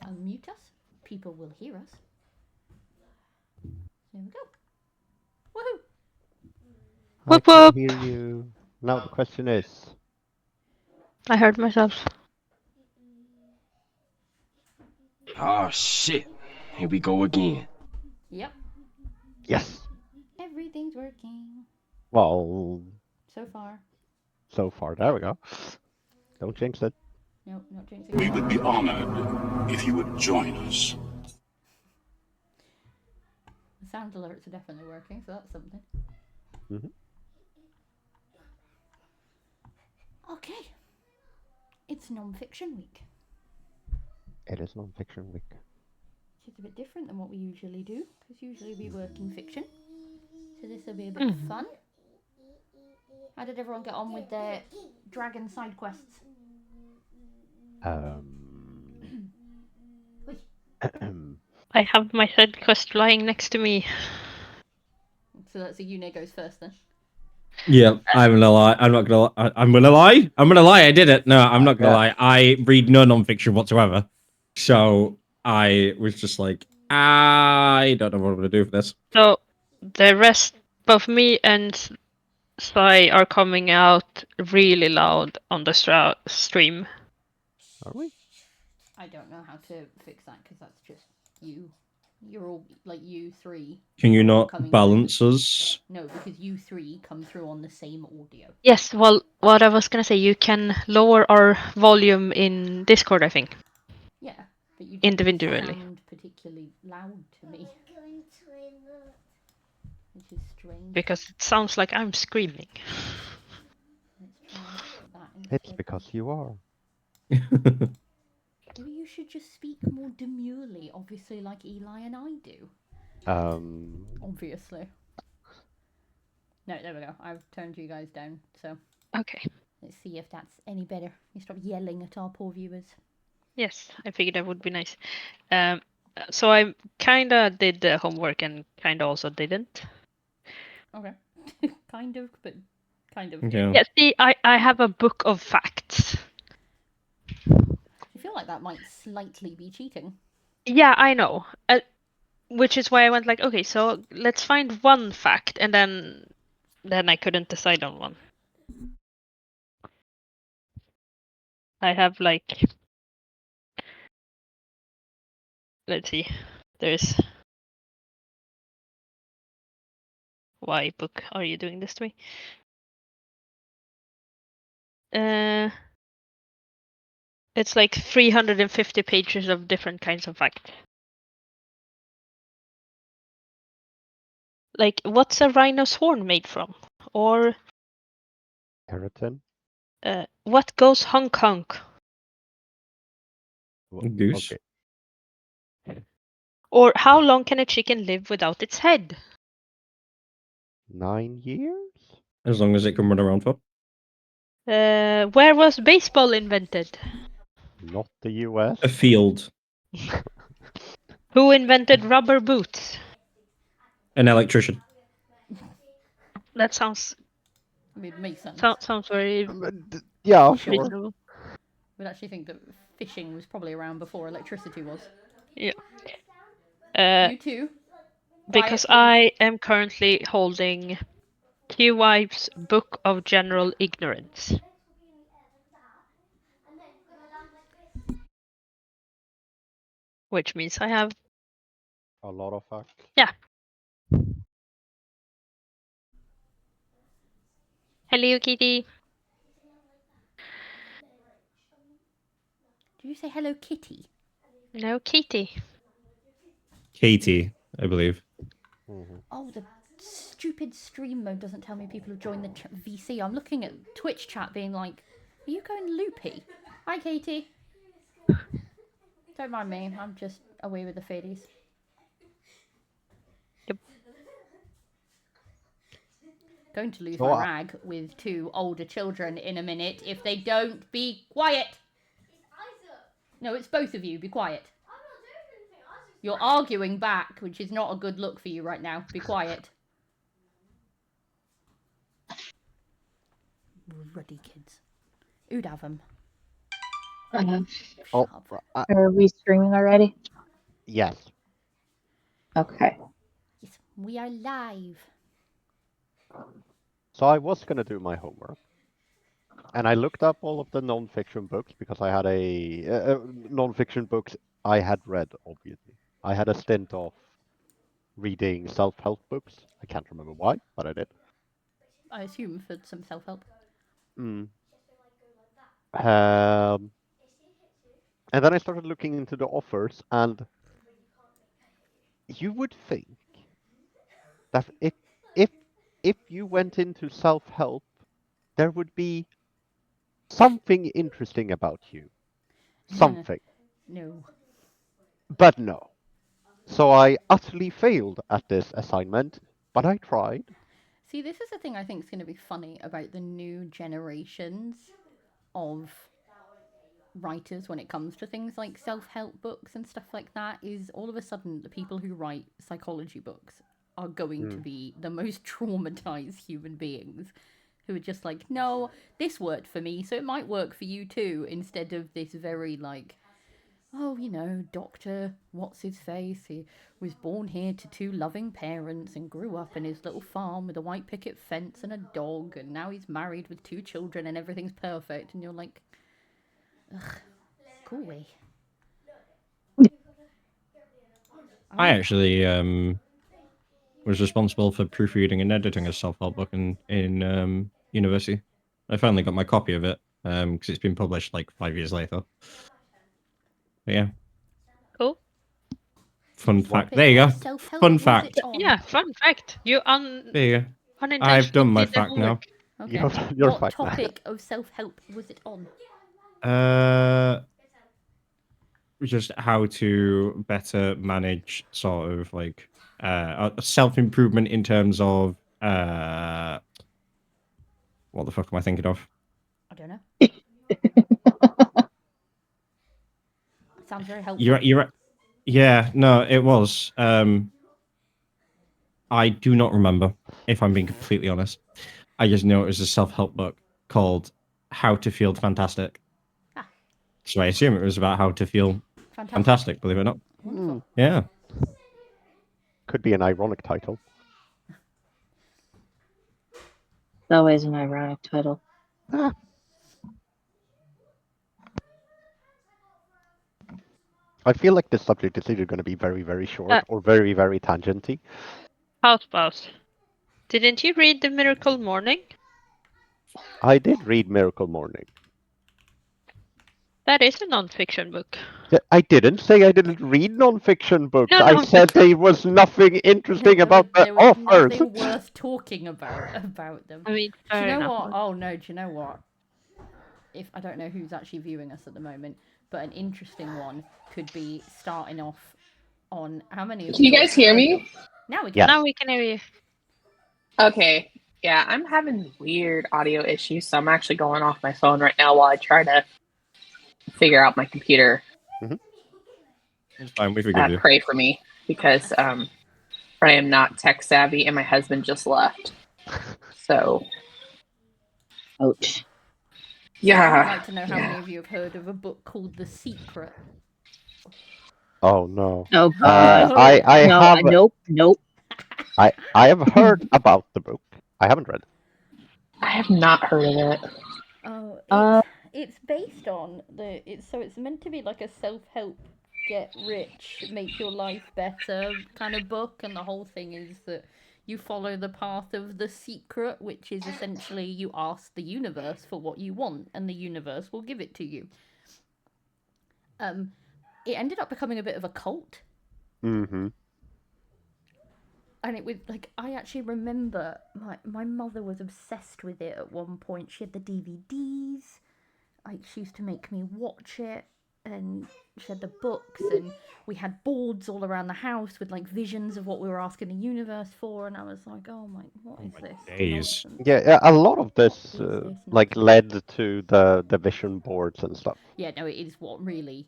unmute us. People will hear us. There we go. Woohoo! I Whoop can whoop! hear you. Now the question is... I heard myself. Oh shit! Here we go again. Yep. Yes! Everything's working. Well, So far. so far. There we go. Don't jinx it. Nope, not jinxing. We would be honored if you would join us. The sound alerts are definitely working, so that's something. Mm-hmm. Okay. It's non-fiction week. It is non-fiction week. Which is a bit different than what we usually do, because usually we work in fiction. So this will be a bit fun. How did everyone get on with their dragon side quests? I have my side quest lying next to me. So that's a Une goes first then. Yeah, I'm gonna lie. I'm not gonna lie. I'm gonna lie. I'm gonna lie. I did it. No, I'm not gonna lie. I read no non-fiction whatsoever. So I was just like, I don't know what I'm gonna do for this. So the rest, both me and Sai are coming out really loud on the stream. Are we? I don't know how to fix that because that's just you. You're all like you three. Can you not coming balance us? No, because you three come through on the same audio. Yes, well, what I was gonna say, you can lower our volume in Discord, I think. Yeah, but you don't Individually. sound particularly loud to me. Which is strange. Because it sounds like I'm screaming. Let's try that It's instead. because you are. Maybe you should just speak more demurely, obviously, like Eli and I do. Obviously. No, there we go. I've turned you guys down, so Okay. let's see if that's any better. You stop yelling at our poor viewers. Yes, I figured that would be nice. So I kinda did the homework and kinda also didn't. Okay. Kind of, but kind of. Yeah. Yeah, see, I have a book of facts. I feel like that might slightly be cheating. Yeah, I know. Which is why I went like, okay, so let's find one fact, and then I couldn't decide on one. I have like, let's see, there's. Why, book, are you doing this to me? It's like 350 pages of different kinds of facts. Like, what's a rhino's horn made from? Or Keratin? what goes honk honk? Goose. Okay. Or how long can a chicken live without its head? 9 years? As long as it can run around for. Where was baseball invented? Not the US. A field. Who invented rubber boots? An electrician. That sounds. I mean, it makes sense. Sounds very Yeah, sure. reasonable. We'd actually think that fishing was probably around before electricity was. Yeah. You too? Because Quiet, I am currently holding QWife's Book of General Ignorance. Which means I have. A lot of facts. Yeah. Hello, Kitty. Did you say hello, Kitty? No, Kitty. Katie, I believe. Mm-hmm. Oh, the stupid stream mode doesn't tell me people have joined the VC. I'm looking at Twitch chat being like, are you going loopy? Hi, Katie. Don't mind me. I'm just away with the fairies. Yep. Going to lose So, my rag with 2 older children in a minute if they don't be quiet. No, it's both of you. Be quiet. You're arguing back, which is not a good look for you right now. Be quiet. Ruddy kids. Who'd have them? Uh, Oh, Shove. are we streaming already? yes. Okay. Yes, we are live. So I was gonna do my homework, and I looked up all of the non-fiction books because I had non-fiction books I had read. Obviously, I had a stint of reading self-help books. I can't remember why, but I did. I assume for some self-help. Mm. Um, and then I started looking into the offers, and you would think that if if you went into self-help, there would be something interesting about you. Something. No. But no. So I utterly failed at this assignment, but I tried. See, this is the thing I think is going to be funny about the new generations of writers when it comes to things like self-help books and stuff like that, is all of a sudden the people who write psychology books are going to be the most traumatized human beings, who are just like, no, this worked for me, so it might work for you too, instead of this very like, oh, you know, Dr. What's his face? He was born here to two loving parents and grew up in his little farm with a white picket fence and a dog, and now he's married with 2 children and everything's perfect. And you're like, ugh, go away. I actually was responsible for proofreading and editing a self-help book in university. I finally got my copy of it because it's been published like 5 years later. But yeah, Cool. fun What fact. There you go. self-help Fun was fact. it on? Yeah, fun fact. You There you go. unintentionally I've done my did the fact now. homework. Okay. Your What fact now. topic of self-help was it on? Just how to better manage sort of like self-improvement in terms of what the fuck am I thinking of? I don't know. Sounds very helpful. You're yeah, no, it was. I do not remember, if I'm being completely honest. I just know it was a self-help book called How to Feel Fantastic. Ah. So I assume it was about how to feel fantastic, believe it or not. Wonderful. Yeah. Could be an ironic title. It's always an ironic title. Ah. I feel like this subject is either going to be very, very short or very, very tangenty. House. Didn't you read The Miracle Morning? I did read Miracle Morning. That is a non-fiction book. I didn't say I didn't read non-fiction books. No, I no. said there was nothing interesting about the there was authors. nothing worth talking about them. I mean, Do you fair know enough. what? Oh no, do you know what? If I don't know who's actually viewing us at the moment, but an interesting one could be starting off on how many of Can you guys hear me? Now we can. Yes. Now we can hear you. Okay. Yeah, I'm having weird audio issues, so I'm actually going off my phone right now while I try to figure out my computer. It's fine, we forgive you. Pray for me because I am not tech savvy and my husband just left. So, Ouch. yeah. I'd like to know how many of you have heard of a book called The Secret. Oh no. Oh Oh, god. no. I No, have nope. I have heard about the book. I haven't read it. I have not heard of it. Oh, it's based on it's meant to be like a self-help, get rich, make your life better kind of book, and the whole thing is that you follow the path of the secret, which is essentially you ask the universe for what you want, and the universe will give it to you. It ended up becoming a bit of a cult. Mm-hmm. And it was like, I actually remember my mother was obsessed with it at one point. She had the DVDs. Like, she used to make me watch it. And she had the books. And we had boards all around the house with, like, visions of what we were asking the universe for. And I was like, oh my, what is this? days. Nonsense? Yeah, a lot of this What is this like nonsense? led to the vision boards and stuff. Yeah, no, it is what really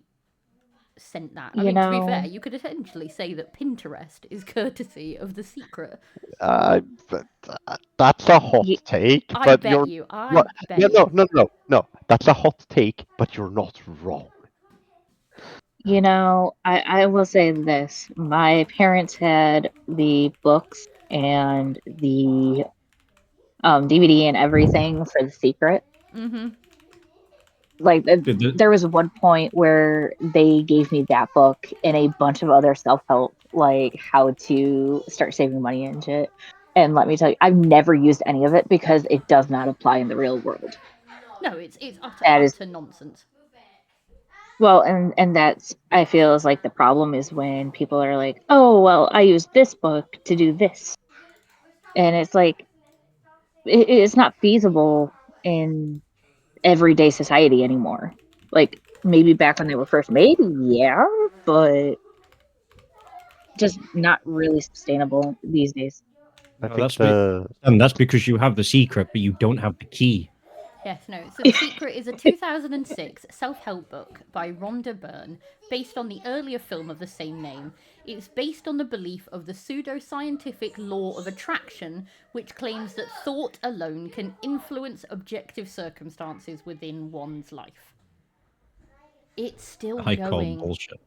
sent that. You I mean, to be know- fair, you could essentially say that Pinterest is courtesy of The Secret. That's a hot Ye- take, I but bet you're you. I no, bet no, you. no, no, no, no. That's a hot take, but you're not wrong. You know, I will say this. My parents had the books and the DVD and everything for The Secret. Mm-hmm. Like, The- there was one point where they gave me that book and a bunch of other self-help, like how to start saving money and shit. And let me tell you, I've never used any of it because it does not apply in the real world. No, it's utter, That is- utter nonsense. Well, and that's, I feel, is like the problem is when people are like, oh, well, I use this book to do this. And it's like, it's not feasible in everyday society anymore. Like, maybe back when they were first made, yeah, but just not really sustainable these days. I No, think that's because you have the secret, but you don't have the key. Yes, no. So The Secret is a 2006 self-help book by Rhonda Byrne, based on the earlier film of the same name. It's based on the belief of the pseudo-scientific law of attraction, which claims that thought alone can influence objective circumstances within one's life. It's still I call going. bullshit.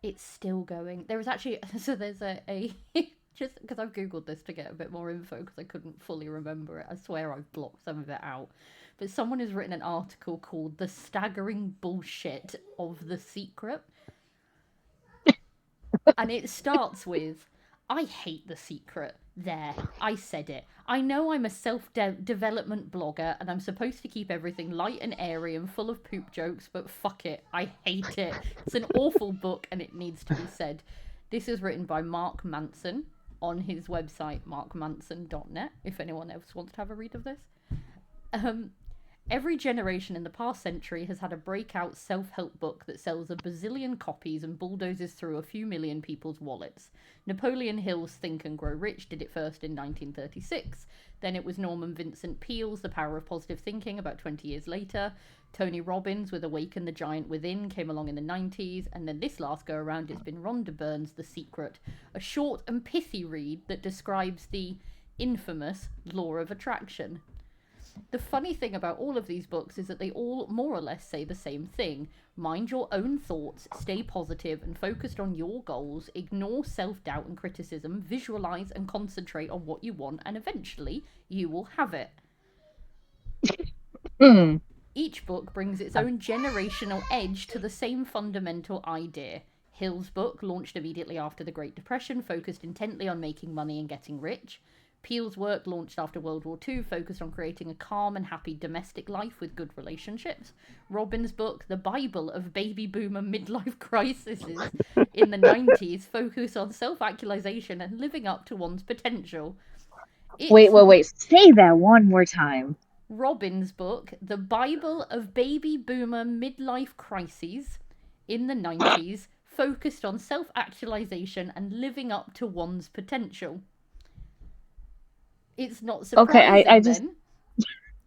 It's still going. There was actually there's a just because I've googled this to get a bit more info because I couldn't fully remember it. I swear I've blocked some of it out. But someone has written an article called "The Staggering Bullshit of The Secret," and it starts with, "I hate The Secret. There, I said it. I know I'm a self-development blogger and I'm supposed to keep everything light and airy and full of poop jokes, but fuck it, I hate it. It's an awful book and it needs to be said." This is written by Mark Manson on his website, markmanson.net, if anyone else wants to have a read of this. Every generation in the past century has had a breakout self-help book that sells a bazillion copies and bulldozes through a few million people's wallets. Napoleon Hill's Think and Grow Rich did it first in 1936. Then it was Norman Vincent Peale's The Power of Positive Thinking about 20 years later. Tony Robbins with Awaken the Giant Within came along in the 90s. And then this last go around, it's been Rhonda Byrne's The Secret, a short and pithy read that describes the infamous law of attraction. The funny thing about all of these books is that they all more or less say the same thing. Mind your own thoughts, stay positive and focused on your goals, ignore self-doubt and criticism, visualize and concentrate on what you want, and eventually you will have it. Each book brings its own generational edge to the same fundamental idea. Hill's book, launched immediately after the Great Depression, focused intently on making money and getting rich. Peale's work, launched after World War II, focused on creating a calm and happy domestic life with good relationships. Robbins' book, The Bible of Baby Boomer Midlife Crises, in the 90s, focused on self-actualization and living up to one's potential. Wait. Say that one more time. Robbins' book, The Bible of Baby Boomer Midlife Crises, in the 90s, focused on self-actualization and living up to one's potential. It's not surprising, Okay, I just... then.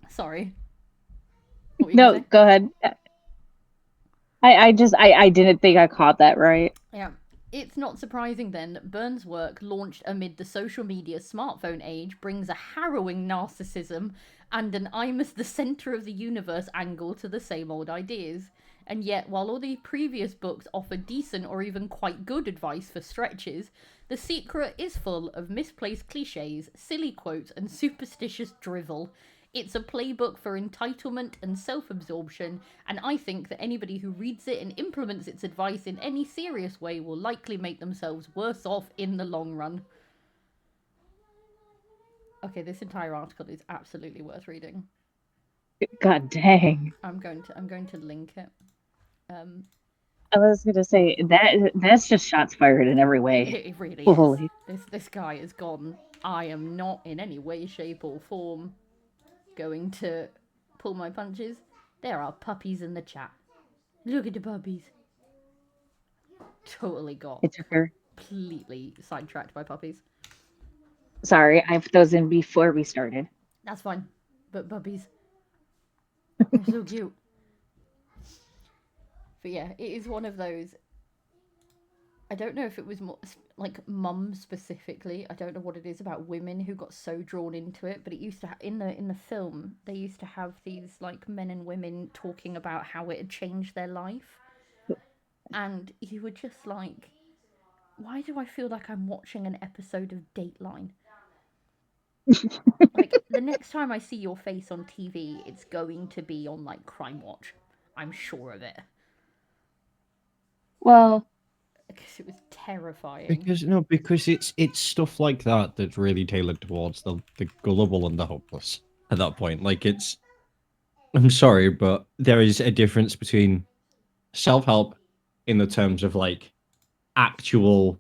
Sorry. What were you No, gonna say? go ahead. I didn't think I caught that right. Yeah. It's not surprising then that Byrne's work, launched amid the social media smartphone age, brings a harrowing narcissism and an I'm as the centre of the universe angle to the same old ideas. And yet, while all the previous books offer decent or even quite good advice for stretches, The Secret is full of misplaced cliches, silly quotes, and superstitious drivel. It's a playbook for entitlement and self-absorption, and I think that anybody who reads it and implements its advice in any serious way will likely make themselves worse off in the long run. Okay, this entire article is absolutely worth reading. God dang. I'm going to link it. I was gonna say that's just shots fired in every way. It really Holy. is. This guy is gone. I am not in any way, shape, or form going to pull my punches. There are puppies in the chat. Look at the puppies. Totally got It took her. completely sidetracked by puppies. Sorry, I put those in before we started. That's fine. But puppies. They're so cute. But yeah, it is one of those. I don't know if it was more like mum specifically. I don't know what it is about women who got so drawn into it. But it used to in the film they used to have these like men and women talking about how it had changed their life, and you were just like, why do I feel like I'm watching an episode of Dateline? Like the next time I see your face on TV, it's going to be on like Crime Watch. I'm sure of it. Well, Because it was terrifying. Because it's stuff like that that's really tailored towards the gullible and the hopeless at that point. Like I'm sorry, but there is a difference between self-help in the terms of like actual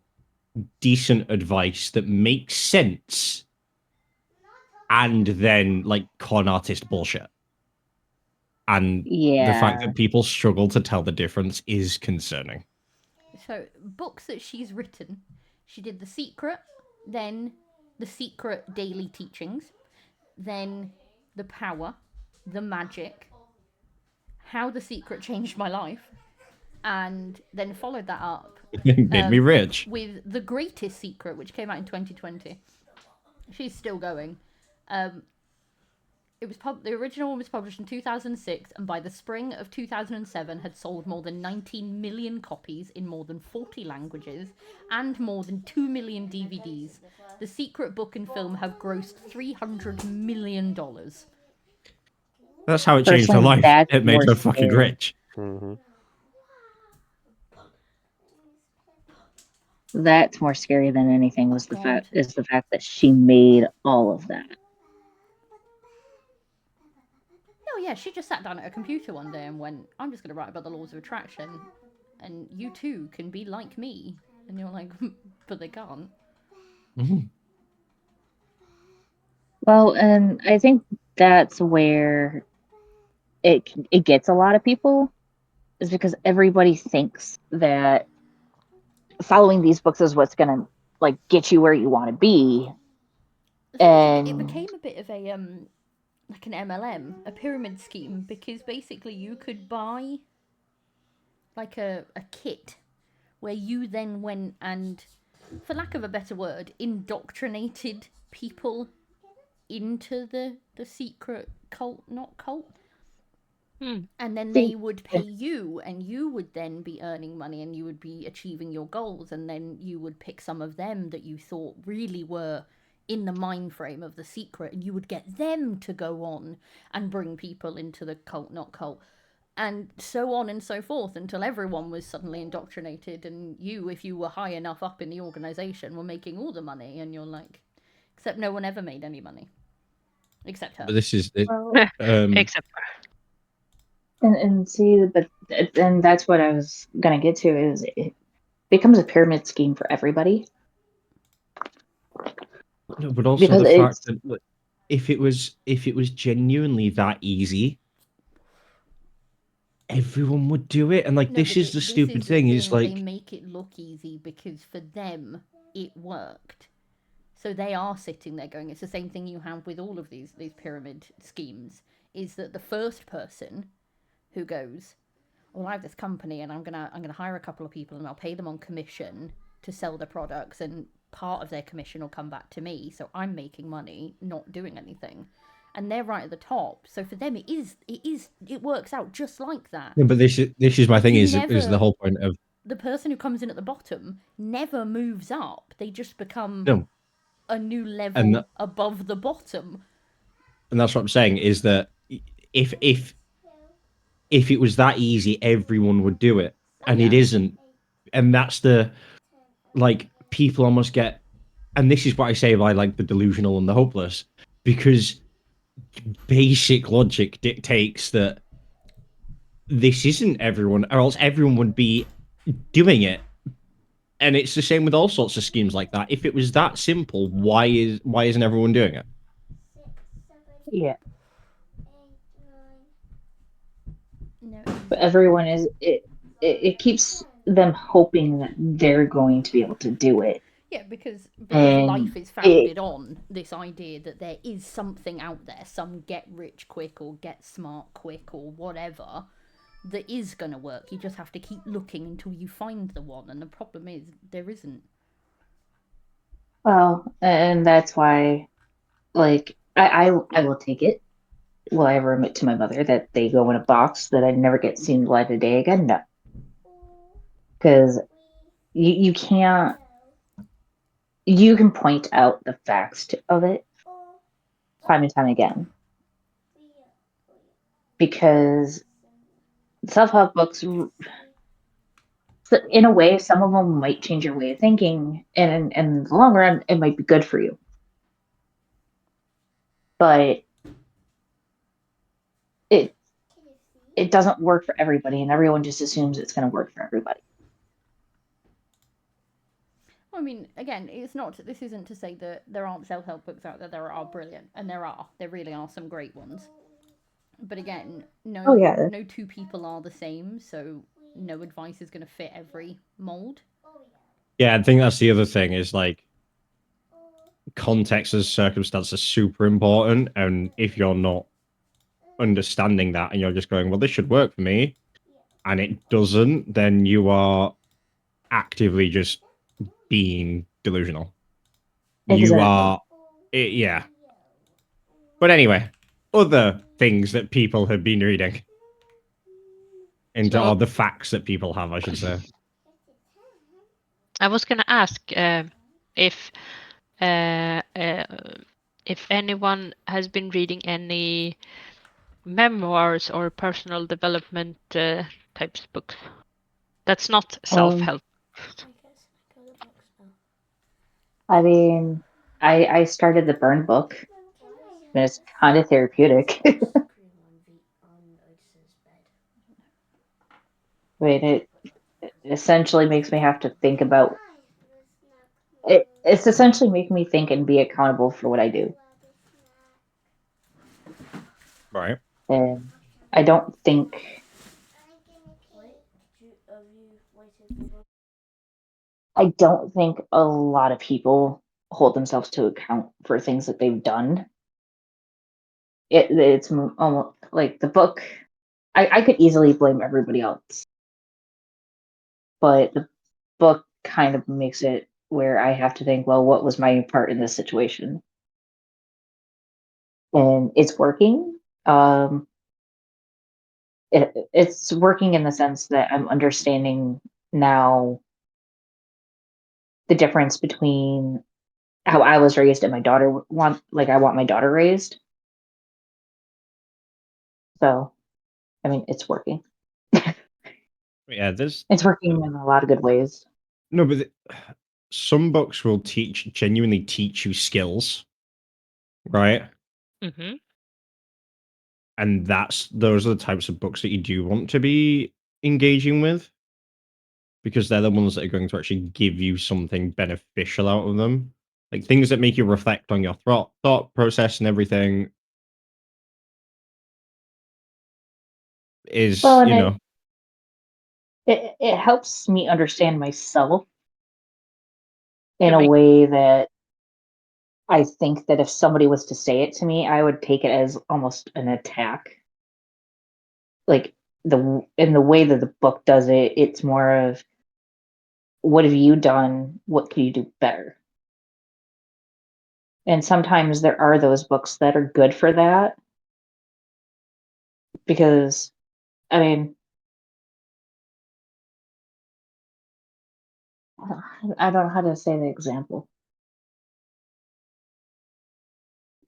decent advice that makes sense and then like con artist bullshit. And the fact yeah. that people struggle to tell the difference is concerning. So, books that she's written, she did The Secret, then The Secret Daily Teachings, then The Power, The Magic, How the Secret Changed My Life, and then followed that up It made me rich. with The Greatest Secret, which came out in 2020. She's still going. The original one was published in 2006, and by the spring of 2007 had sold more than 19 million copies in more than 40 languages and more than 2 million DVDs. The Secret book and film have grossed $300 million. That's how it changed her Personally, life. that's It made more her fucking scary. rich. Mm-hmm. That's more scary than anything was the God. fact that she made all of that. Oh yeah, she just sat down at a computer one day and went, I'm just going to write about the laws of attraction, and you too can be like me. And you're like, but they can't. Mhm. Well, and I think that's where it gets a lot of people, is because everybody thinks that following these books is what's gonna like get you where you want to be. It And became a bit of a like an MLM, a pyramid scheme, because basically you could buy like a kit where you then went and, for lack of a better word, indoctrinated people into the secret cult, not cult. And then they would pay you, and you would then be earning money, and you would be achieving your goals, and then you would pick some of them that you thought really were in the mind frame of the secret, and you would get them to go on and bring people into the cult, not cult, and so on and so forth, until everyone was suddenly indoctrinated, and you, if you were high enough up in the organization, were making all the money, and you're like, except no one ever made any money, except her. But this is it. Except and see, but and that's what I was gonna get to, is it becomes a pyramid scheme for everybody. No, but also Because the it's- fact that like, if it was genuinely that easy, everyone would do it. And like No, this but is the stupid thing is like they make it look easy because for them it worked. So they are sitting there going, it's the same thing you have with all of these pyramid schemes, is that the first person who goes, well, I have this company and I'm gonna hire a couple of people and I'll pay them on commission to sell their products, and part of their commission will come back to me, so I'm making money not doing anything. And they're right at the top, so for them it works out just like that. yeah, but this is my thing, You is never- the whole point of The person who comes in at the bottom never moves up, they just become no. a new level And above the bottom. And that's what I'm saying, is that if it was that easy, everyone would do it. And it isn't. And that's the, like, people almost get, and this is what I say by like the delusional and the hopeless, because basic logic dictates that this isn't everyone, or else everyone would be doing it. And it's the same with all sorts of schemes like that. If it was that simple, why isn't everyone doing it? yeah, No. but everyone is it keeps them hoping that they're going to be able to do it. Yeah, because And life is founded on this idea that there is something out there, some get rich quick or get smart quick or whatever, that is going to work. You just have to keep looking until you find the one, and the problem is there isn't. Well, and that's why, like, I will take it. Will I ever admit to my mother that they go in a box that I never get seen the light of day again? No, because you can't. You can point out the facts of it time and time again, because self-help books, in a way, some of them might change your way of thinking, and in the long run, it might be good for you. But it doesn't work for everybody, and everyone just assumes it's going to work for everybody. I mean, again, it's not. This isn't to say that there aren't self-help books out there. There are brilliant, and there are. There really are some great ones. But again, no, no two people are the same, so no advice is going to fit every mold. Yeah, I think that's the other thing is like context and circumstance are super important, and if you're not understanding that and you're just going, well, this should work for me, and it doesn't, then you are actively just being delusional. Exactly. You are, yeah. But anyway, other things that people have been reading, or the facts that people have, I should say. I was gonna ask if anyone has been reading any memoirs or personal development types books. That's not self-help. I mean, I started the Burn book, and it's kind of therapeutic. I mean, it essentially makes me have to think about it. It's essentially making me think and be accountable for what I do. Right. And I don't think a lot of people hold themselves to account for things that they've done. It's almost like the book. I could easily blame everybody else, but the book kind of makes it where I have to think, well, what was my part in this situation? And it's working. It's working in the sense that I'm understanding now the difference between how I was raised and my daughter I want my daughter raised. So, I mean, it's working. Yeah, It's working in a lot of good ways. No, but some books will genuinely teach you skills, right? Mm-hmm. And those are the types of books that you do want to be engaging with, because they're the ones that are going to actually give you something beneficial out of them, like things that make you reflect on your thought process and everything. Is Well, it helps me understand myself in a way that I think that if somebody was to say it to me, I would take it as almost an attack. Like in the way that the book does it, it's more of, what have you done? What can you do better? And sometimes there are those books that are good for that, because, I mean, I don't know how to say the example.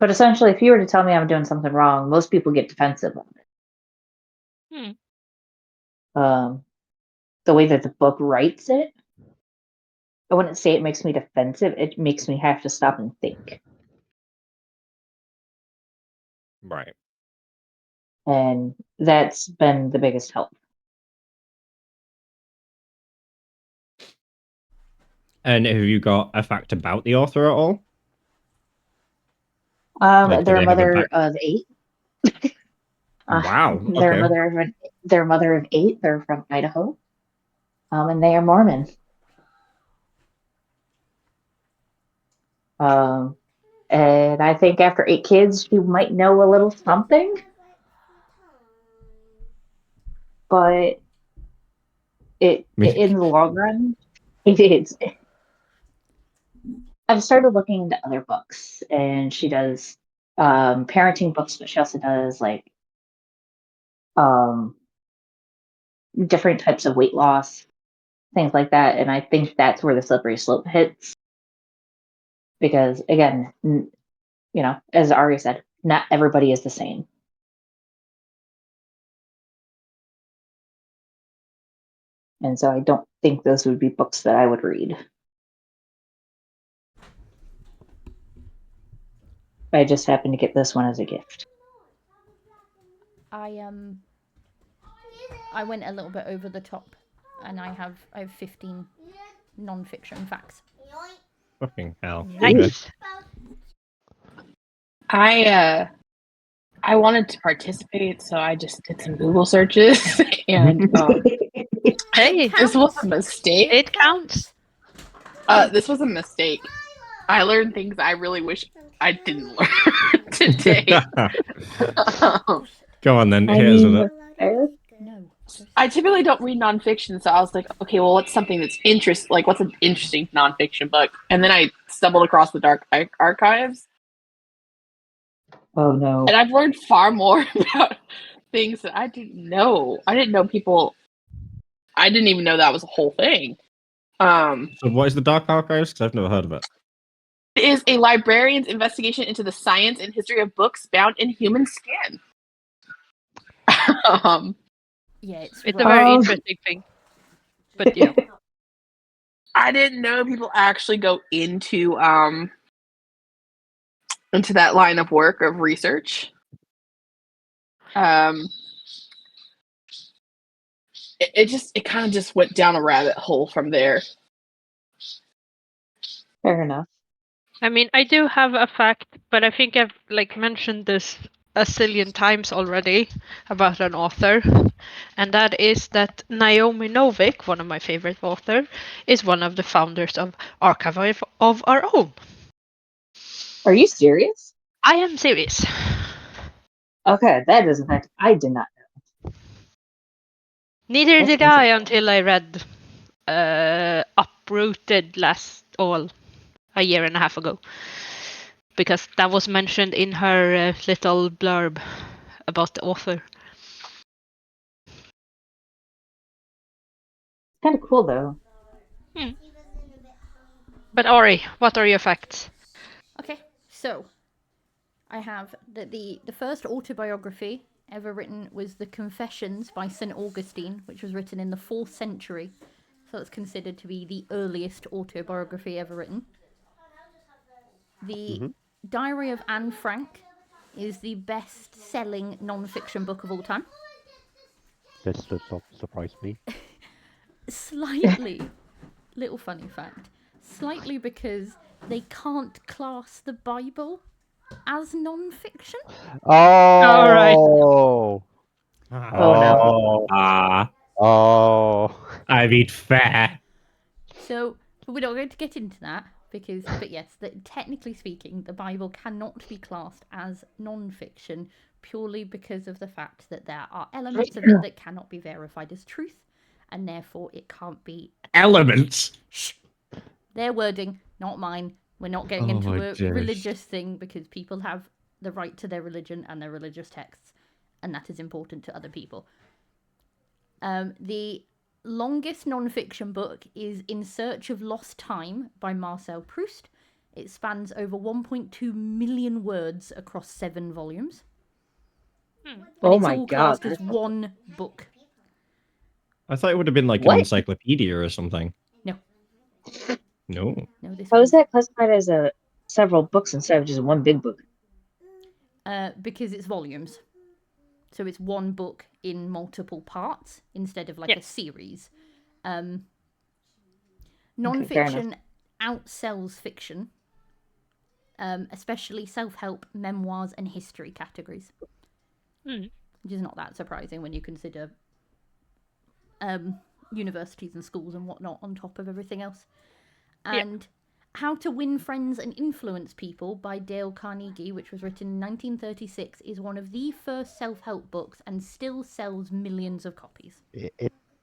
But essentially, if you were to tell me I'm doing something wrong, most people get defensive on it. The way that the book writes it, I wouldn't say it makes me defensive. It makes me have to stop and think. right. And that's been the biggest help. And have you got a fact about the author at all? Like, They're a mother of 8. Wow. They're Okay. they're a mother of 8. They're from Idaho. And they are Mormon. And I think after 8 kids, you might know a little something. but in the long run, it is. I've started looking into other books, and she does parenting books, but she also does like different types of weight loss, things like that. And I think that's where the slippery slope hits. Because again, as Ari said, not everybody is the same. And so I don't think those would be books that I would read. I just happened to get this one as a gift. I went a little bit over the top, and I have 15 non-fiction facts. Fucking hell. Nice. I wanted to participate, so I just did some Google searches, and Hey, this was a mistake. it counts. This was a mistake. I learned things I really wish I didn't learn today. Go on then. Hit us with it. No. I typically don't read nonfiction, so I was like, okay, well, what's something that's what's an interesting nonfiction book? And then I stumbled across the Dark Archives. Oh no. And I've learned far more about things that I didn't know. I didn't even know that was a whole thing. So what is the Dark Archives? Because I've never heard of it. It is a librarian's investigation into the science and history of books bound in human skin. Yeah, it's a very interesting thing. But yeah. I didn't know people actually go into that line of work of research. It kind of just went down a rabbit hole from there. Fair enough. I mean, I do have a fact, but I think I've mentioned this a zillion times already about an author, and that is that Naomi Novik, one of my favorite authors, is one of the founders of Archive of Our Own. Are you serious? I am serious. Okay, that is a fact I did not know. Neither That's did I until I read Uprooted a year and a half ago. Because that was mentioned in her little blurb about the author. Kind of cool though. But Ori, what are your facts? Okay, so I have that the first autobiography ever written was The Confessions by St. Augustine, which was written in the 4th century. So it's considered to be the earliest autobiography ever written. The Diary of Anne Frank is the best-selling non-fiction book of all time. This does not surprise me. Slightly, little funny fact, slightly because they can't class the Bible as non-fiction. Oh! right. Oh no. Oh! I mean, fair. So, but we're not going to get into that but yes, technically speaking, the Bible cannot be classed as non-fiction purely because of the fact that there are elements of it that cannot be verified as truth, and therefore it can't be... Elements? Shh! Their wording, not mine. We're not getting into a religious thing because people have the right to their religion and their religious texts, and that is important to other people. The longest non-fiction book is In Search of Lost Time by Marcel Proust. It spans over 1.2 million words across 7 volumes. And it's all classed as one book. I thought it would have been like an encyclopedia or something. No. No. How is that classified as several books instead of just one big book? Because it's volumes. So it's one book in multiple parts instead of a series. Non-fiction outsells fiction, especially self-help, memoirs, and history categories. Which is not that surprising when you consider universities and schools and whatnot on top of everything else. And How to Win Friends and Influence People by Dale Carnegie, which was written in 1936, is one of the first self-help books and still sells millions of copies.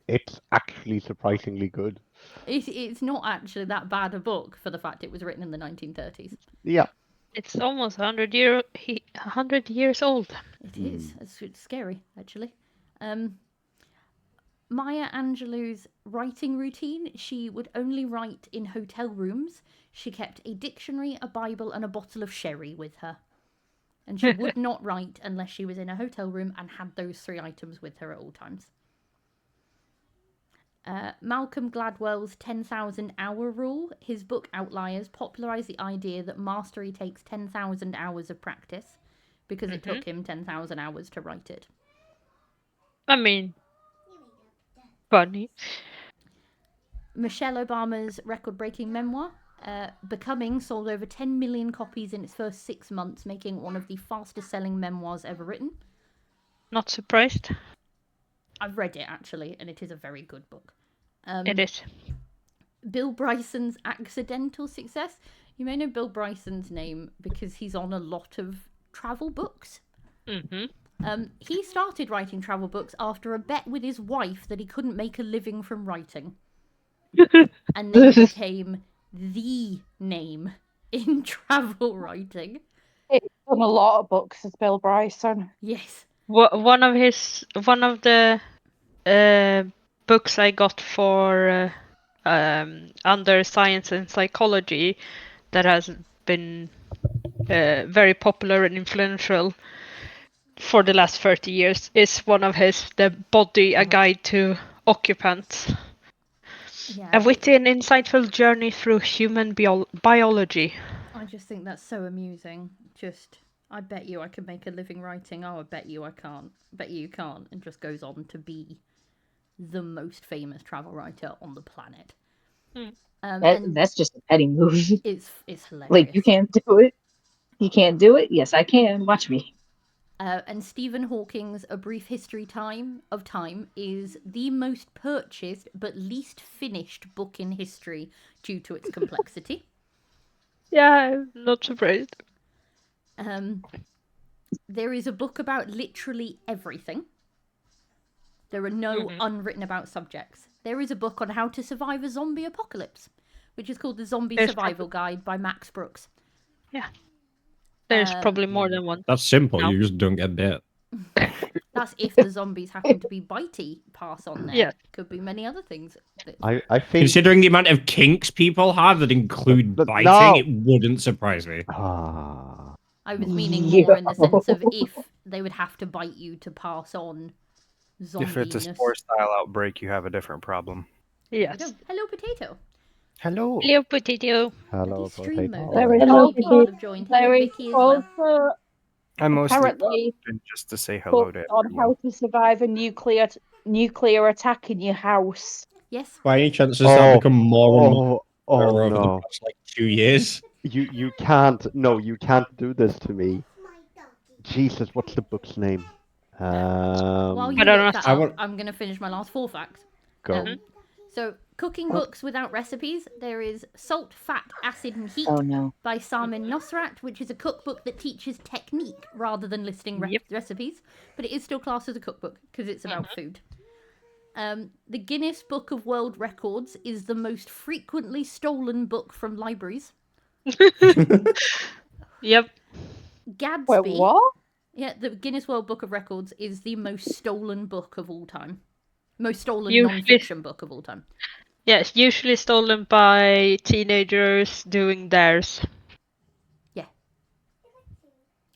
It's actually surprisingly good. It's not actually that bad a book for the fact it was written in the 1930s. Yeah. It's almost 100 years old. It is. It's scary, actually. Maya Angelou's writing routine, she would only write in hotel rooms. She kept a dictionary, a Bible, and a bottle of sherry with her. And she would not write unless she was in a hotel room and had those 3 items with her at all times. Malcolm Gladwell's 10,000 hour rule, his book Outliers, popularised the idea that mastery takes 10,000 hours of practice because it took him 10,000 hours to write it. I mean, funny. Michelle Obama's record-breaking memoir, Becoming, sold over 10 million copies in its first 6 months, making it one of the fastest-selling memoirs ever written. Not surprised. I've read it, actually, and it is a very good book. It is. Bill Bryson's accidental success. You may know Bill Bryson's name because he's on a lot of travel books. He started writing travel books after a bet with his wife that he couldn't make a living from writing. And then became the name in travel writing. He's done a lot of books as Bill Bryson. Yes. One of the books I got for under science and psychology that has been very popular and influential for the last 30 years is one of his, The Body, A Guide to Occupants. Yeah, A witty and insightful journey through human biology. I just think that's so amusing. I bet you I could make a living writing. Oh, I bet you I can't. Bet you can't. And just goes on to be the most famous travel writer on the planet. That's just a petty move. It's hilarious. Like, you can't do it. You can't do it? Yes, I can. Watch me. And Stephen Hawking's A Brief History of Time is the most purchased but least finished book in history due to its complexity. Yeah, I'm not surprised. There is a book about literally everything. There are no unwritten about subjects. There is a book on how to survive a zombie apocalypse, which is called The Zombie Survival Guide by Max Brooks. Yeah. There's probably more than one. That's simple. No. You just don't get bit. That's if the zombies happen to be bitey pass on there. Yeah. Could be many other things. I think Considering the amount of kinks people have that include biting, no. it wouldn't surprise me. I was meaning more in the sense of if they would have to bite you to pass on zombiness. If it's a spore-style outbreak, you have a different problem. Yes. Hello, potato. Hello. Hello, potato. Hello, Stream potato. mode. There is Hello, also- people have joined. Hello, There is Vicky as well. also I'm mostly apparently in just to say hello books to on everyone. how to survive a nuclear attack in your house. Yes. By any chance, has that become more and more Oh over the no. past 2 years? You can't. No, you can't do this to me. Jesus, what's the book's name? While you I don't look know. that up, I'm going to finish my last 4 facts. Go. So, cooking books without recipes. There is Salt, Fat, Acid and Heat Oh, no. by Samin Nosrat, which is a cookbook that teaches technique rather than listing recipes. But it is still classed as a cookbook because it's about food. The Guinness Book of World Records is the most frequently stolen book from libraries. Yep. Gadsby. Wait, what? Yeah, the Guinness World Book of Records is the most stolen book of all time. Most stolen You non-fiction book of all time. Yes, usually stolen by teenagers doing theirs. Yeah.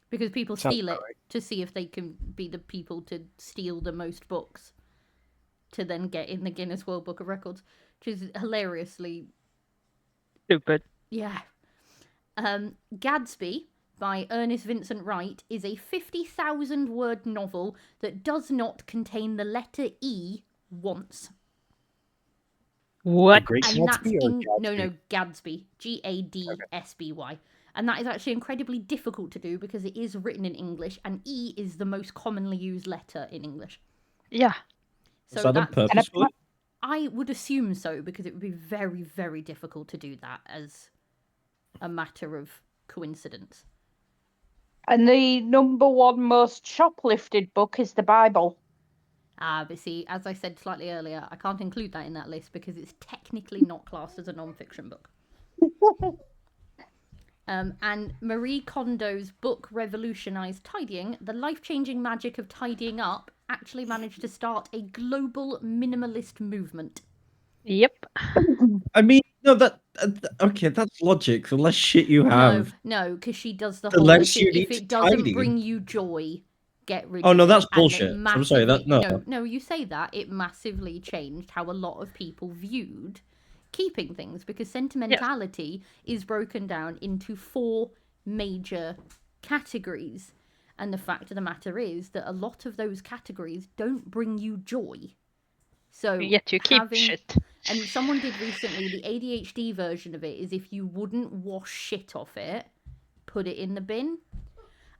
Because people Sounds steal it about right. to see if they can be the people to steal the most books to then get in the Guinness World Book of Records, which is hilariously... Stupid. Yeah. Gadsby by Ernest Vincent Wright is a 50,000 word novel that does not contain the letter E once. What? Great And that's Gatsby or Gadsby. Gadsby. And that is actually incredibly difficult to do because it is written in English and E is the most commonly used letter in English. Yeah. So Is that on purpose? I would assume so because it would be very, very difficult to do that as a matter of coincidence. And the number one most shoplifted book is the Bible. But see, as I said slightly earlier, I can't include that in that list because it's technically not classed as a non-fiction book. And Marie Kondo's book revolutionized tidying. The life-changing magic of tidying up actually managed to start a global minimalist movement. Yep. I mean, no, okay, that's logic. The less shit you have, No, because she does the the whole. less you If need it to doesn't tidy. bring you joy, get rid Oh of no, it. that's And it bullshit. I'm sorry, that no. No, you say that. It massively changed how a lot of people viewed keeping things because sentimentality is broken down into 4 major categories. And the fact of the matter is that a lot of those categories don't bring you joy. So yet you keep shit. And someone did recently, the ADHD version of it is if you wouldn't wash shit off it, put it in the bin.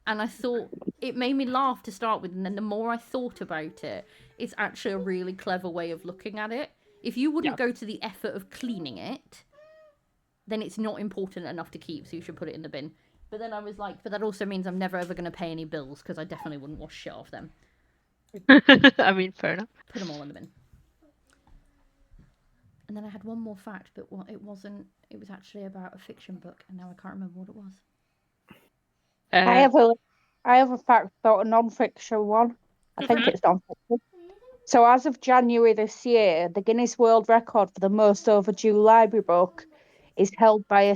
And I thought, it made me laugh to start with, and then the more I thought about it, it's actually a really clever way of looking at it. If you wouldn't go to the effort of cleaning it, then it's not important enough to keep, so you should put it in the bin. But then I was like, but that also means I'm never ever going to pay any bills, because I definitely wouldn't wash shit off them. I mean, fair enough. Put them all in the bin. And then I had one more fact, but it wasn't. It was actually about a fiction book, and now I can't remember what it was. I have a fact about a non-fiction one. I think it's non-fiction. So as of January this year, the Guinness World Record for the most overdue library book is held by a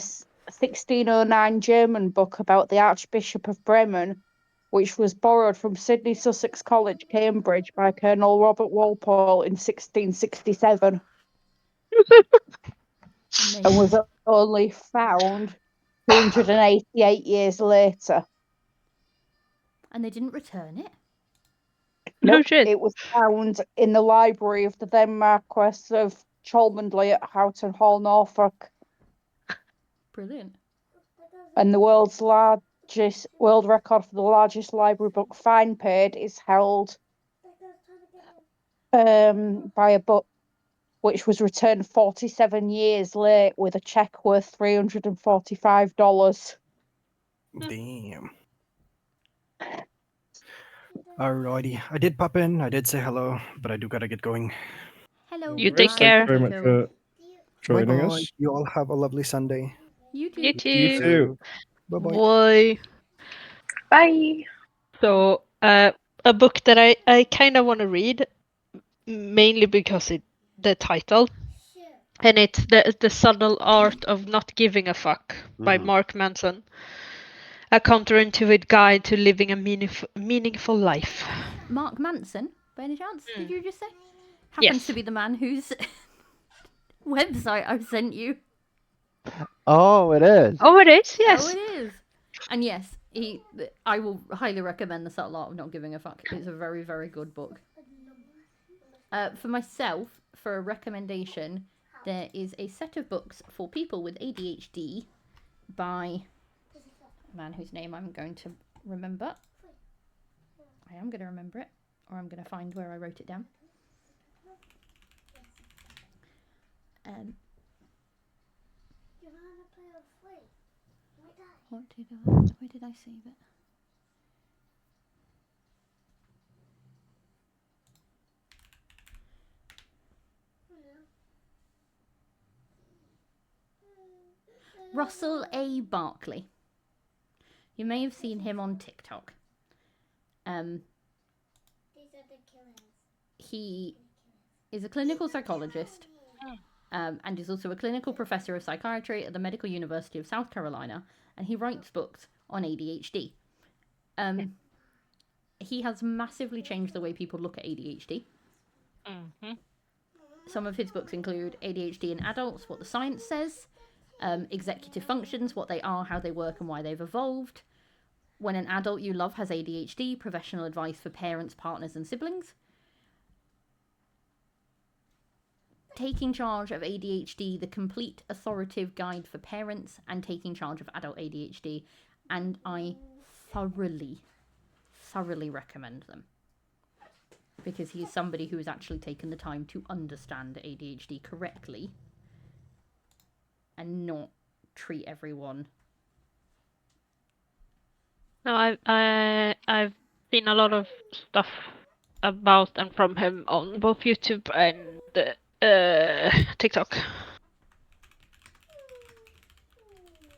1609 German book about the Archbishop of Bremen, which was borrowed from Sydney Sussex College, Cambridge, by Colonel Robert Walpole in 1667. And was only found 288 years later. And they didn't return it? No, it was found in the library of the then Marquess of Cholmondeley at Houghton Hall, Norfolk. Brilliant. And the world record for the largest library book fine paid is held by a book which was returned 47 years late with a check worth $345. Damn. Alrighty. I did pop in. I did say hello, but I do gotta get going. Hello. You take care. Thank you very much for joining Bye-bye. us. You all have a lovely Sunday. You too. You too. You too. Bye-bye. Bye. Bye. So, a book that I kind of want to read, mainly because the title, and it's the Subtle Art of Not Giving a Fuck by Mark Manson. A counterintuitive guide to living a meaningful life. Mark Manson, by any chance? Did you just say? Happens Yes. to be the man whose website I've sent you. Oh, it is. Oh, it is. Yes. Oh, it is. And yes, I will highly recommend The Subtle Art of Not Giving a Fuck. It's a very, very good book. For myself, for a recommendation, there is a set of books for people with ADHD by a man whose name I'm going to remember. I am going to remember it, or I'm going to find where I wrote it down. Where did I save it? Russell A. Barkley. You may have seen him on TikTok. He is a clinical psychologist and is also a clinical professor of psychiatry at the Medical University of South Carolina, and he writes books on ADHD. He has massively changed the way people look at ADHD. Some of his books include ADHD in Adults, What the Science Says, Executive Functions, What They Are, How They Work, and Why They've Evolved, When an Adult You Love Has ADHD, Professional Advice for Parents, Partners, and Siblings, Taking Charge of ADHD, The Complete Authoritative Guide for Parents, and Taking Charge of Adult ADHD, and I thoroughly recommend them. Because he is somebody who has actually taken the time to understand ADHD correctly and not treat everyone. No, I've seen a lot of stuff about and from him on both YouTube and TikTok.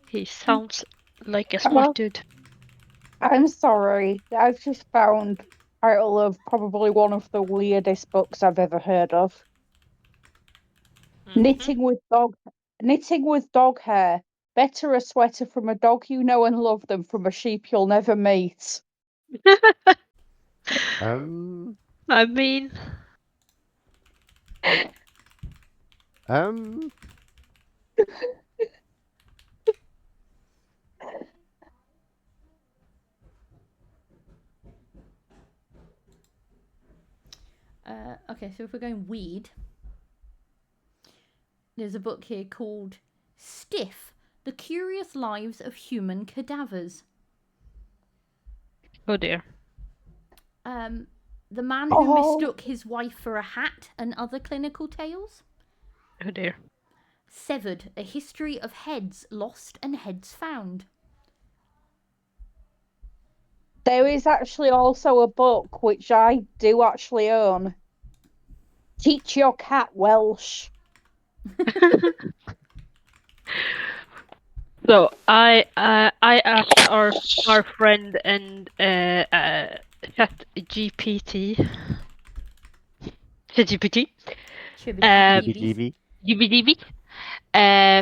He sounds like a smart dude. I'm sorry. I've just found title of probably one of the weirdest books I've ever heard of. Mm-hmm. Knitting with dog hair. Better a sweater from a dog you know and love than from a sheep you'll never meet. I mean, Okay, so if we're going weed, there's a book here called Stiff, The Curious Lives of Human Cadavers. oh dear. The Man Who Mistook His Wife for a Hat and Other Clinical Tales. Oh dear. Severed, A History of Heads Lost and Heads Found. There is actually also a book which I do actually own. Teach Your Cat Welsh. So I asked our friend and ChatGPT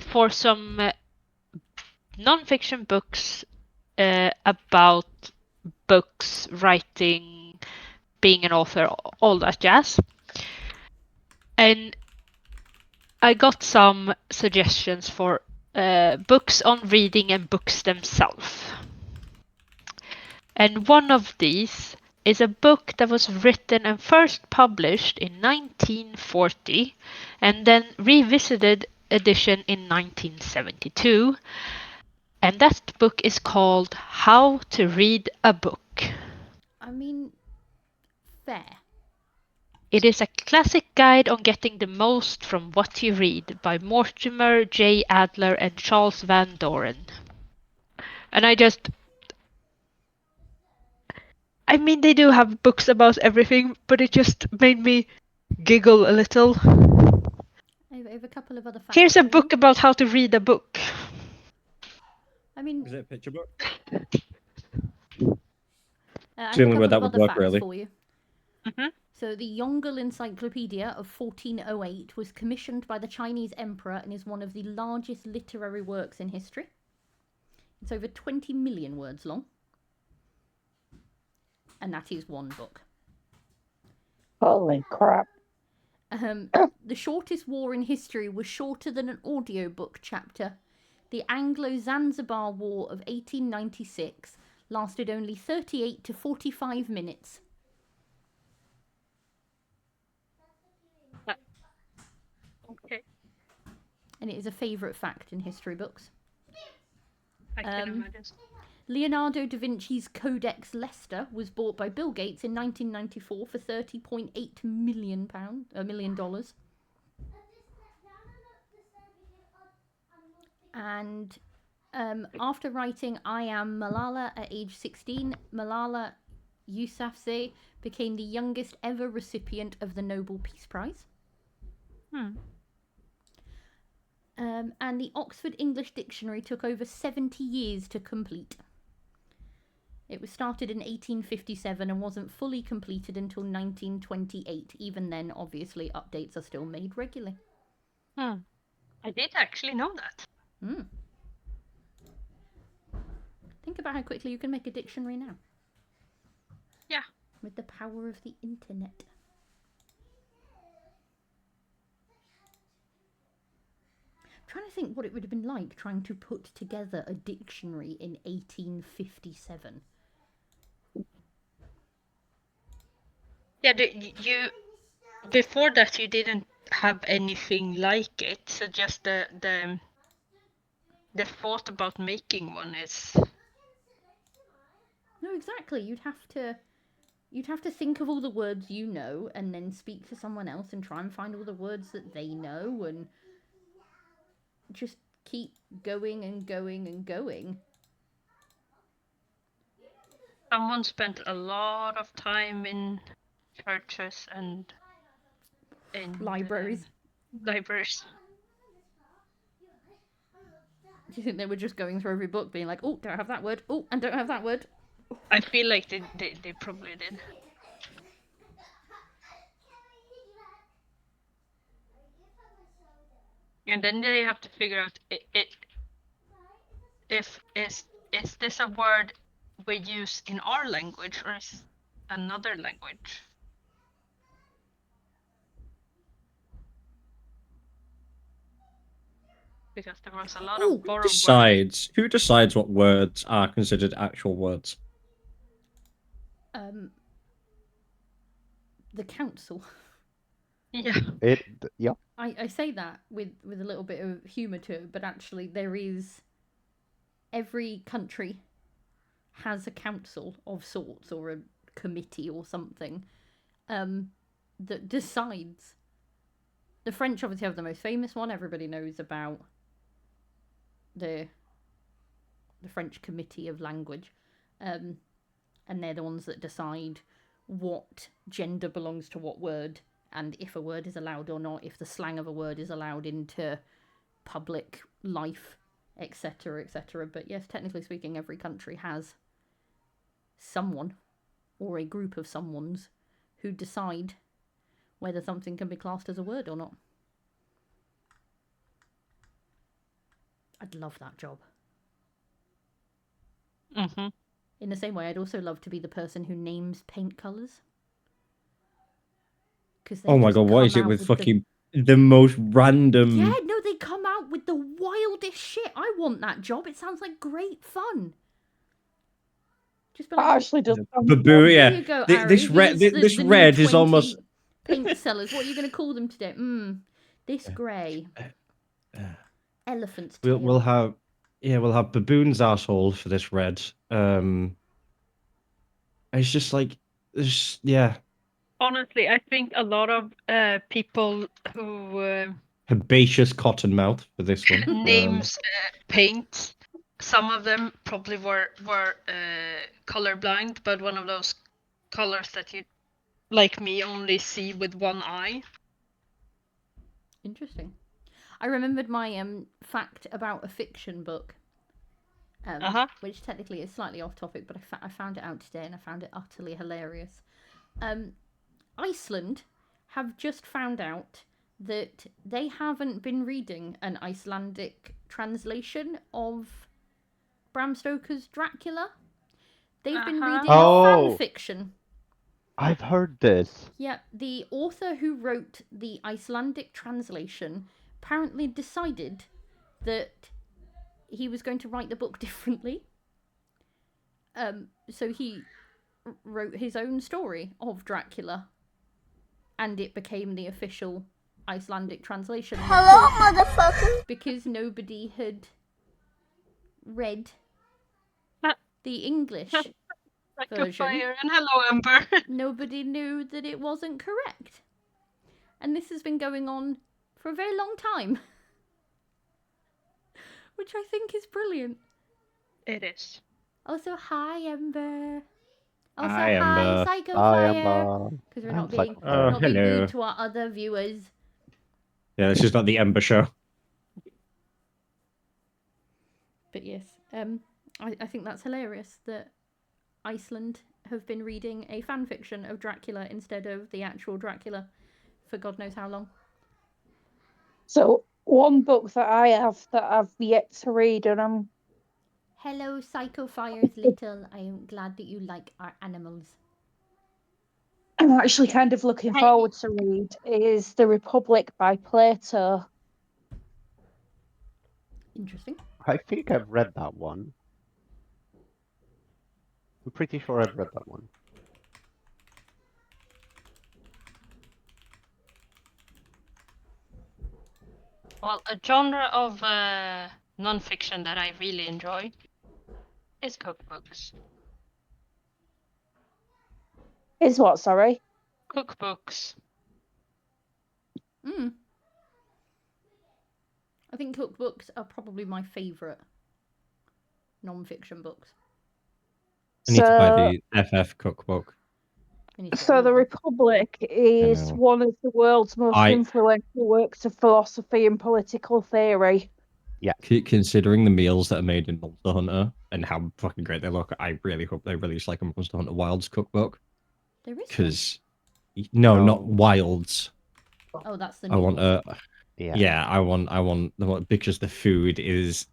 for some non-fiction books about books, writing, being an author, all that jazz. And I got some suggestions for books on reading and books themselves. And one of these is a book that was written and first published in 1940 and then revisited edition in 1972. And that book is called How to Read a Book. I mean, fair. It is a classic guide on getting the most from what you read by Mortimer J. Adler and Charles Van Doren. And I mean, they do have books about everything, but it just made me giggle a little. I have a couple of other facts. Here's a book about how to read a book. I mean, is it a picture book? I The have only a way couple that of would other work, facts really. for you. Mm-hmm. So the Yongle Encyclopedia of 1408 was commissioned by the Chinese emperor and is one of the largest literary works in history. It's over 20 million words long. And that is one book. Holy crap. The shortest war in history was shorter than an audiobook chapter. The Anglo-Zanzibar War of 1896 lasted only 38 to 45 minutes. Okay. And it is a favourite fact in history books. I can imagine. Leonardo da Vinci's Codex Leicester was bought by Bill Gates in 1994 for $30.8 million. And after writing I Am Malala at age 16, Malala Yousafzai became the youngest ever recipient of the Nobel Peace Prize. And the Oxford English Dictionary took over 70 years to complete. It was started in 1857 and wasn't fully completed until 1928. Even then, obviously, updates are still made regularly. I did actually know that. Think about how quickly you can make a dictionary now. Yeah. With the power of the internet. I'm trying to think what it would have been like trying to put together a dictionary in 1857. Yeah, you before that you didn't have anything like it, so just the thought about making one is. No, exactly. You'd have to think of all the words you know and then speak to someone else and try and find all the words that they know and just keep going and going and going. Someone spent a lot of time in churches and in Libraries. libraries. Do you think they were just going through every book being like, oh, don't have that word, oh, and don't have that word? I feel like they probably did. And then they have to figure out if is this a word we use in our language or is another language? Because there was a lot Ooh, of borrowed words. Who decides what words are considered actual words? The council. Yeah. Yeah. I say that with a little bit of humour to it, but actually there is... Every country has a council of sorts or a committee or something that decides. The French obviously have the most famous one. Everybody knows about the French Committee of Language. And they're the ones that decide what gender belongs to what word, and if a word is allowed or not, if the slang of a word is allowed into public life, etc., etc. But yes, technically speaking, every country has someone or a group of someones who decide whether something can be classed as a word or not. I'd love that job. Mm-hmm. In the same way, I'd also love to be the person who names paint colours. Oh my god, what is it with fucking the most random... Yeah, no, they come out with the wildest shit. I want that job. It sounds like great fun. Just be like, That actually does sound Baboon, fun. yeah. Here you go, This Ari. red, Here's this the red new is almost... 20 paint sellers. What are you going to call them today? This grey. Elephant's tail. We'll have Baboon's asshole for this red. It's just like, yeah. Honestly, I think a lot of people who Herbaceous cottonmouth for this one. names paint, some of them probably were colorblind, but one of those colors that you, like me, only see with one eye. Interesting. I remembered my fact about a fiction book, which technically is slightly off topic, but I found it out today and I found it utterly hilarious. Iceland have just found out that they haven't been reading an Icelandic translation of Bram Stoker's Dracula. They've been reading a fan fiction. I've heard this. Yeah, the author who wrote the Icelandic translation apparently decided that he was going to write the book differently. So he wrote his own story of Dracula, and it became the official Icelandic translation. Hello, motherfucker! Because nobody had read the English version. Fire and hello, Ember. Nobody knew that it wasn't correct. And this has been going on for a very long time. Which I think is brilliant. It is. Also, hi, Ember. Also, Hi, Ember. Psycho Hi, Fire. Ember. Because we're I'm not being Psycho Fire. Hello. rude to our other viewers. Yeah, this is not the Ember show. But yes, I think that's hilarious that Iceland have been reading a fan fiction of Dracula instead of the actual Dracula for God knows how long. So one book that I have that I've yet to read, and I'm... Hello, Psycho Fire's little. I am glad that you like our animals. I'm actually kind of looking forward to read is The Republic by Plato. Interesting. I think I've read that one. I'm pretty sure I've read that one. Well, a genre of non-fiction that I really enjoy is cookbooks. Is what, sorry? Cookbooks. A I think cookbooks are probably my favourite non-fiction books. I need to buy the FF cookbook. So the Republic is know. one of the world's most influential works of philosophy and political theory. Yeah. Considering the meals that are made in Monster Hunter and how fucking great they look, I really hope they release like a Monster Hunter Wilds cookbook. There is. Because not Wilds. Oh, that's the I new want one. Yeah, I want because the food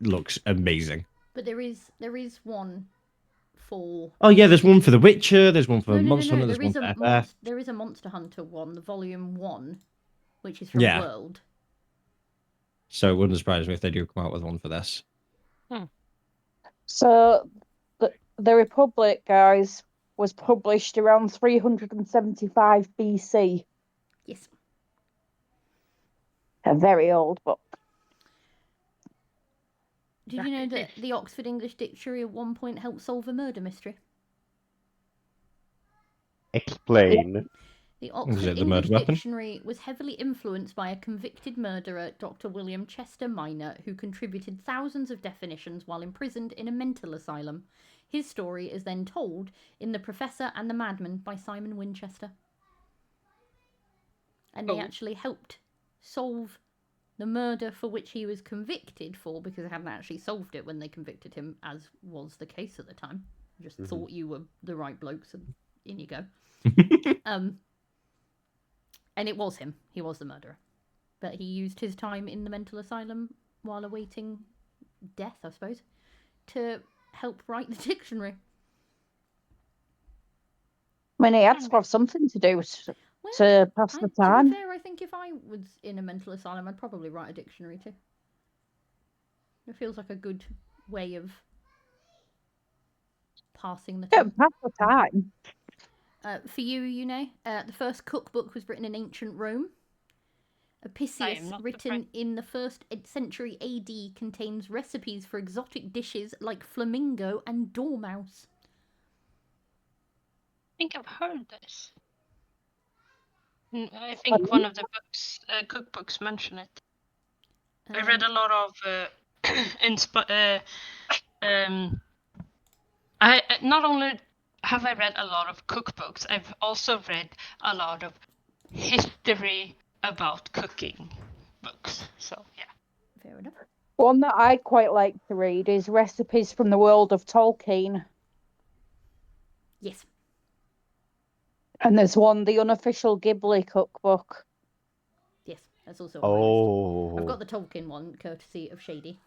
looks amazing. But there is one for. Oh yeah, there's one for The Witcher. There's one for Monster Hunter. There There's is one for FF. there is a Monster Hunter one, the Volume 1, which is from World. So it wouldn't surprise me if they do come out with one for this. So the Republic, guys, was published around 375 BC. Yes. A very old book. Did you know that the Oxford English Dictionary at one point helped solve a murder mystery? Explain. The Oxford English Dictionary was heavily influenced by a convicted murderer, Dr. William Chester Minor, who contributed thousands of definitions while imprisoned in a mental asylum. His story is then told in The Professor and the Madman by Simon Winchester. And they actually helped solve the murder for which he was convicted for, because they hadn't actually solved it when they convicted him, as was the case at the time. Just thought you were the right blokes, and in you go. And it was him. He was the murderer. But he used his time in the mental asylum while awaiting death, I suppose, to help write the dictionary. I mean, he had to have something to do to pass the time. To be fair, I think if I was in a mental asylum, I'd probably write a dictionary too. It feels like a good way of passing the time. Pass the time. For you, the first cookbook was written in ancient Rome. Apicius, written in the 1st century AD, contains recipes for exotic dishes like flamingo and dormouse. I think I've heard this. I think one of the books, cookbooks, mention it. I read a lot of I not only have I read a lot of cookbooks, I've also read a lot of history about cooking books. So yeah. Fair enough. One that I quite like to read is Recipes from the World of Tolkien. Yes. And there's one, the Unofficial Ghibli Cookbook. Yes, that's also on my list. I've got the Tolkien one, courtesy of Shady.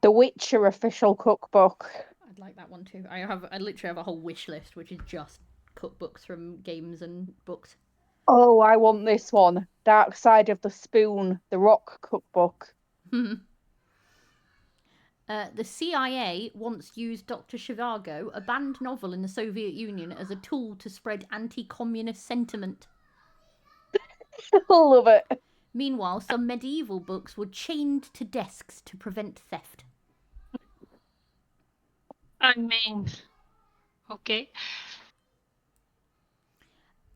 The Witcher Official Cookbook. I'd like that one too. I literally have a whole wish list, which is just cookbooks from games and books. Oh, I want this one. Dark Side of the Spoon, the Rock Cookbook. The CIA once used Dr. Zhivago, a banned novel in the Soviet Union, as a tool to spread anti-communist sentiment. I love it. Meanwhile, some medieval books were chained to desks to prevent theft. I mean, okay.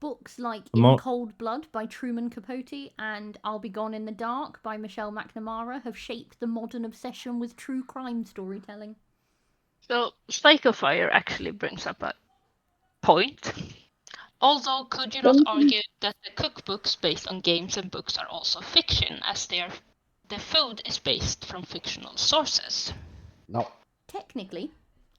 Books like In Cold Blood by Truman Capote and I'll Be Gone in the Dark by Michelle McNamara have shaped the modern obsession with true crime storytelling. So, Psychofire actually brings up a point. Although, could you not argue that the cookbooks based on games and books are also fiction, as the food is based from fictional sources? No. Technically,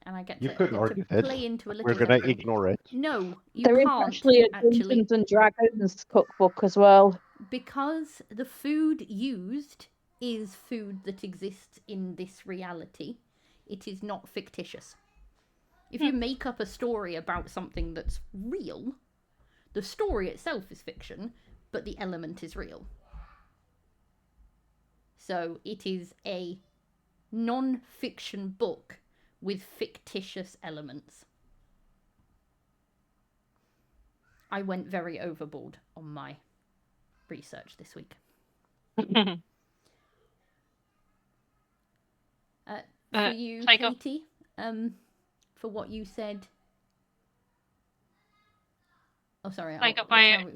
and I get you to play into a little. We're going to ignore it. No, you there can't. There is actually a Dungeons and Dragons cookbook as well. Because the food used is food that exists in this reality. It is not fictitious. If you make up a story about something that's real, the story itself is fiction, but the element is real. So it is a non-fiction book with fictitious elements. I went very overboard on my research this week. For you, Katie, for what you said Oh, sorry. Psychophire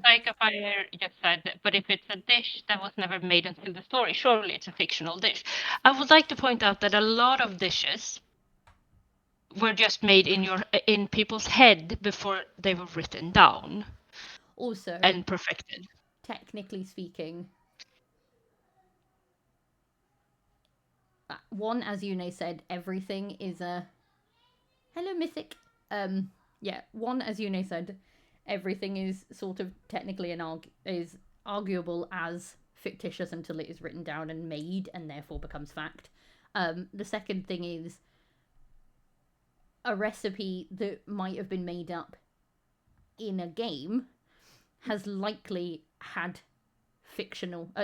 just said, but if it's a dish that was never made until the story, surely it's a fictional dish. I would like to point out that a lot of dishes were just made in people's head before they were written down. Also, and perfected. Technically speaking, one, as Yune said, everything is a... Hello, Mythic. Yeah, one, as Yune said, everything is sort of technically is arguable as fictitious until it is written down and made and therefore becomes fact. The second thing is a recipe that might have been made up in a game has likely had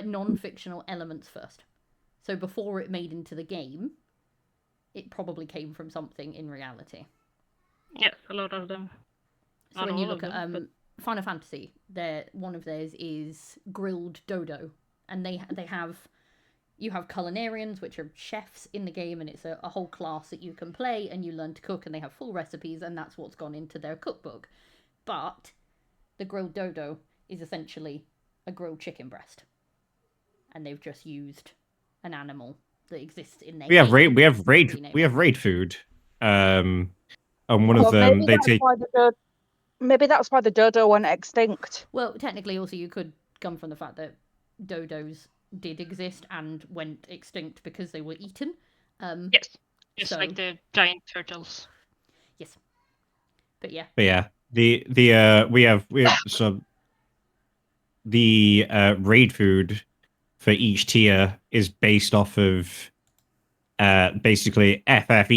non-fictional elements first. So before it made into the game, it probably came from something in reality. Yes, a lot of them. So when you look at Final Fantasy, one of theirs is grilled dodo, and you have culinarians, which are chefs in the game, and it's a whole class that you can play, and you learn to cook, and they have full recipes, and that's what's gone into their cookbook. But the grilled dodo is essentially a grilled chicken breast, and they've just used an animal that exists in their we have raid food. And one of them maybe that's why the dodo went extinct. Well, technically, also you could come from the fact that dodos did exist and went extinct because they were eaten. Yes, just like the giant turtles. Yes, but yeah. We have so the raid food for each tier is based off of basically FF.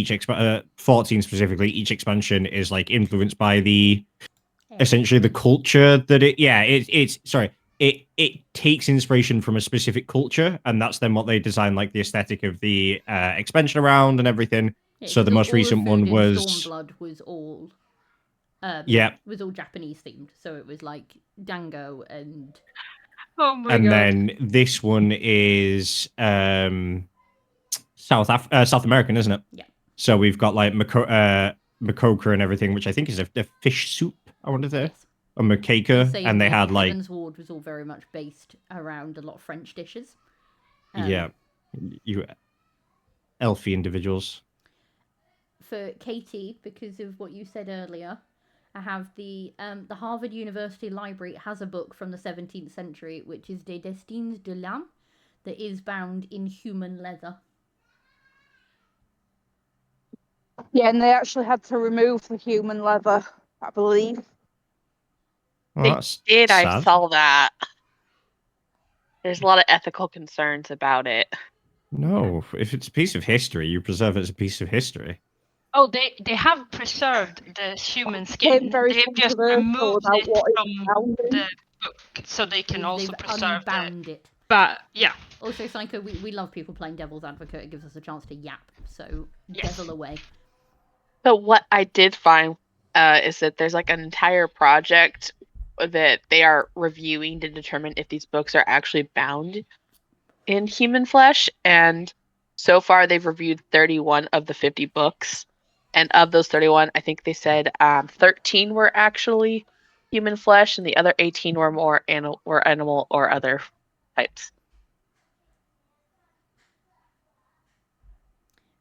14 specifically, each expansion is like influenced by essentially the culture that it takes inspiration from a specific culture, and that's then what they design like the aesthetic of the expansion around and everything. Yeah, so the most recent one was Stormblood was all was all Japanese themed, so it was like dango and God. Then this one is South American, isn't it? Yeah. So we've got like makoka and everything, which I think is a fish soup. I wonder if yes. A makeka, and they had like Heaven's Ward was all very much based around a lot of French dishes. You elfy individuals. For Katie, because of what you said earlier, I have the Harvard University Library has a book from the 17th century, which is Des Destins de l'âme, that is bound in human leather. Yeah, and they actually had to remove the human leather, I believe. Well, they did. sad. I saw that. There's a lot of ethical concerns about it. No, if it's a piece of history, you preserve it as a piece of history. Oh, they have preserved the human skin. They've just removed it from the book, so they can also preserve it. But yeah. Also, Psycho, we love people playing devil's advocate. It gives us a chance to yap. So devil away. So what I did find is that there's like an entire project that they are reviewing to determine if these books are actually bound in human flesh, and so far they've reviewed 31 of the 50 books, and of those 31, I think they said 13 were actually human flesh, and the other 18 were more animal or other types.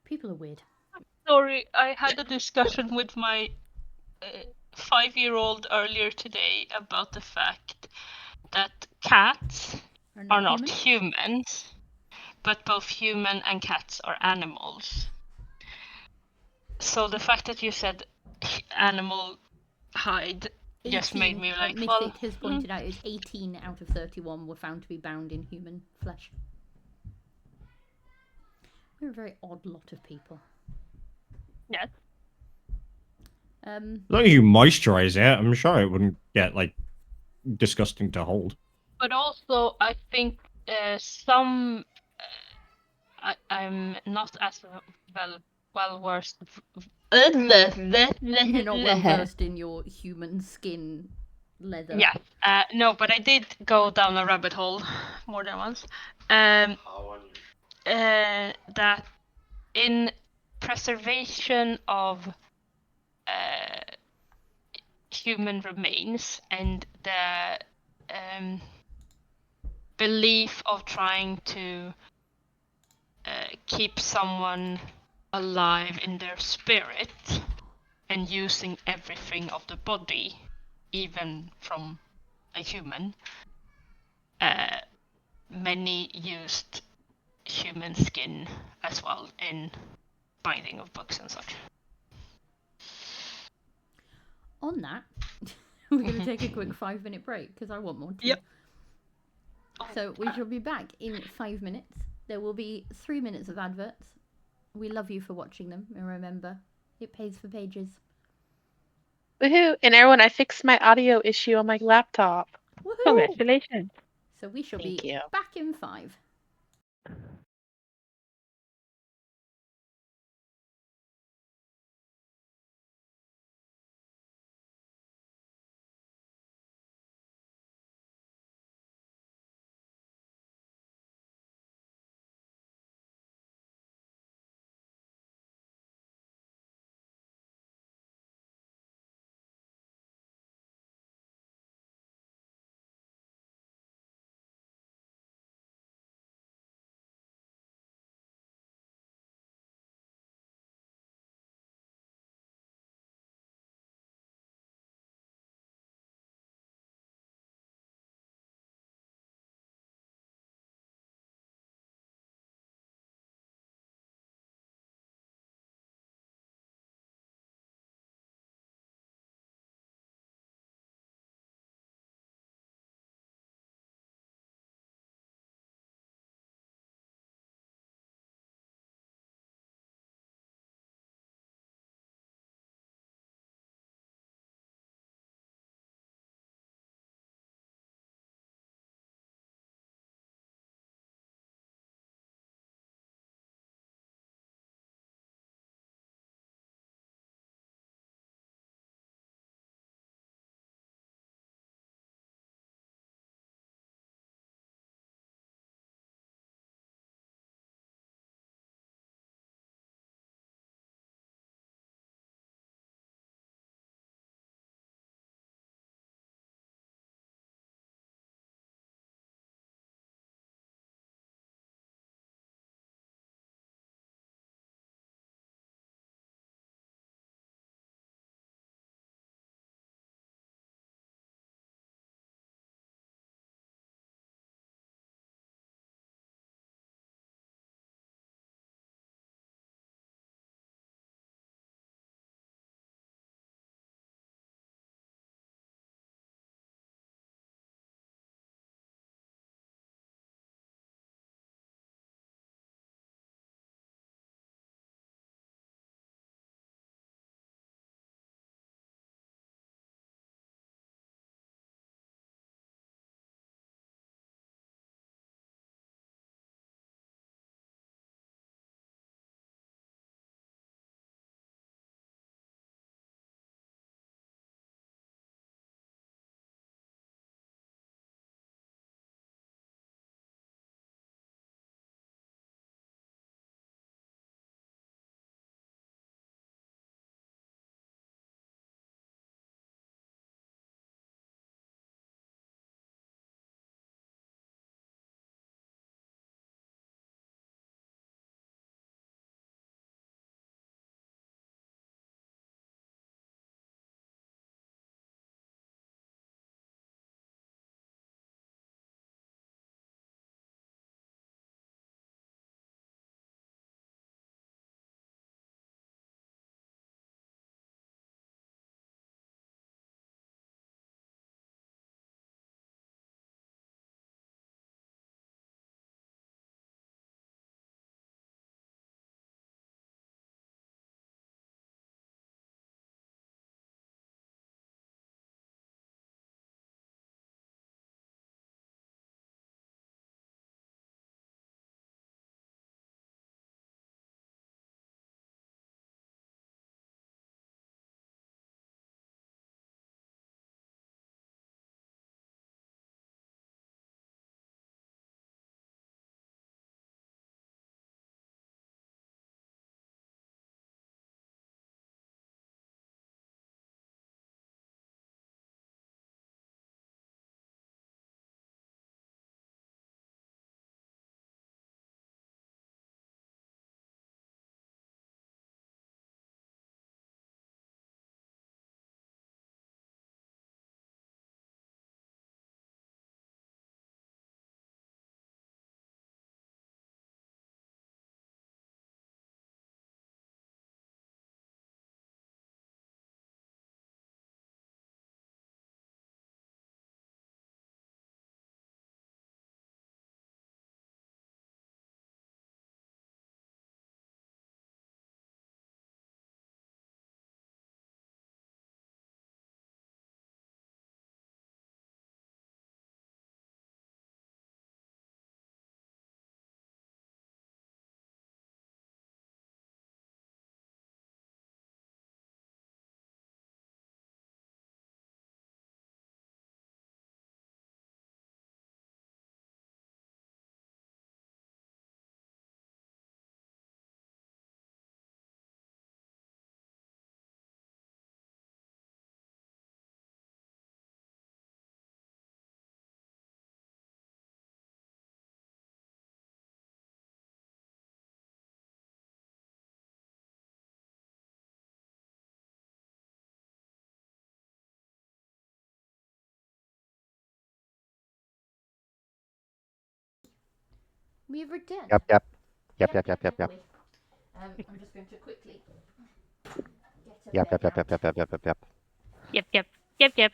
People are weird. Sorry, I had a discussion with my 5-year-old earlier today about the fact that cats are not humans, but both human and cats are animals. So the fact that you said animal hide just made me like, Mythic has pointed out is 18 out of 31 were found to be bound in human flesh. We're a very odd lot of people. Yes. As long as you moisturize it, I'm sure it wouldn't get like disgusting to hold. But also, I think some I'm not as well versed. You're not well versed in your human skin leather. Yeah. No, but I did go down a rabbit hole more than once. That in preservation of human remains and the belief of trying to keep someone alive in their spirit and using everything of the body, even from a human. Many used human skin as well in binding of books and such. On that, we're going to take a quick 5-minute break because I want more tea. Yep. So we shall be back in 5 minutes. There will be 3 minutes of adverts. We love you for watching them, and remember, it pays for pages. Woohoo! And everyone, I fixed my audio issue on my laptop. Woohoo! Congratulations. So we shall Thank be you. back in 5. We've returned. Yep. we. I'm just going to quickly Yep. Yep.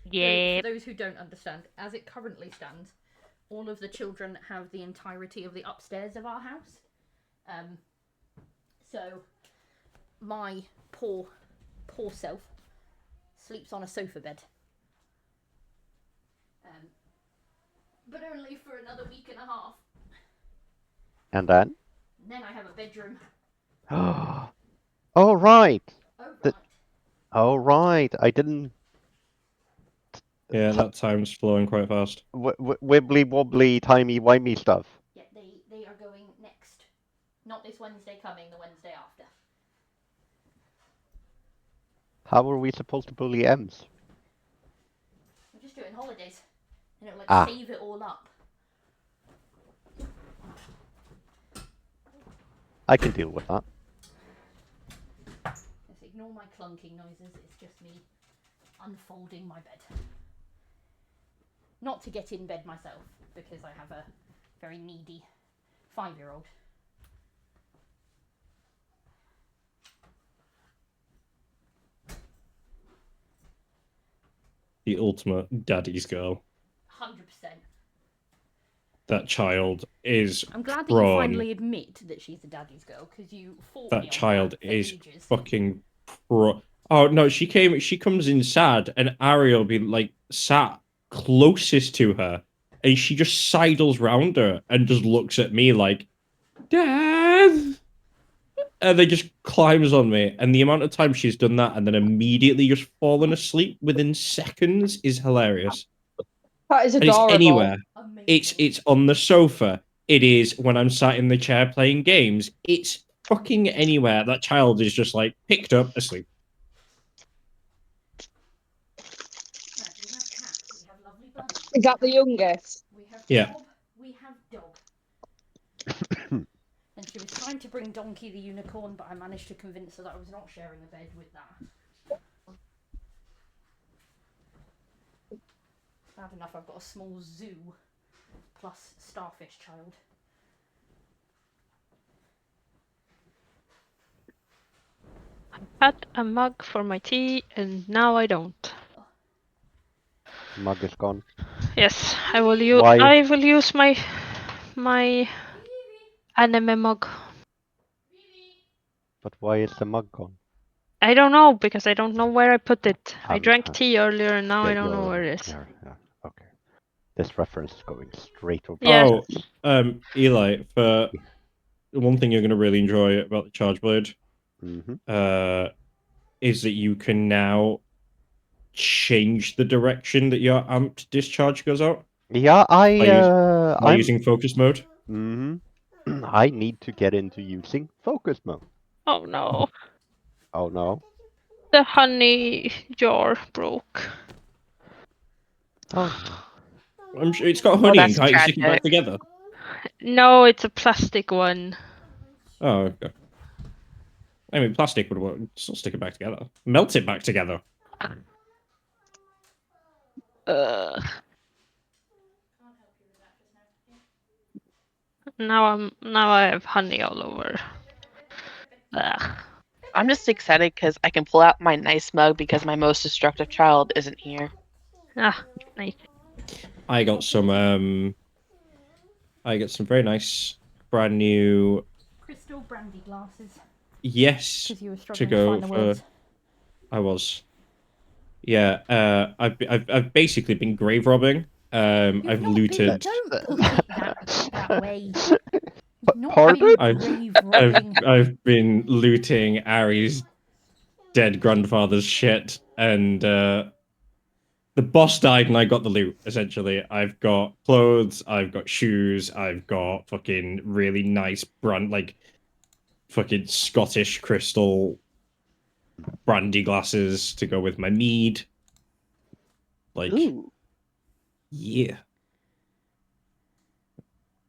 For those who don't understand, as it currently stands, all of the children have the entirety of the upstairs of our house. So my poor self sleeps on a sofa bed. But only for another week and a half. And then? And then I have a bedroom. Oh, right. Right. Oh, right. I didn't... Yeah, that time's flowing quite fast. Wibbly wobbly, timey wimey stuff. Yeah, they are going next. Not this Wednesday coming, the Wednesday after. How are we supposed to bully Ems? We're just doing holidays. And it'll save it all up. I can deal with that. Just ignore my clunking noises, it's just me unfolding my bed. Not to get in bed myself, because I have a very needy 5-year-old. The ultimate daddy's girl. 100%. That child is I'm glad that you finally admit that she's a daddy's girl, because you fought me on that child for is ages. fucking pro. Oh no, she comes in sad, and Ariel will be like sat closest to her, and she just sidles round her and just looks at me like, Dad, and then just climbs on me. And the amount of time she's done that and then immediately just fallen asleep within seconds is hilarious. That is And it's adorable. anywhere. It's on the sofa. It is when I'm sat in the chair playing games. It's fucking anywhere. That child is just like picked up asleep. Is that the youngest? We have Yeah. Bob, we have Dog. And she was trying to bring Donkey the unicorn, but I managed to convince her that I was not sharing a bed with that. Bad enough I've got a small zoo plus starfish child. I had a mug for my tea, and now I don't. Mug is gone. Yes, I will use. Why? I will use my anime mug. But why is the mug gone? I don't know, because I don't know where I put it. I drank tea earlier, and now I don't know where it is. Yeah, okay. This reference is going straight over. Yeah. Oh, Eli, for one thing you're going to really enjoy about the Charge Blade is that you can now change the direction that your amped discharge goes out. Yeah, I'm using focus mode. I need to get into using focus mode. Oh no. Oh no. The honey jar broke. Oh. I'm sure it's got honey and can't stick it back together. No, it's a plastic one. Oh, okay. I mean, plastic would work. Still stick it back together. Melt it back together. Now I have honey all over. Ugh. I'm just excited because I can pull out my nice mug because my most destructive child isn't here. Ah, nice. I got some very nice brand new crystal brandy glasses. Yes, you were to go to for. words. I was. Yeah, I've basically been grave robbing. I've looted. Don't put it that way. Pardon? I've been looting Ari's dead grandfather's shit, and the boss died, and I got the loot. Essentially, I've got clothes, I've got shoes, I've got fucking really nice brand, like fucking Scottish crystal brandy glasses to go with my mead. Like, yeah.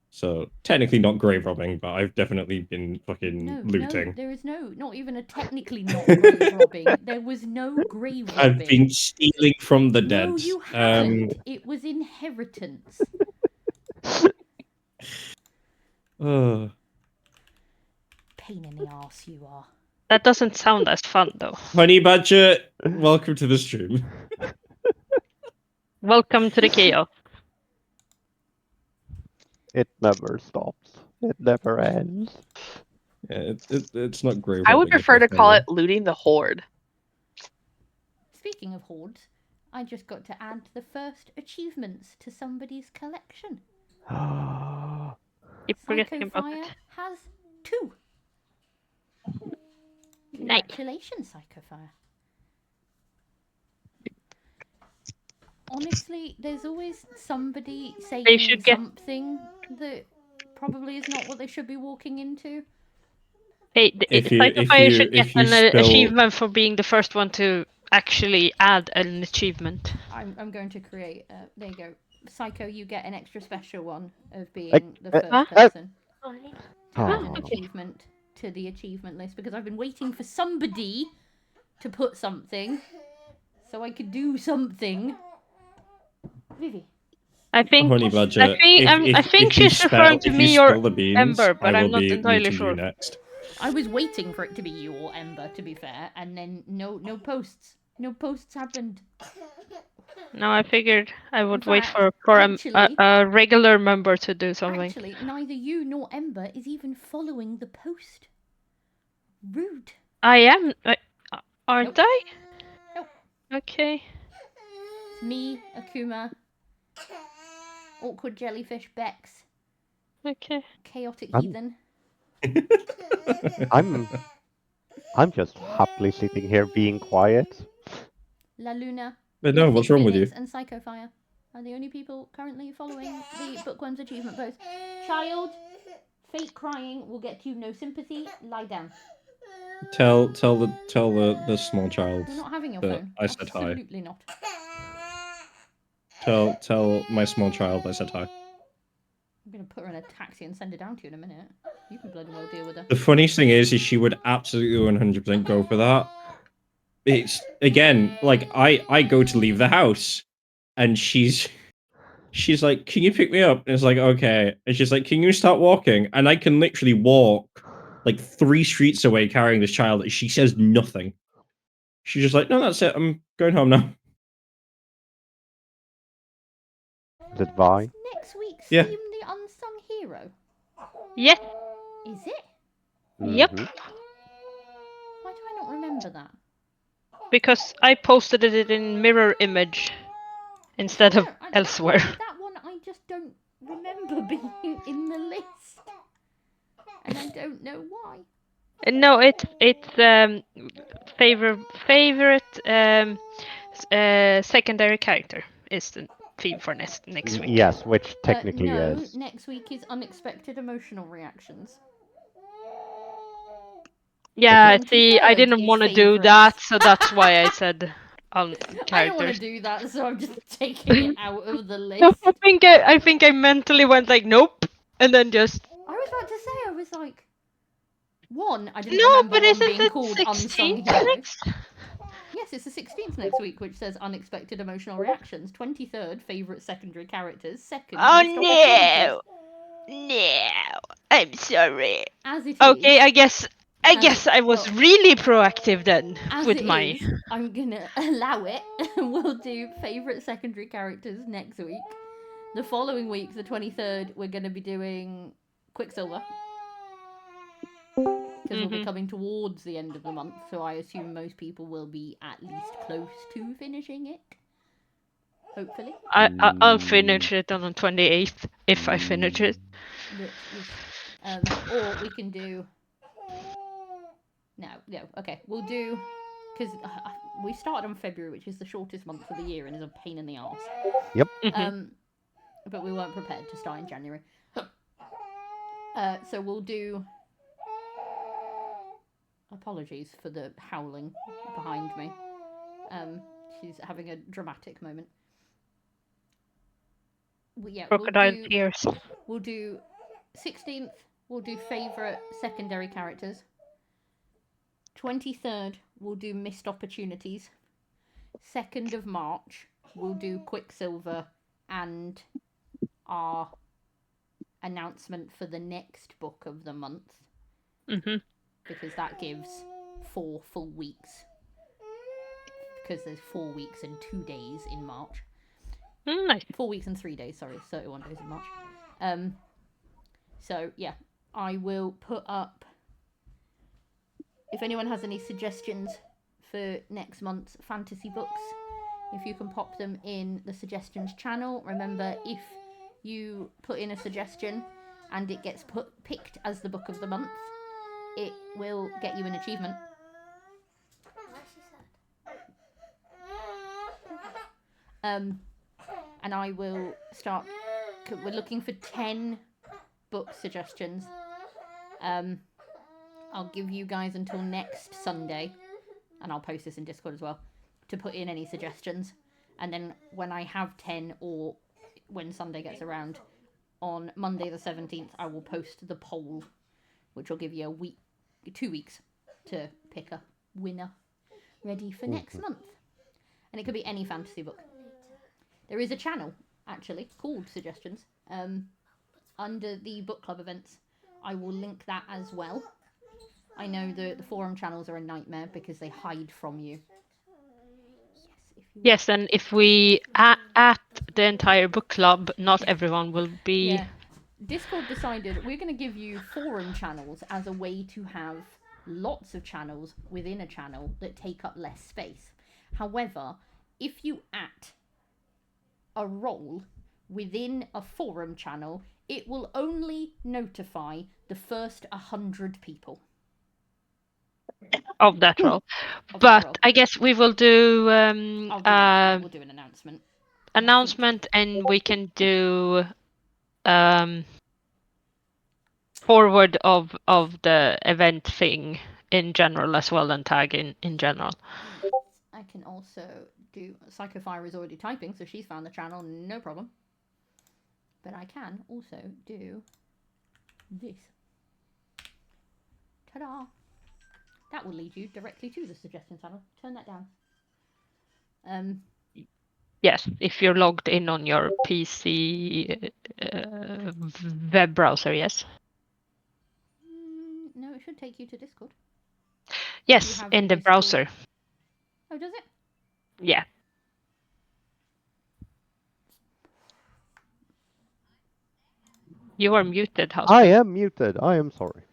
So technically not grave robbing, but I've definitely been fucking looting. No, there is not even a technically not grave robbing. There was no grave robbing. I've been stealing from the dead. No, you haven't. It was inheritance. Pain in the arse you are. That doesn't sound as fun though. Honey Badger, welcome to the stream. Welcome to the chaos. It never stops. It never ends. Yeah, it's not great. I would prefer to call it looting the horde. Speaking of hordes, I just got to add the first achievements to somebody's collection. Keep forgetting about Psychofire it. has 2. Nice. Congratulations, Psychofire. Honestly, there's always somebody saying should get- something that probably is not what they should be walking into. Hey, If you- Psychofire if should you- get if you an spell- achievement for being the first one to actually add an achievement. I'm going to create. There you go. Psycho, you get an extra special one of being the first person to add an achievement to the achievement list, because I've been waiting for somebody to put something so I could do something. Vivi. I think. Honey Badger, I think if you she's referring to if me you or spill the beans, Ember, but I will I'm not be entirely muting sure. you next. I was waiting for it to be you or Ember, to be fair, and then no posts. No posts happened. No, I figured I would In wait fact, for actually- a regular member to do something. Actually, neither you nor Ember is even following the post. Rude. I am. Aren't Nope. I? Nope. Okay. It's me, Akuma, Awkward Jellyfish, Bex, Okay. Chaotic I'm- Heathen. I'm just happily sitting here being quiet. La Luna, But no, what's wrong with you? and Psychofire are the only people currently following the Bookworm's achievement post. Child, fake crying will get you no sympathy. Lie down. Tell the small child You're not having your that phone. I said hi. Absolutely not. Tell my small child I said hi. I'm gonna put her in a taxi and send her down to you in a minute. You can bloody well deal with her. The funniest thing is she would absolutely 100% go for that. It's again like I go to leave the house, and she's like, "Can you pick me up?" And it's like, "Okay." And she's like, "Can you start walking?" And I can literally walk like 3 streets away carrying this child, and she says nothing. She's just like, "No, that's it. I'm going home now." Is it Vi? Next week's Yeah. theme the unsung hero. Yes. Is it? Yep. Mhm. Why do I not remember that? Because I posted it in mirror image instead of elsewhere. That one I just don't remember being in the list, and I don't know why. No, it's favorite secondary character is the theme for next week. Yes, which technically no, is. next week is unexpected emotional reactions. Yeah, The see, I 23rd didn't is want to do favourite. that, so that's why I said characters. I don't want to do that, so I'm just taking it out of the list. No, I think I mentally went like nope, and then just. I was about to say, I was like, one, I didn't No, remember but one isn't being it called Unsung 16th Heroes. next? Yes, it's the 16th next week, which says unexpected emotional reactions. 23rd, favourite secondary characters. Second, Oh missed opportunities. no, I'm sorry. As it Okay, is, I guess I was well, really proactive then as with it my. is, I'm gonna allow it. We'll do favourite secondary characters next week. The following week, the 23rd, we're gonna be doing Quicksilver. Because we'll be coming towards the end of the month, so I assume most people will be at least close to finishing it. Hopefully. I'll finish it on the 28th if I finish it. Or we can do. No, okay. We'll do. Because we started on February, which is the shortest month of the year and is a pain in the arse. Yep. But we weren't prepared to start in January. So we'll do. Apologies for the howling behind me. She's having a dramatic moment. Crocodile tears. We'll do 16th. We'll do favourite secondary characters. 23rd, we'll do missed opportunities. 2nd of March, we'll do Quicksilver and our announcement for the next book of the month. Mm-hmm. Because that gives 4 full weeks. Because there's 4 weeks and 2 days in March. Nice. 4 weeks and 3 days, sorry, 31 days in March. So yeah, I will put up, if anyone has any suggestions for next month's fantasy books, if you can pop them in the suggestions channel. Remember, if you put in a suggestion and it gets picked as the book of the month, it will get you an achievement. And I will start. We're looking for 10 book suggestions. I'll give you guys until next Sunday, and I'll post this in Discord as well, to put in any suggestions. And then when I have 10, or when Sunday gets around, on Monday the 17th, I will post the poll, which will give you 2 weeks to pick a winner ready for next month. And it could be any fantasy book. There is a channel, actually, called Suggestions, under the book club events. I will link that as well. I know the forum channels are a nightmare because they hide from you. Yes, and if we at the entire book club, not everyone will be... Yeah. Discord decided we're going to give you forum channels as a way to have lots of channels within a channel that take up less space. However, if you at a role within a forum channel, it will only notify the first 100 people of that role. But I guess we will do we'll do an announcement. And we can do forward of the event thing in general as well, and tag in general. I can also do... Psychofire is already typing, so she's found the channel, no problem. But I can also do this. Ta-da! That will lead you directly to the suggestion channel. Turn that down. Yes, if you're logged in on your PC web browser, yes. No, it should take you to Discord. Yes, in the browser. Oh, does it? Yeah. You are muted, House. I am muted. I am sorry.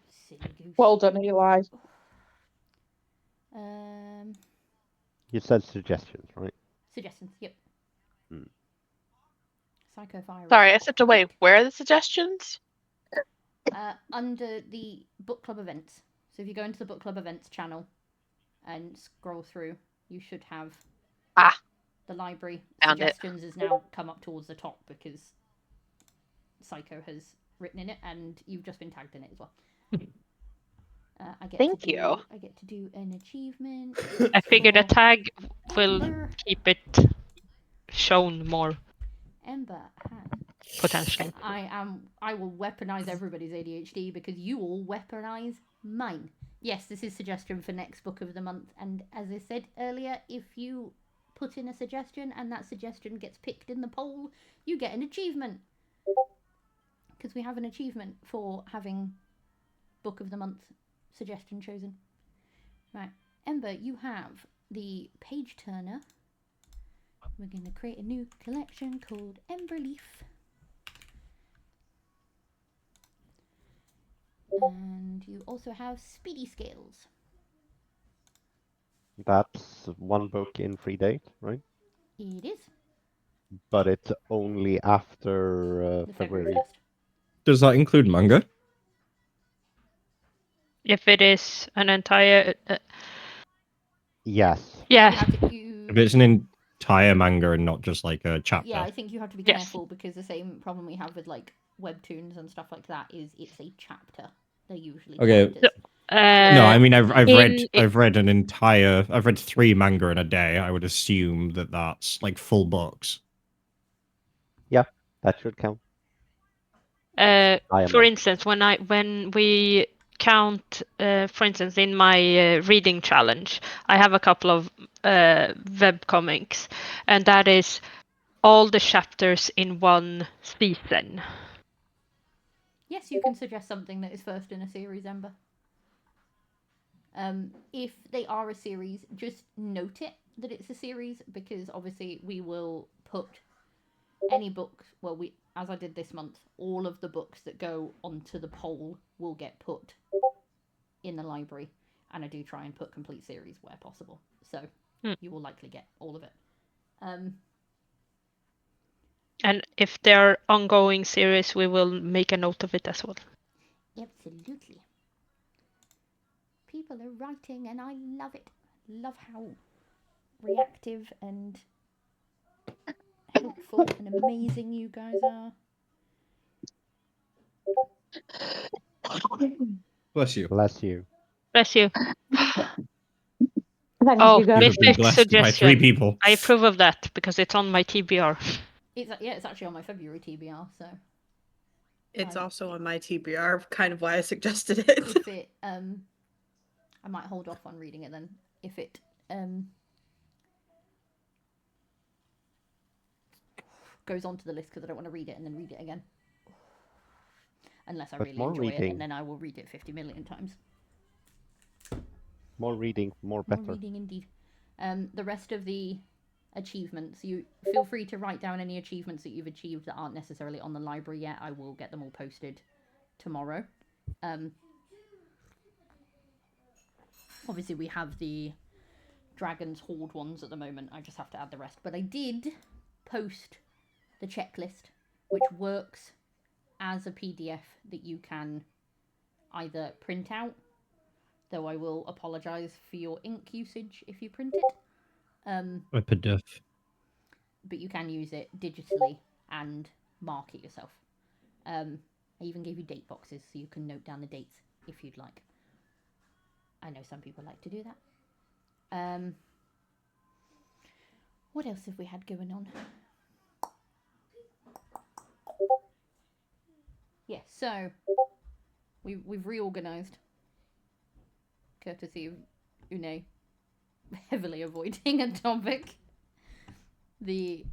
Well done, Eli. You said suggestions, right? Suggestions, yep. Psychofire. Sorry, I stepped away. Where are the suggestions? Under the book club events. So if you go into the book club events channel and scroll through, you should have the library. Found suggestions has now come up towards the top because Psycho has written in it, and you've just been tagged in it as well. Thank you. I get to do an achievement. I figured a tag will keep it shown more. Ember has potentially. I will weaponize everybody's ADHD because you all weaponize mine. Yes, this is suggestion for next book of the month, and as I said earlier, if you put in a suggestion and that suggestion gets picked in the poll, you get an achievement. Because we have an achievement for having book of the month suggestion chosen. Right, Ember, you have the page turner. We're going to create a new collection called Ember Leaf. And you also have Speedy Scales. That's one book in 3 days, right? It is. But it's only after February. Does that include manga? If it is an entire... Yes. Yeah. If it's an entire manga and not just like a chapter. Yeah, I think you have to be careful because the same problem we have with like webtoons and stuff like that is it's a chapter. They're usually chapters. No, I mean I've read 3 manga in a day. I would assume that that's like full books. Yeah, that should count. For instance, when we count, for instance, in my reading challenge, I have a couple of web comics, and that is all the chapters in one season. Yes, you can suggest something that is first in a series, Ember. If they are a series, just note it that it's a series, because obviously we will put any books, well, as I did this month, all of the books that go onto the poll will get put in the library, and I do try and put complete series where possible, so you will likely get all of it. And if there are ongoing series, we will make a note of it as well. Absolutely. People are writing and I love it. Love how reactive and helpful and amazing you guys are. Bless you. Bless you. Bless you. Thank Oh, you, guys. You have been Mystic blessed by 3 suggestion. people. I approve of that because it's on my TBR. It's actually on my February TBR, so It's also on my TBR, kind of why I suggested it. if it I might hold off on reading it then. If it goes onto the list, because I don't want to read it and then read it again. Unless I But really more enjoy it, reading. and then I will read it 50 million times. More reading, more better. More reading indeed. The rest of the achievements, you feel free to write down any achievements that you've achieved that aren't necessarily on the library yet. I will get them all posted tomorrow. Obviously we have the Dragon's Horde ones at the moment. I just have to add the rest. But I did post the checklist, which works as a PDF that you can either print out, though I will apologise for your ink usage if you print it. But you can use it digitally and mark it yourself. I even gave you date boxes so you can note down the dates if you'd like. I know some people like to do that. What else have we had going on? Yes, so we've reorganised, courtesy of Une heavily avoiding a topic. The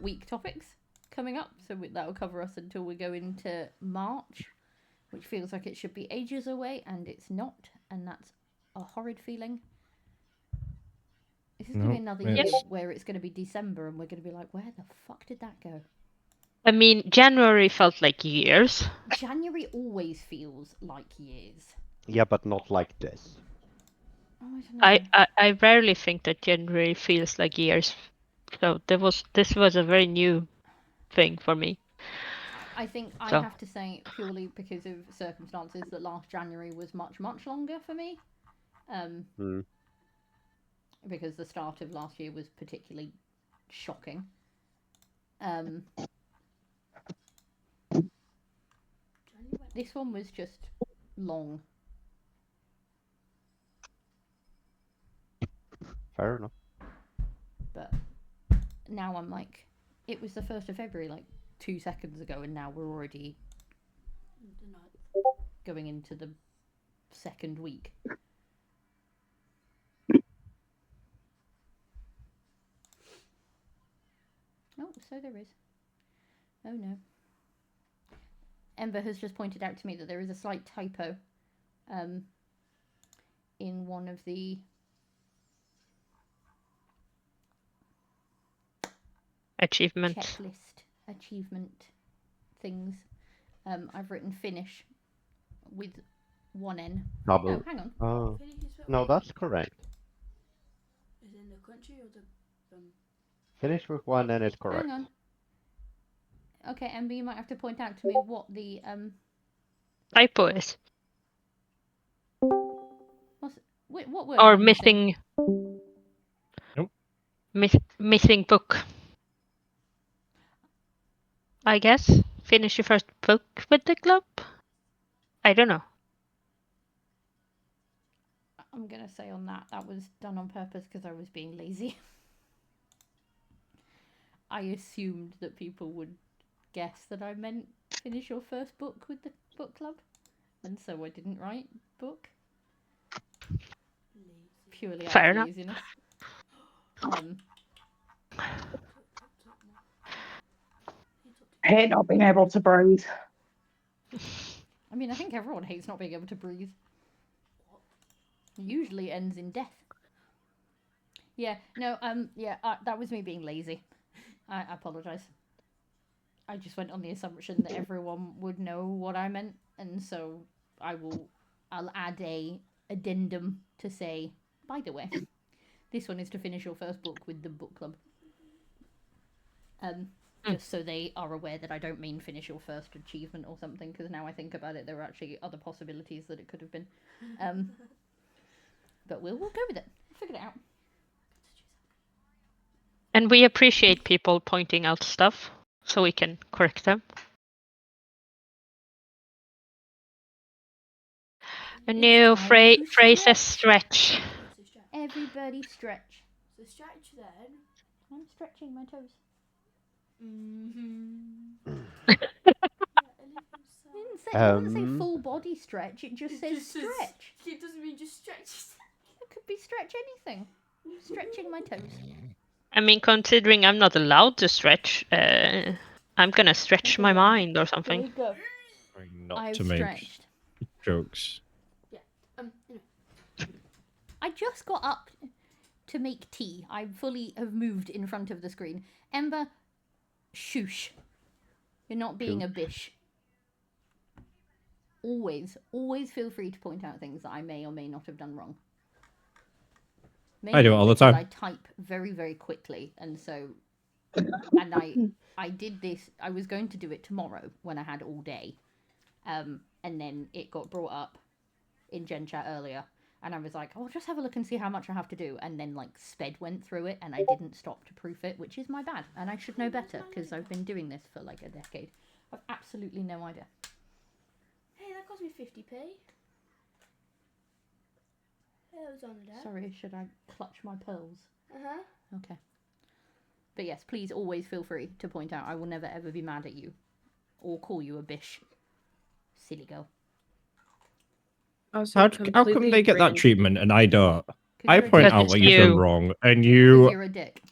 week topics coming up, so that will cover us until we go into March, which feels like it should be ages away, and it's not, and that's a horrid feeling. This is going to be another year where it's going to be December, and we're going to be like, where the fuck did that go? I mean, January felt like years. January always feels like years. Yeah, but not like this. Oh, I don't know. I rarely think that January feels like years. So this was a very new thing for me. I think I have to say, purely because of circumstances, that last January was much, much longer for me. Because the start of last year was particularly shocking. This one was just long. Fair enough. But now I'm like, it was the 1st of February, like 2 seconds ago, and now we're already going into the 2nd week. Oh, so there is. Oh no. Ember has just pointed out to me that there is a slight typo in one of the checklist achievement things. I've written finish with 1 N. Double. No, hang on. Oh. No, that's correct. Is it in the country or the Finish with 1 N is correct. Hang on. Okay, Ember, you might have to point out to me what the typo is. What word? Or missing. Nope. Missing book. I guess. Finish your first book with the club? I don't know. I'm going to say on that was done on purpose because I was being lazy. I assumed that people would guess that I meant finish your first book with the book club. And so I didn't write book. Purely out of laziness. I hate not being able to breathe. I mean, I think everyone hates not being able to breathe. It usually ends in death. Yeah, no, that was me being lazy. I apologize. I just went on the assumption that everyone would know what I meant, and so I'll add a addendum to say, by the way, this one is to finish your first book with the book club. Just so they are aware that I don't mean finish your first achievement or something, because now I think about it, there are actually other possibilities that it could have been. But we'll go with it. We'll figure it out. And we appreciate people pointing out stuff so we can correct them. A new phrase stretch. Everybody stretch. So stretch then. I'm stretching my toes. It doesn't say full body stretch, it just says stretch. It doesn't mean just stretch. It could be stretch anything. Stretching my toes. I mean, considering I'm not allowed to stretch, I'm gonna stretch my mind or something. There we go. Not I've to make stretched. jokes. Yeah. I just got up to make tea. I fully have moved in front of the screen. Ember, shush. You're not being a bish. Always feel free to point out things that I may or may not have done wrong. I do it all the time. I type very, very quickly, and so, and I did this. I was going to do it tomorrow when I had all day, and then it got brought up in Gen Chat earlier, and I was like, oh, I'll just have a look and see how much I have to do, and then like sped went through it, and I didn't stop to proof it, which is my bad, and I should know better because I've been doing this for like a decade. I've absolutely no idea. Hey, that cost me 50p. Hey, I was on that. Sorry, should I clutch my pearls? Uh-huh. Okay. But yes, please always feel free to point out. I will never ever be mad at you. Or call you a bish. Silly girl. How come they get that treatment and I don't? I point dick. out what you've done wrong, and Because you... you're a dick.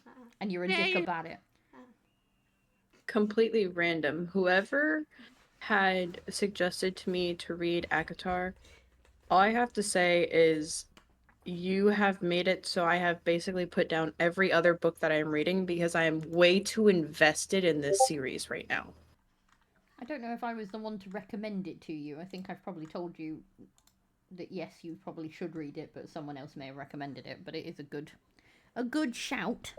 And you're a dick about it. Completely random. Whoever had suggested to me to read ACOTAR, all I have to say is you have made it so I have basically put down every other book that I am reading because I am way too invested in this series right now. I don't know if I was the one to recommend it to you. I think I've probably told you that yes, you probably should read it, but someone else may have recommended it. But it is a good shout.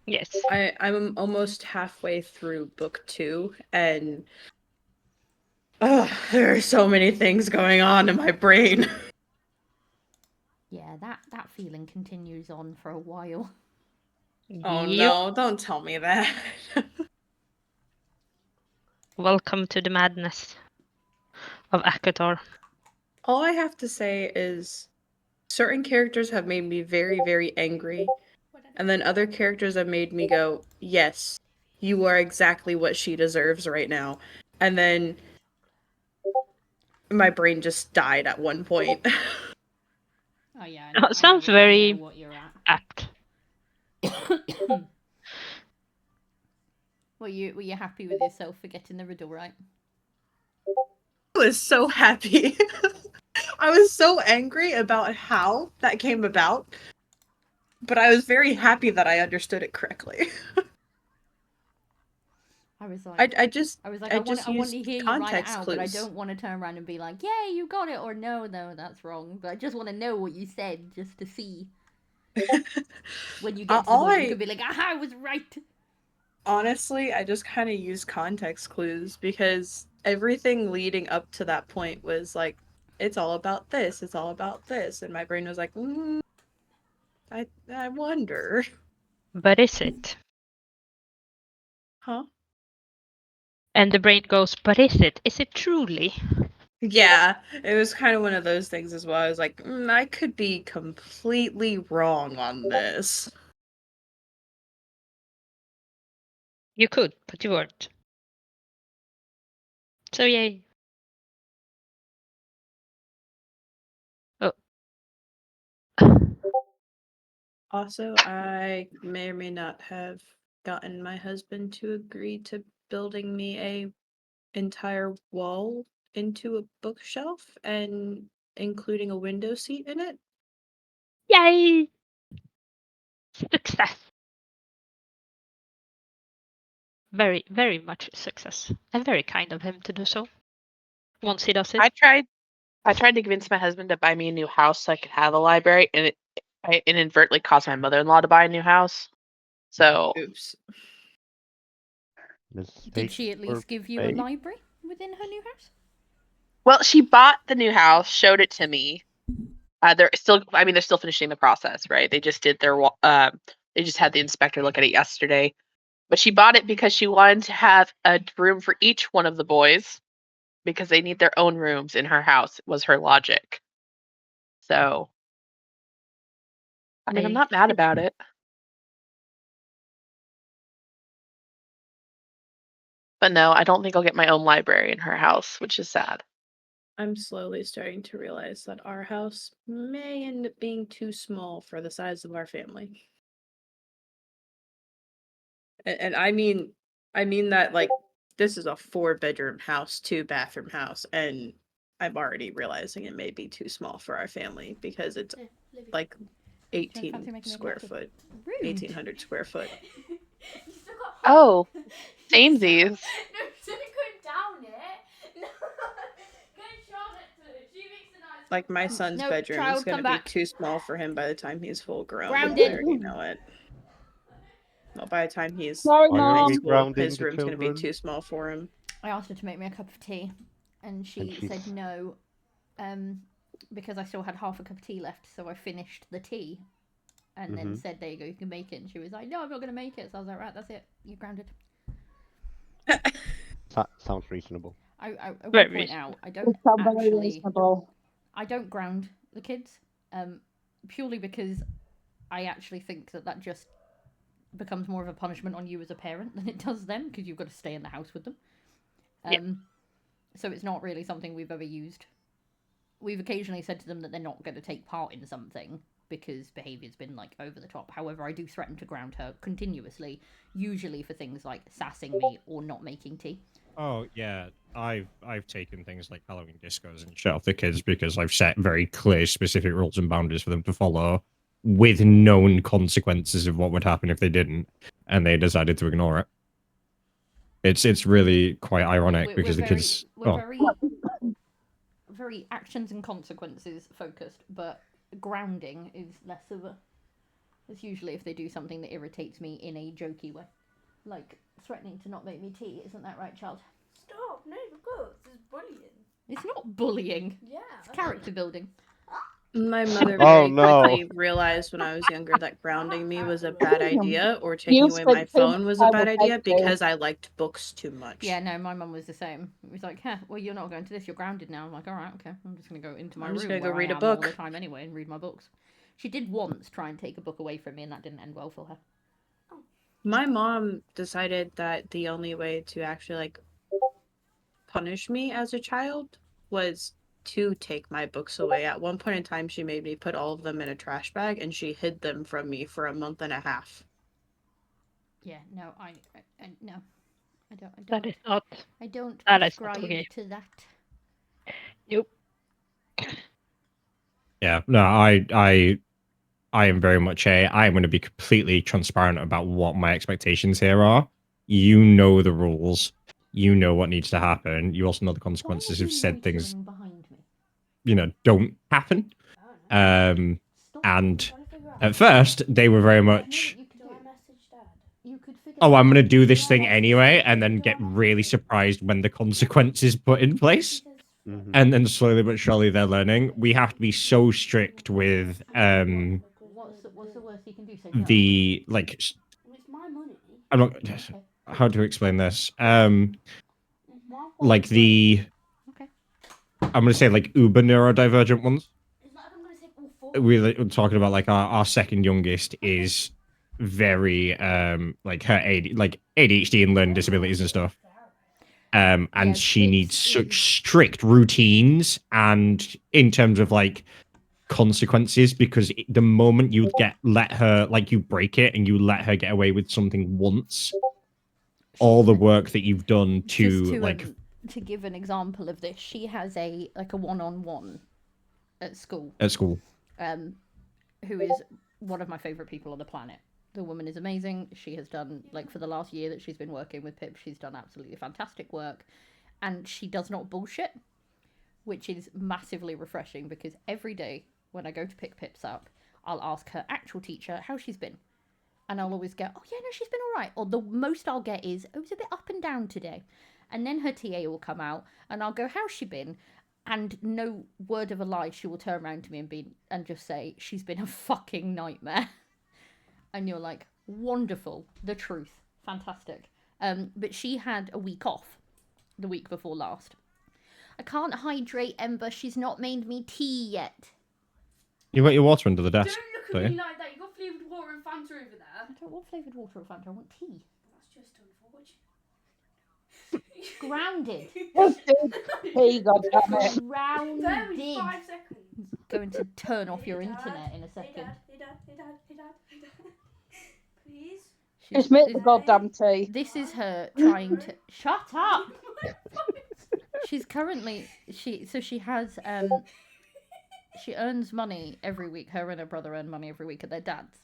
Yes. I'm almost halfway through book 2, and there are so many things going on in my brain. Yeah, that feeling continues on for a while. Oh no, don't tell me that. Welcome to the madness of ACOTAR. All I have to say is certain characters have made me very, very angry, and then other characters have made me go, yes, you are exactly what she deserves right now. And then my brain just died at one point. Oh yeah, Sounds very I know what you're at. apt. Were you happy with yourself for getting the riddle right? I was so happy. I was so angry about how that came about, but I was very happy that I understood it correctly. I was like, I want to hear you write it out, clues. but I don't want to turn around and be like, "Yay, you got it!" or "No, that's wrong." But I just want to know what you said, just to see. When you get to the point, you could be like, "Aha, I was right." Honestly, I just kind of use context clues because everything leading up to that point was like, it's all about this, it's all about this, and my brain was like, I wonder. But is it? Huh? And the brain goes, but is it? Is it truly? Yeah, it was kind of one of those things as well. I was like, I could be completely wrong on this. You could, but you weren't. So yay. Oh. Also, I may or may not have gotten my husband to agree to building me a entire wall into a bookshelf and including a window seat in it. Yay! Success. Very, very much success. And very kind of him to do so. Once he does it. I tried to convince my husband to buy me a new house so I could have a library, and I inadvertently caused my mother-in-law to buy a new house. So, oops. Did she at least give you a library within her new house? Well, she bought the new house, showed it to me. They're still finishing the process, right? They just did their they just had the inspector look at it yesterday. But she bought it because she wanted to have a room for each one of the boys because they need their own rooms in her house, was her logic. So, I mean, I'm not mad about it. But no, I don't think I'll get my own library in her house, which is sad. I'm slowly starting to realize that our house may end up being too small for the size of our family. And I mean that like this is a 4-bedroom house, 2-bathroom house, and I'm already realizing it may be too small for our family because it's like 18 square foot, 1,800 square foot. Oh, samesies. No, don't go down it. No. Get Charlotte to it. She makes a nice. Like my son's No, bedroom child, is going come to be back. too small for him by the time he's full grown. Grounded. I already know it. Well, by the time he's Sorry, in high Mom. school, grounding his the room's going to be children? too small for him. I asked her to make me a cup of tea, and she said no, because I still had half a cup of tea left, so I finished the tea, and then said, there you go, you can make it, and she was like, no, I'm not going to make it, so I was like, right, that's it, you're grounded. Sounds reasonable. I will point out, I don't very reasonable. I don't ground the kids, purely because I actually think that just becomes more of a punishment on you as a parent than it does them, because you've got to stay in the house with them. So it's not really something we've ever used. We've occasionally said to them that they're not going to take part in something because behaviour's been like over the top. However, I do threaten to ground her continuously, usually for things like sassing me or not making tea. Oh yeah, I've taken things like Halloween discos and shut off the kids because I've set very clear, specific rules and boundaries for them to follow, with known consequences of what would happen if they didn't, and they decided to ignore it. It's really quite ironic because the kids. We're very actions and consequences focused, but grounding is less of a. It's usually if they do something that irritates me in a jokey way, like threatening to not make me tea. Isn't that right, child? Stop! No, because this is bullying. It's not bullying. Yeah. It's character building. My mother Oh, very no. quickly realized when I was younger that grounding me was a bad idea, or taking away my phone was a bad idea because I liked books too much. Yeah, no, my mum was the same. It was like, well, you're not going to this, you're grounded now. I'm like, all right, okay, I'm just going to go into my room gonna go where read I a am book. all the time anyway and read my books. She did once try and take a book away from me, and that didn't end well for her. My mom decided that the only way to actually like punish me as a child was to take my books away. At one point in time, she made me put all of them in a trash bag, and she hid them from me for a month and a half. Yeah, no, I no, I don't. That is not. I don't that is subscribe not okay. to that. Nope. Yeah, no, I am very much I am going to be completely transparent about what my expectations here are. You know the rules. You know what needs to happen. You also know the consequences if said things, behind me? you know, don't happen. And at first, they were very much, oh, I'm going to do this thing anyway, and then get really surprised when the consequences put in place. And then slowly but surely they're learning. We have to be so strict with What's the worst you can do? Say the like. It's my money. I'm not. How to explain this? Like the. I'm gonna say like uber neurodivergent ones. We're talking about like our second youngest is very like her ADHD and learning disabilities and stuff. And Yes, she needs such strict routines and in terms of like consequences, because the moment you let her, like you break it and you let her get away with something once, all the work that you've done to like to give an example of this, she has a one-on-one at school. At school. Who is one of my favorite people on the planet. The woman is amazing. She has done, like, for the last year that she's been working with Pip, she's done absolutely fantastic work. And she does not bullshit, which is massively refreshing, because every day when I go to pick Pips up, I'll ask her actual teacher how she's been. And I'll always go, oh yeah, no, she's been all right. Or the most I'll get is, oh, it was a bit up and down today. And then her TA will come out and I'll go, how's she been? And no word of a lie, she will turn around to me and just say, she's been a fucking nightmare. And you're like, wonderful, the truth, fantastic. But she had a week off the week before last. I can't hydrate, Ember. She's not made me tea yet. You got your water under the desk. Don't look at me like that. You got flavoured water and Fanta over there. I don't want flavoured water or Fanta. I want tea. That's just unfortunate. Grounded. Hey, God damn it. Grounded. There we 5 seconds. Going to turn off your internet in a second. Hey dad. Please. Just make the goddamn tea. This is her trying to shut up. She's currently she has she earns money every week. Her and her brother earn money every week at their dad's,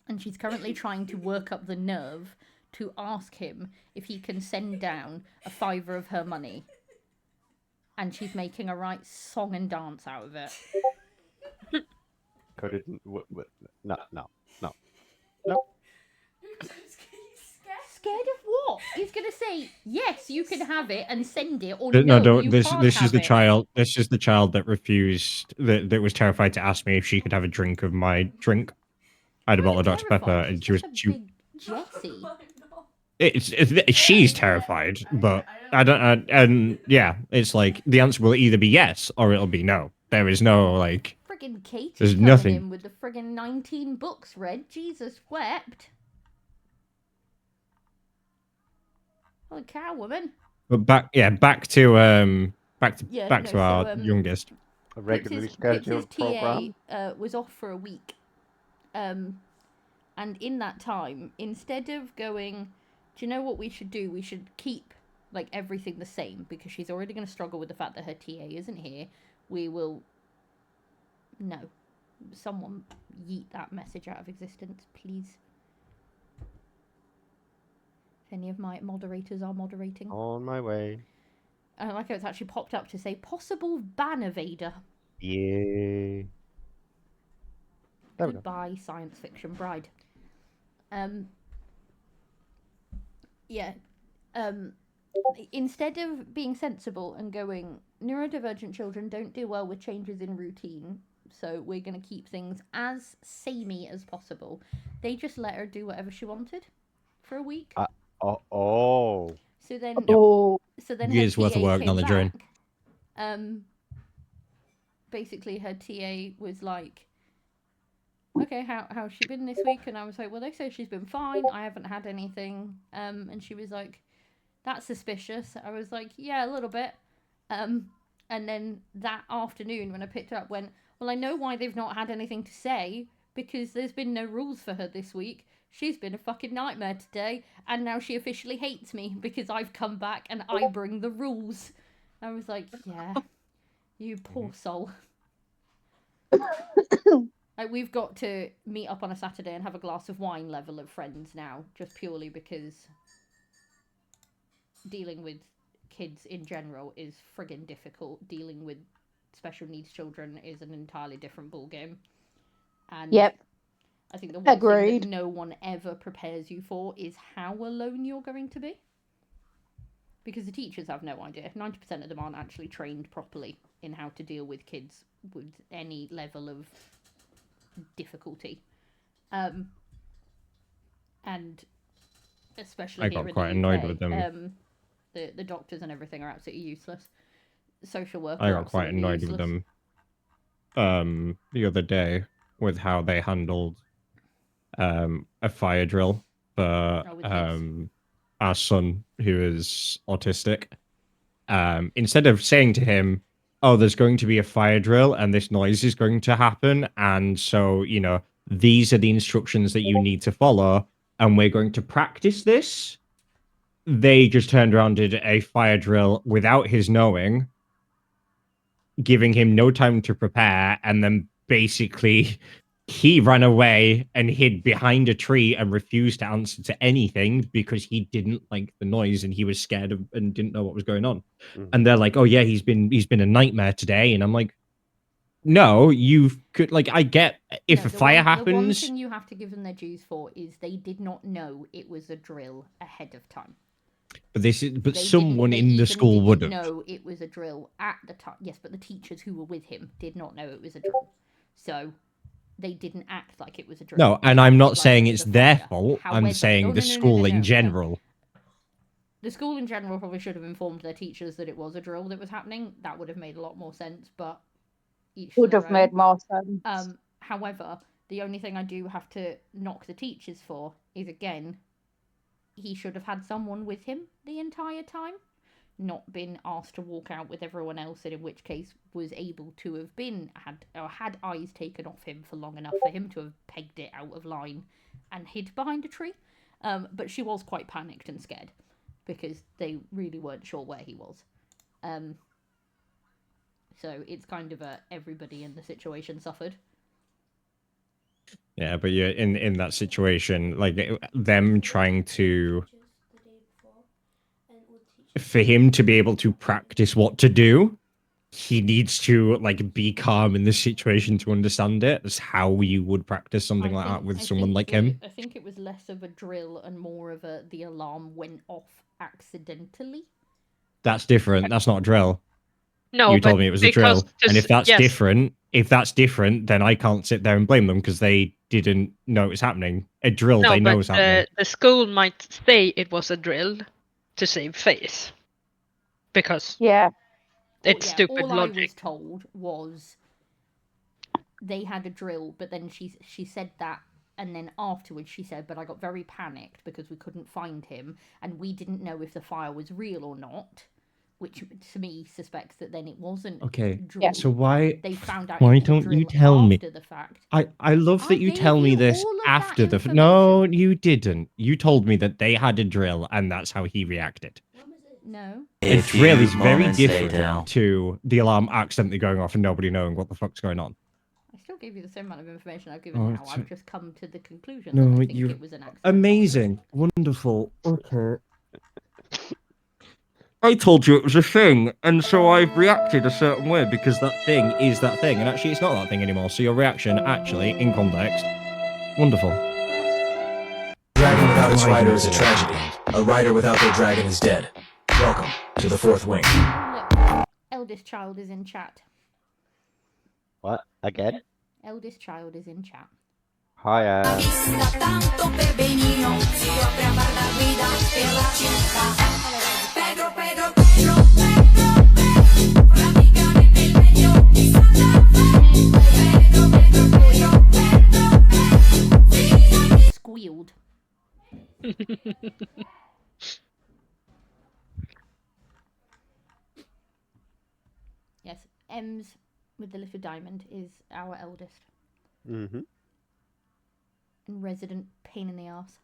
and she's currently trying to work up the nerve to ask him if he can send down a $5 of her money, and she's making a right song and dance out of it. Could it? No. Scared of what? He's gonna say yes, you can have it and send it, or No, no, don't. you This can't is have the it. child. This is the child that refused. That was terrified to ask me if she could have a drink of my drink. I had a bottle of Dr Pepper, and she was. Jessie. She's terrified, but I don't. And yeah, it's like the answer will either be yes or it'll be no. There is no like. Friggin' Katie's There's coming nothing. in with the friggin' 19 books read. Jesus wept. Holy cow, woman. But back to our youngest. A regularly Pip's scheduled program. TA was off for a week. And in that time, instead of going, do you know what we should do? We should keep like everything the same, because she's already going to struggle with the fact that her TA isn't here. We will... No. Someone yeet that message out of existence, please. If any of my moderators are moderating. On my way. I like how it's actually popped up to say possible ban evader. Yeah. There we go. Goodbye, science fiction bride. Instead of being sensible and going, neurodivergent children don't do well with changes in routine, so we're going to keep things as samey as possible, they just let her do whatever she wanted for a week. Oh. So then, Years worth of work down the drain. Basically, her TA was like, okay, how's she been this week? And I was like, well, they say she's been fine. I haven't had anything. And she was like, that's suspicious. I was like, yeah, a little bit. And then that afternoon when I picked her up, went, well, I know why they've not had anything to say, because there's been no rules for her this week. She's been a fucking nightmare today, and now she officially hates me because I've come back and I bring the rules. I was like, yeah, you poor soul. Like, we've got to meet up on a Saturday and have a glass of wine level of friends now, just purely because dealing with kids in general is friggin' difficult. Dealing with special needs children is an entirely different ballgame. And yep. I think the one thing that no one ever prepares you for is how alone you're going to be. Because the teachers have no idea. 90% of them aren't actually trained properly in how to deal with kids with any level of difficulty. And especially I here got in quite the annoyed UK, with them. The doctors and everything are absolutely useless. Social workers I got quite annoyed with them the other day with how they handled a fire drill for our son who is autistic. Instead of saying to him, oh, there's going to be a fire drill and this noise is going to happen, and so, you know, these are the instructions that you need to follow, and we're going to practice this. they just turned around and did a fire drill without his knowing, giving him no time to prepare, and then basically he ran away and hid behind a tree and refused to answer to anything because he didn't like the noise and he was scared of, and didn't know what was going on. And they're like, "Oh yeah, he's been a nightmare today," and I'm like, "No, you could like I get if No, a fire The one happens." thing you have to give them their dues for is they did not know it was a drill ahead of time. But They someone didn't- they in the even school didn't would have. know it was a drill at the time. Yes, but the teachers who were with him did not know it was a drill. So they didn't act like it was a drill. No, and They I'm not acted like saying it was it's a their fire. fault. I'm However- saying Oh, the no, no, school no, in no. general. The school in general probably should have informed their teachers that it was a drill that was happening. That would have made a lot more sense, but each Would to have their made own. more sense. However, the only thing I do have to knock the teachers for is, again, he should have had someone with him the entire time, not been asked to walk out with everyone else, and in which case was able to have had eyes taken off him for long enough for him to have pegged it out of line and hid behind a tree. But she was quite panicked and scared because they really weren't sure where he was. So it's kind of everybody in the situation suffered. Yeah, but you're in that situation, like them trying to, for him to be able to practice what to do, he needs to like be calm in this situation to understand it. That's how you would practice something like that with someone like him. I think it was less of a drill and more of the alarm went off accidentally. That's different. That's not a drill. No, You told me it was a drill, and if that's yes. different, then I can't sit there and blame them because they didn't know it was happening. A drill, No, they know but is happening. the school might say it was a drill to save face. Because it's stupid all logic. I was told was they had a drill, but then she said that, and then afterwards she said, but I got very panicked because we couldn't find him, and we didn't know if the fire was real or not, which to me suspects that then it wasn't. Okay, drill. so why they found out why it was a don't you drill tell me? after the fact? I love that you gave tell me you this all of that after the. No, you didn't. You told me that they had a drill, and that's how he reacted. No. A drill is very different to the alarm accidentally going off and nobody knowing what the fuck's going on. I still gave you the same amount of information I've given Oh, now. it's- I've just come to the conclusion that I No, think you. it was an accident. Amazing, wonderful. Okay. I told you it was a thing, and so I've reacted a certain way because that thing is that thing, and actually it's not that thing anymore. So your reaction, actually, in context, wonderful. Dragon without its rider is a tragedy. A rider without their dragon is dead. Welcome to the fourth wing. Look, eldest child is in chat. What? Again? Eldest child is in chat. Hi, Squealed. Yes, Ems with the little diamond is our eldest. Mm-hmm. And resident pain in the ass.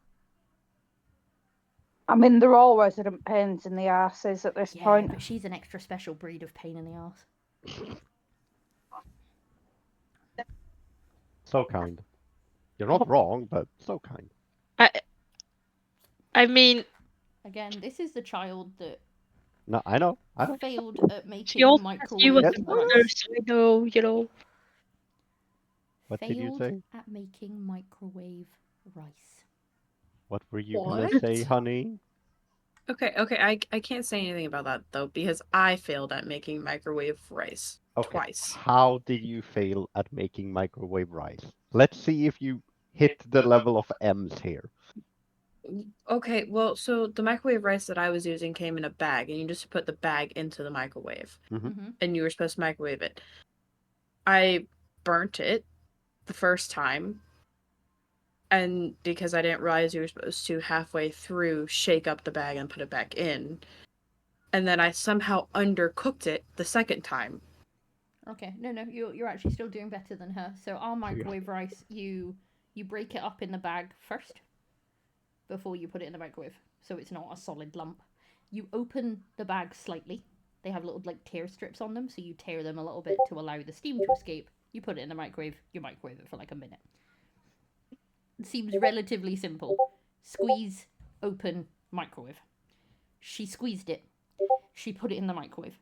I mean, they're all resident pains in the asses at this point. But she's an extra special breed of pain in the ass. So kind. You're not wrong, but so kind. I mean... Again, this is the child that No, I know. failed at making She also has you microwave at the rice. mother, so I know, you know. What did you Failed say? at making microwave rice. What were you What? gonna say, honey? Okay, I can't say anything about that though because I failed at making microwave rice twice. How did you fail at making microwave rice? Let's see if you hit the level of M's here. Okay, well, so the microwave rice that I was using came in a bag, and you just put the bag into the microwave, and you were supposed to microwave it. I burnt it the first time, and because I didn't realize you were supposed to halfway through shake up the bag and put it back in, and then I somehow undercooked it the second time. Okay, no, you're actually still doing better than her. So our microwave rice, you break it up in the bag first, before you put it in the microwave, so it's not a solid lump. You open the bag slightly. They have little like tear strips on them, so you tear them a little bit to allow the steam to escape. You put it in the microwave. You microwave it for like a minute. It seems relatively simple. Squeeze, open, microwave. She squeezed it. She put it in the microwave.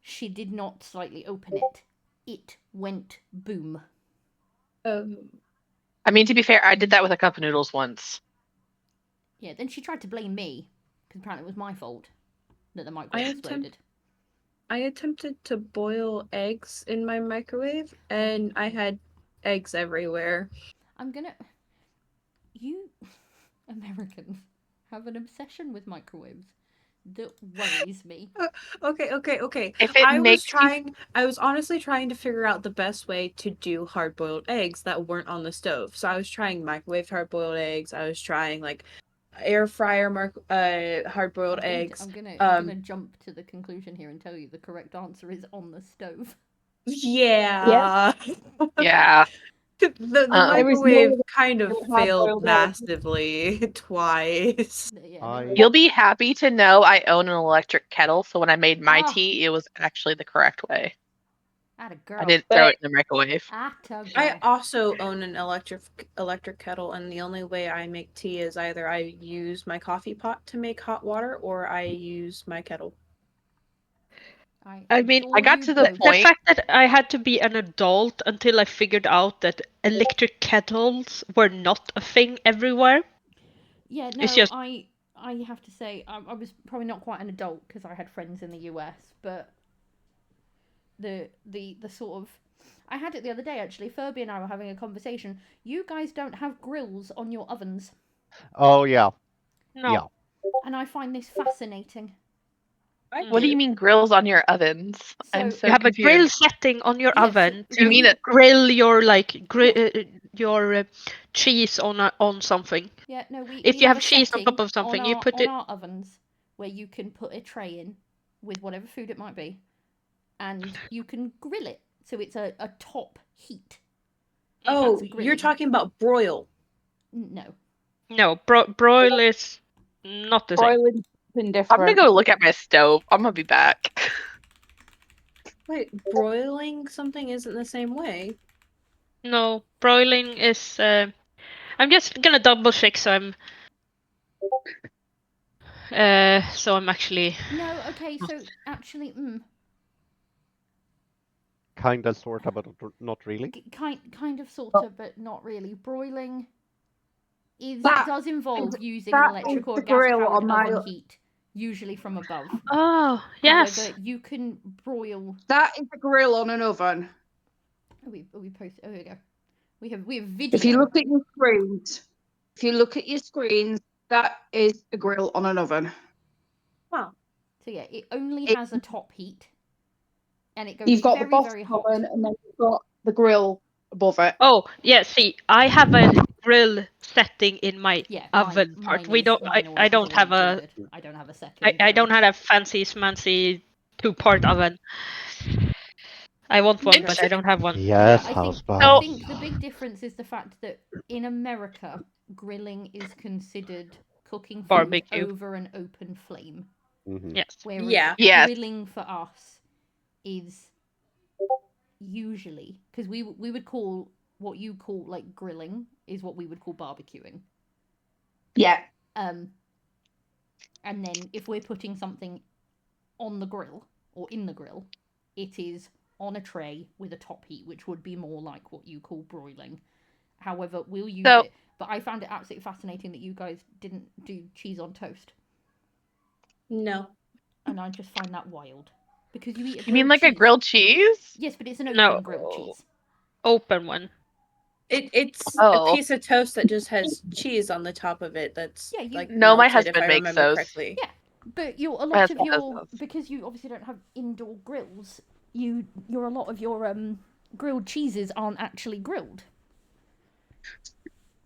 She did not slightly open it. It went boom. I mean, to be fair, I did that with a cup of noodles once. Yeah, then she tried to blame me, because apparently it was my fault that the microwave exploded. I attempted to boil eggs in my microwave, and I had eggs everywhere. You Americans have an obsession with microwaves that worries me. Okay. If it I was honestly trying to figure out the best way to do hard-boiled eggs that weren't on the stove. So I was trying microwave hard-boiled eggs. I was trying like air fryer hard-boiled eggs. I'm gonna jump to the conclusion here and tell you the correct answer is on the stove. Yeah. Yeah. The microwave kind of failed massively twice. You'll be happy to know I own an electric kettle, so when I made my tea, it was actually the correct way. Atta girl. I didn't throw it in the microwave. I also own an electric kettle, and the only way I make tea is either I use my coffee pot to make hot water, or I use my kettle. I mean, I got to the point. The fact that I had to be an adult until I figured out that electric kettles were not a thing everywhere. Yeah, no, It's just... I have to say, I was probably not quite an adult because I had friends in the US, but the sort of... I had it the other day, actually. Furby and I were having a conversation. You guys don't have grills on your ovens. Oh, yeah. No. Yeah. And I find this fascinating. What do you mean grills on your ovens? I'm so you have confused. a grill setting on your oven Do you mean to it? grill your your cheese on something. Yeah, no, we if we you have have a cheese on setting top of something, on you our, put on it. our ovens where you can put a tray in with whatever food it might be, and you can grill it. So it's a top heat. Oh, you're talking about broil. No. No, broil is not the same. Broiling I'm gonna go look at my stove. I'm gonna be back. Wait, broiling something isn't the same way. No, broiling is. I'm just gonna double check so I'm actually. No, okay, so actually, Kinda, sorta, but not really. kind of, sorta, but not really. Broiling does involve using an electric or gas-powered oven heat, usually from above. Oh, yes. However, you can broil. That is a grill on an oven. Oh, we posted. Oh, here we go. We have video. If you look at your screens, that is a grill on an oven. Wow. So yeah, it only has a top heat, and it goes You've got very, the bottom very hot. oven, and then you've got the grill above it. Oh, yeah. See, I have a grill setting in my oven part. We don't. I don't have a. I don't have a second. I don't have a fancy schmancy 2-part oven. I want one, but I don't have one. Yes, I think the big difference is the fact that in America, grilling is considered cooking food Barbecue. over an open flame. Mm-hmm. Yes. Whereas grilling for us is usually, because we would call what you call like grilling is what we would call barbecuing. Yeah. And then if we're putting something on the grill or in the grill, it is on a tray with a top heat, which would be more like what you call broiling. However, we'll use it. But I found it absolutely fascinating that you guys didn't do cheese on toast. No. And I just find that wild. Because you eat You mean like a grilled cheese? Yes, but it's an open grilled cheese. Open one. It's a piece of toast that just has cheese on the top of it. That's like No, my melted, husband if I makes remember those. correctly. Yeah, but because you obviously don't have indoor grills, a lot of your grilled cheeses aren't actually grilled.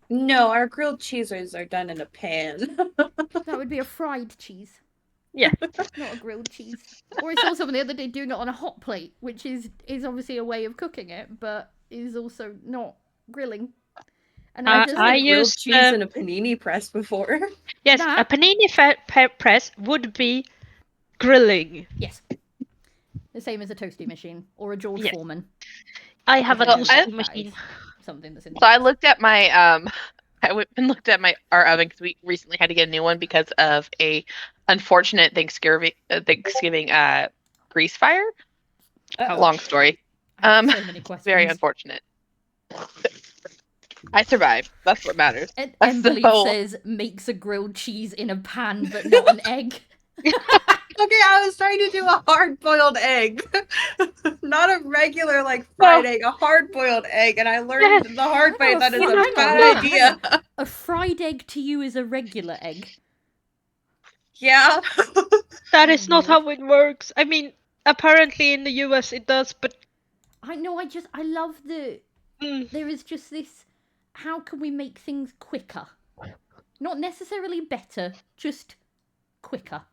No, our grilled cheeses are done in a pan. That would be a fried cheese. Yeah. Not a grilled cheese. Or I saw someone the other day doing it on a hot plate, which is obviously a way of cooking it, but is also not grilling. And I just I grilled used cheese in a panini press before. Yes, That- a panini press would be grilling. Yes. The same as a toasty machine or a George Yes. Foreman. I have a Well, toasty That machine. is something that's in. So I looked at my I went and looked at our oven because we recently had to get a new one because of a unfortunate Thanksgiving grease fire. Long story. I have so many questions. Very unfortunate. I survived. That's what matters. And That's Emily the whole- says makes a grilled cheese in a pan, but not an egg. Okay, I was trying to do a hard-boiled egg. Not a regular, like, fried egg, a hard-boiled egg, and I learned the hard way that is a bad idea. A fried egg to you is a regular egg. Yeah. That is not how it works. I mean, apparently in the US it does, but I know, I love there is just this, how can we make things quicker? Not necessarily better, just quicker.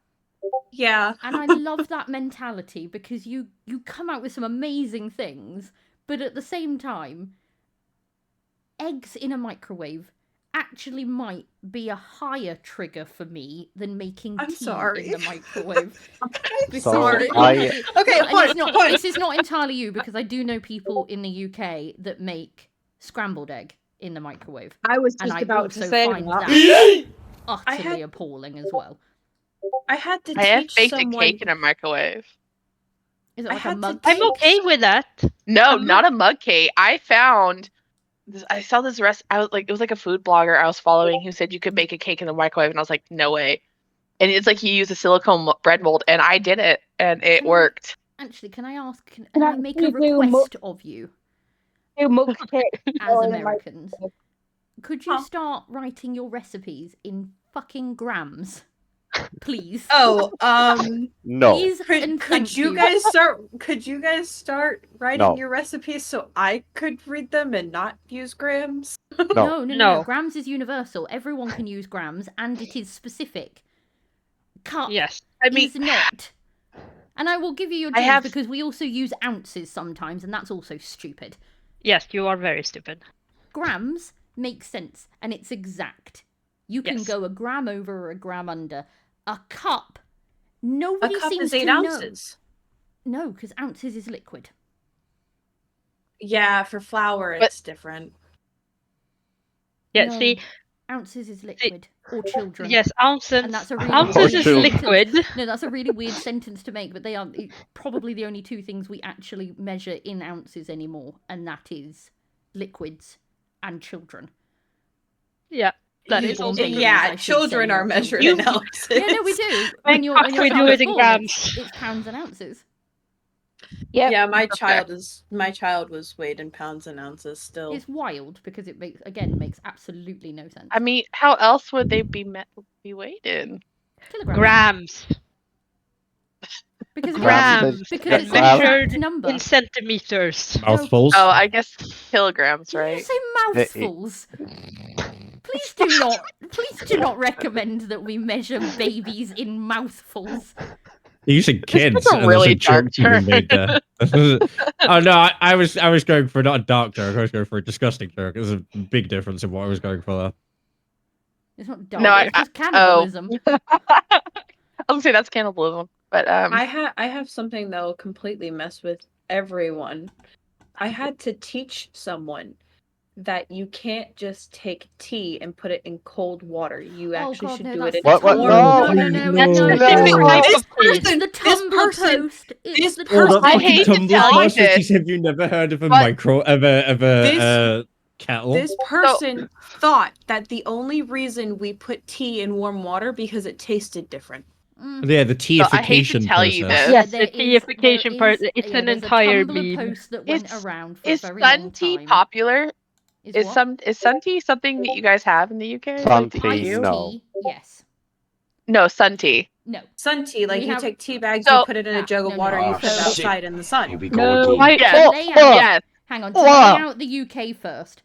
Yeah. And I love that mentality because you come out with some amazing things, but at the same time, eggs in a microwave actually might be a higher trigger for me than making tea in the microwave. So sorry. Okay, This is not entirely you, because I do know people in the UK that make scrambled egg in the microwave. I was and just I about to also say find that. that utterly appalling as well. I had to I have teach baked someone. a cake in a microwave. Is it I like a had to mug? I'm okay with that. No, not a mug cake. I saw this recipe. I was like, it was like a food blogger I was following who said you could bake a cake in the microwave, and I was like, no way. And it's like you use a silicone bread mold, and I did it, and it worked. Actually, can I ask? Can I make a request of you? As Americans, could you start writing your recipes in fucking grams, please? Oh, No. Please and thank could you guys start writing No. your recipes so I could read them and not use grams? No. Grams is universal. Everyone can use grams, and it is specific. Cup is not. And I will give you your due because we also use ounces sometimes, and that's also stupid. Yes, you are very stupid. Grams makes sense, and it's exact. You can go a gram over or a gram under. A cup, nobody A cup seems is 8 to ounces. know. No, because ounces is liquid. Yeah, for flour it's different. Yeah, No, see, ounces is liquid or children. yes, ounces. And that's a really Ounces is weird liquid. sentence. No, that's a really weird sentence to make, but they are probably the only two things we actually measure in ounces anymore, and that is liquids and children. Yeah, that is Newborn also babies, Yeah, I should children say, are not measured children. in ounces. Yeah, no, we do. We do it in grams. It's pounds and ounces. Yeah, my child was weighed in pounds and ounces still. It's wild because it makes absolutely no sense. I mean, how else would they be weighed in? Kilograms. Grams. Because Grams. because it's Measured an exact number. in centimeters. Mouthfuls. Oh, I guess kilograms, Did right? you say mouthfuls? Please do not recommend that we measure babies in mouthfuls. You said kids. was a and really there's a joke to be dark made there. Oh no, I was going for not a dark joke. I was going for a disgusting joke. There's a big difference in what I was going for there. It's not dark. No, It's just cannibalism. I was gonna say that's cannibalism, but I have something that'll completely mess with everyone. I had to teach someone that you can't just take tea and put it in cold water. You actually should do it in What? warm No. water. No. This person, It's the Tumbler post. It's the Oh, Tumbler that I hate fucking to tell Tumblr you says, this, have you never heard of a but kettle? This person thought that the only reason we put tea in warm water because it tasted different. Yeah, the teification I hate to tell you process. this. Yes, there the teification part. It's an there's entire a Tumblr meme. post that went around for a Is very sun long tea time. popular? Is what? sun tea something that you guys have in the UK? Sun Like, do tea, you? no. Tea, yes. No, sun tea. No. Sun tea, like We you have- take tea bags, So- you put it in a jug of water, you Oh, put it shit. outside in the sun. Here we go again. Yes. Lay out- Yes. Hang on, to lay out the UK first.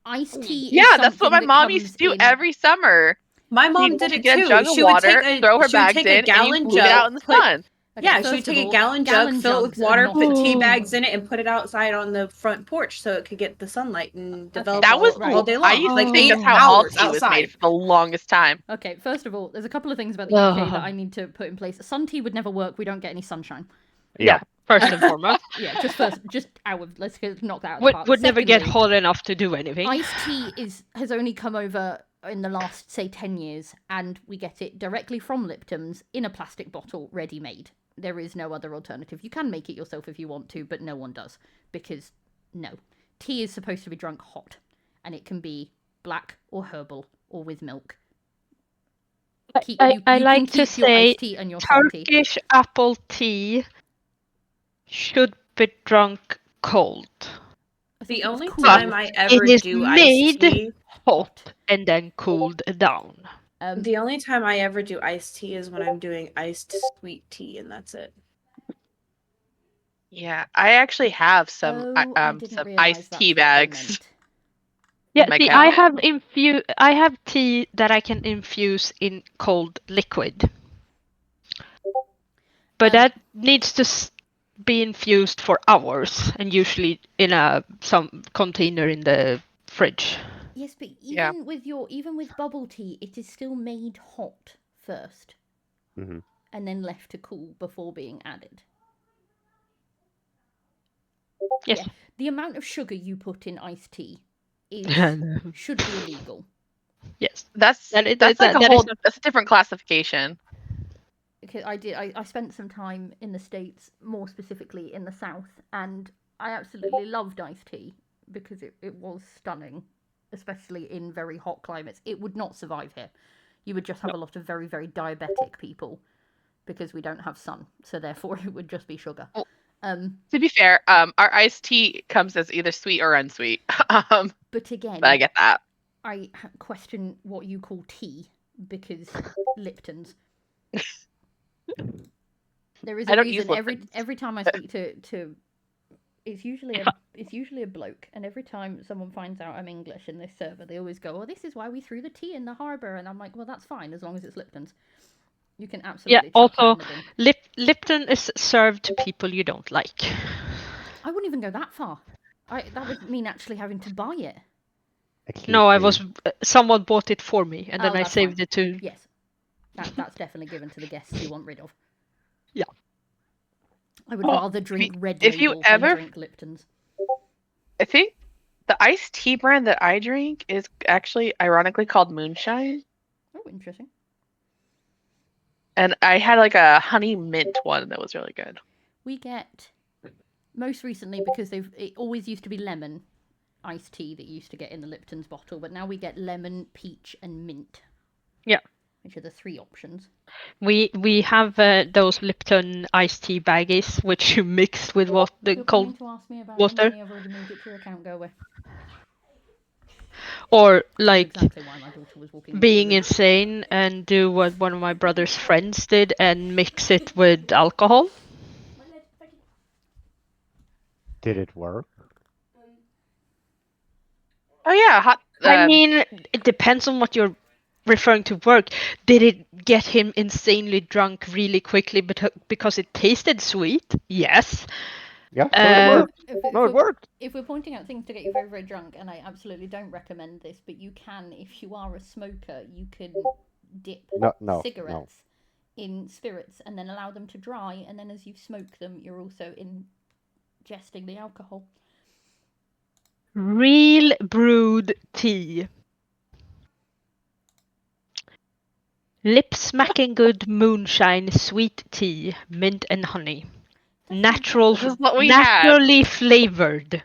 Iced tea is Yeah, that's what my something mom that used to comes do in- every summer. My mom She'd did it get too. a jug of She would water, take throw her she would bags take in, a and gallon you leave it out in the jug, sun. Okay, Yeah, she first would of take a all, gallon jug, gallon fill it with jugs are water, not put tea a bags thing. in it, and put it outside on the front porch so it could get the sunlight and develop That was all day long. I used to like think 8 that's how all hours tea was made outside. for the longest time. Okay, first of all, there's a couple of things about the UK that I need to put in place. Sun tea would never work. We don't get any sunshine. Yeah, first and foremost. Yeah, just let's knock that out of the Would park. never get Secondly, hot enough to do anything. iced tea has only come over in the last, say, 10 years, and we get it directly from Lipton's in a plastic bottle, ready-made. There is no other alternative. You can make it yourself if you want to, but no one does, because, no. Tea is supposed to be drunk hot, and it can be black or herbal or with milk. I like to your say iced tea and your salt tea. Turkish apple tea should be drunk cold. The only But time I ever it is do made iced tea, hot and then cooled down. the only time I ever do iced tea is when I'm doing iced sweet tea, and that's it. Yeah, I actually have some iced tea bags. Yeah, in my see, cabinet. I have tea that I can infuse in cold liquid. But that needs to be infused for hours, and usually in some container in the fridge. Yes, but even with bubble tea, it is still made hot first, and then left to cool before being added. Yes. Yeah, the amount of sugar you put in iced tea should be illegal. Yes, that's like that's a different classification. Because I spent some time in the States, more specifically in the South, and I absolutely loved iced tea because it was stunning, especially in very hot climates. It would not survive here. You would just have a lot of very, very diabetic people because we don't have sun, so therefore it would just be sugar. To be fair, our iced tea comes as either sweet or unsweet. But again, I get that. I question what you call tea because Lipton's. There is a reason every time I speak to it's usually a bloke, and every time someone finds out I'm English in this server, they always go, "Oh, this is why we threw the tea in the harbour," and I'm like, "Well, that's fine as long as it's Lipton's." You can absolutely. Yeah. Also, Lipton is served to people you don't like. I wouldn't even go that far. That would mean actually having to buy it. No, someone bought it for me, and then I saved fine. it to. Yes, that's definitely given to the guests you want rid of. Yeah. I would rather drink Red Label than drink Lipton's. I think the iced tea brand that I drink is actually ironically called Moonshine. Oh, interesting. And I had like a honey mint one that was really good. We get most recently, because it always used to be lemon iced tea that you used to get in the Lipton's bottle, but now we get lemon, peach, and mint. Yeah. Which are the three options. We have those Lipton iced tea baggies, which you mix with cold You're coming to ask me about water. money I've already moved it to your account. Go away. Or like exactly why my daughter was walking being insane and do what one of my brother's friends did and mix it with alcohol. Did it work? Oh yeah, I mean, it depends on what you're referring to work. Did it get him insanely drunk really quickly because it tasted sweet? Yes. Yeah, so it worked. If we're pointing out things to get you very, very drunk, and I absolutely don't recommend this, but you can, if you are a smoker, you can dip cigarettes in spirits and then allow them to dry, and then as you smoke them, you're also ingesting the alcohol. Real brewed tea. Lip smacking good moonshine sweet tea, mint and honey. Naturally flavored.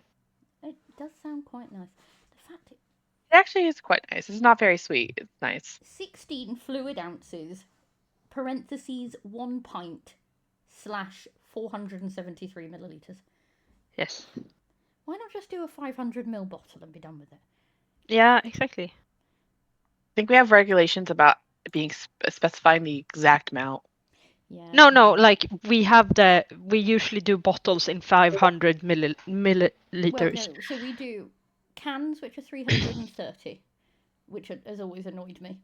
It does sound quite nice. It actually is quite nice. It's not very sweet. It's nice. 16 fluid ounces, parentheses 1 pint / 473 millilitres. Yes. Why not just do a 500 ml bottle and be done with it? Yeah, exactly. I think we have regulations about being specifying the exact amount. Yeah. No, like we usually do bottles in 500 milliliters. Well, no, so we do cans, which are 330, which has always annoyed me.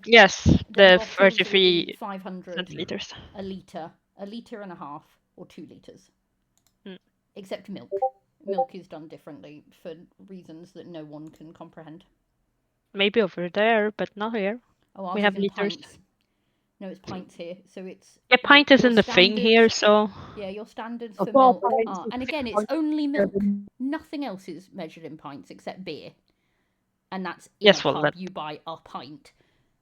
Yes, the 33 500 centiliters. a litre, 1.5 litres or 2 litres. Mm. Except milk. Milk is done differently for reasons that no one can comprehend. Maybe over there, but not here. Oh, ours We is have in liters. pints. No, it's pints here. So it's... Yeah, pint is your in the thing here, so... Yeah, your standards A for 4 milk pints are... is And 6 again, it's pints. only milk. Nothing else is measured in pints except beer. And that's in Yes, a well, pub, that- you buy a pint.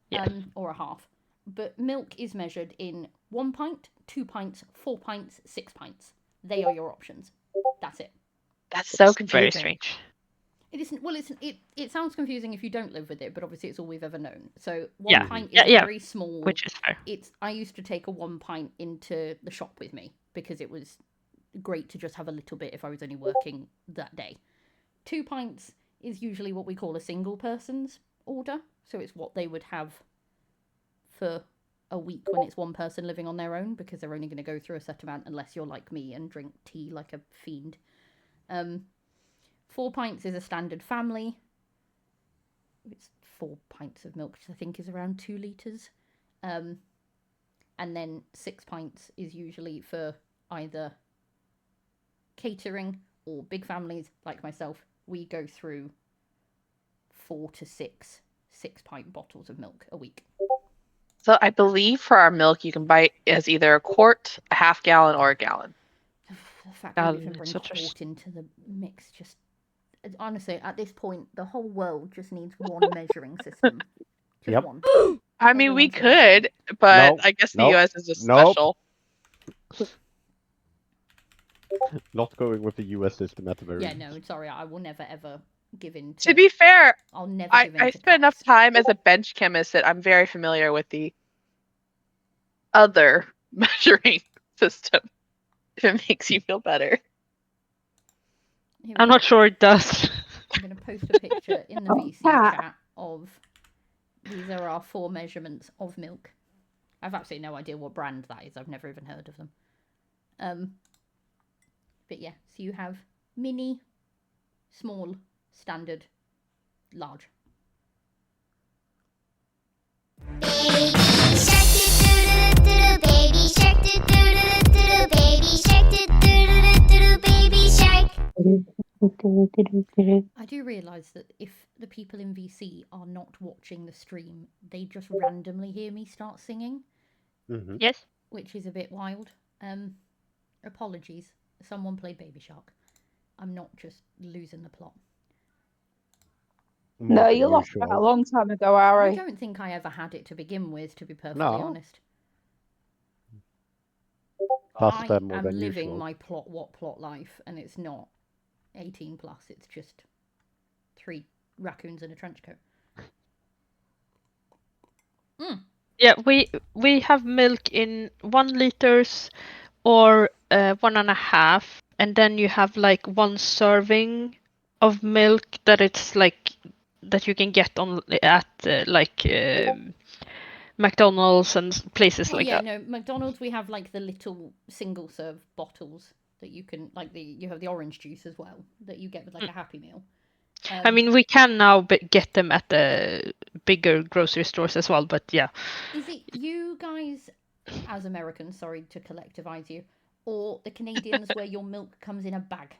Yeah. Or a half. But milk is measured in 1 pint, 2 pints, 4 pints, 6 pints. They are your options. That's it. That's so It's confusing. very strange. It isn't. Well, it sounds confusing if you don't live with it, but obviously it's all we've ever known. So Yeah. pint is Yeah, very small. which is fair. I used to take a 1 pint into the shop with me because it was great to just have a little bit if I was only working that day. 2 pints is usually what we call a single person's order. So it's what they would have for a week when it's one person living on their own, because they're only going to go through a set amount unless you're like me and drink tea like a fiend. 4 pints is a standard family. It's 4 pints of milk, which I think is around 2 litres. And then 6 pints is usually for either catering or big families like myself. We go through 4 to 6 6-pint bottles of milk a week. So I believe for our milk, you can buy it as either a quart, a half gallon, or a gallon. The fact that we Gallon can is bring such a quart into the mix just... Honestly, at this point, the whole world just needs one measuring system. Just Yep. one. I mean, we Everyone's different. could, but Nope, I guess the nope, US is just nope. special. Not going with the US system at the very Yeah, least. no, sorry, I will never ever give in To be fair, I'll never I give in to spent enough cups. time as a bench chemist that I'm very familiar with the other measuring system. If it makes you feel better. Here we I'm go. not sure it does. I'm going to post a picture in the VC chat of... These are our 4 measurements of milk. I've absolutely no idea what brand that is. I've never even heard of them. But yeah, so you have mini, small, standard, large. I do realise that if the people in VC are not watching the stream, they just randomly hear me start singing, Mm-hmm. Yes. which is a bit wild. Apologies. Someone played Baby Shark. I'm not just losing the plot. No, you lost that a long time ago, Ari. I don't think I ever had it to begin with, to be perfectly No. honest. Past I more am than living usual. my plot life, and it's not 18 plus. It's just 3 raccoons in a trench coat. Yeah, we have milk in 1 liters or 1.5, and then you have like 1 serving of milk that it's like that you can get on at McDonald's and places like that. No, McDonald's, we have like the little single serve bottles that you can, like you have the orange juice as well that you get with like a Happy Meal. I mean, we can now get them at the bigger grocery stores as well, but yeah. Is it you guys, as Americans, sorry to collectivize you, or the Canadians where your milk comes in a bag?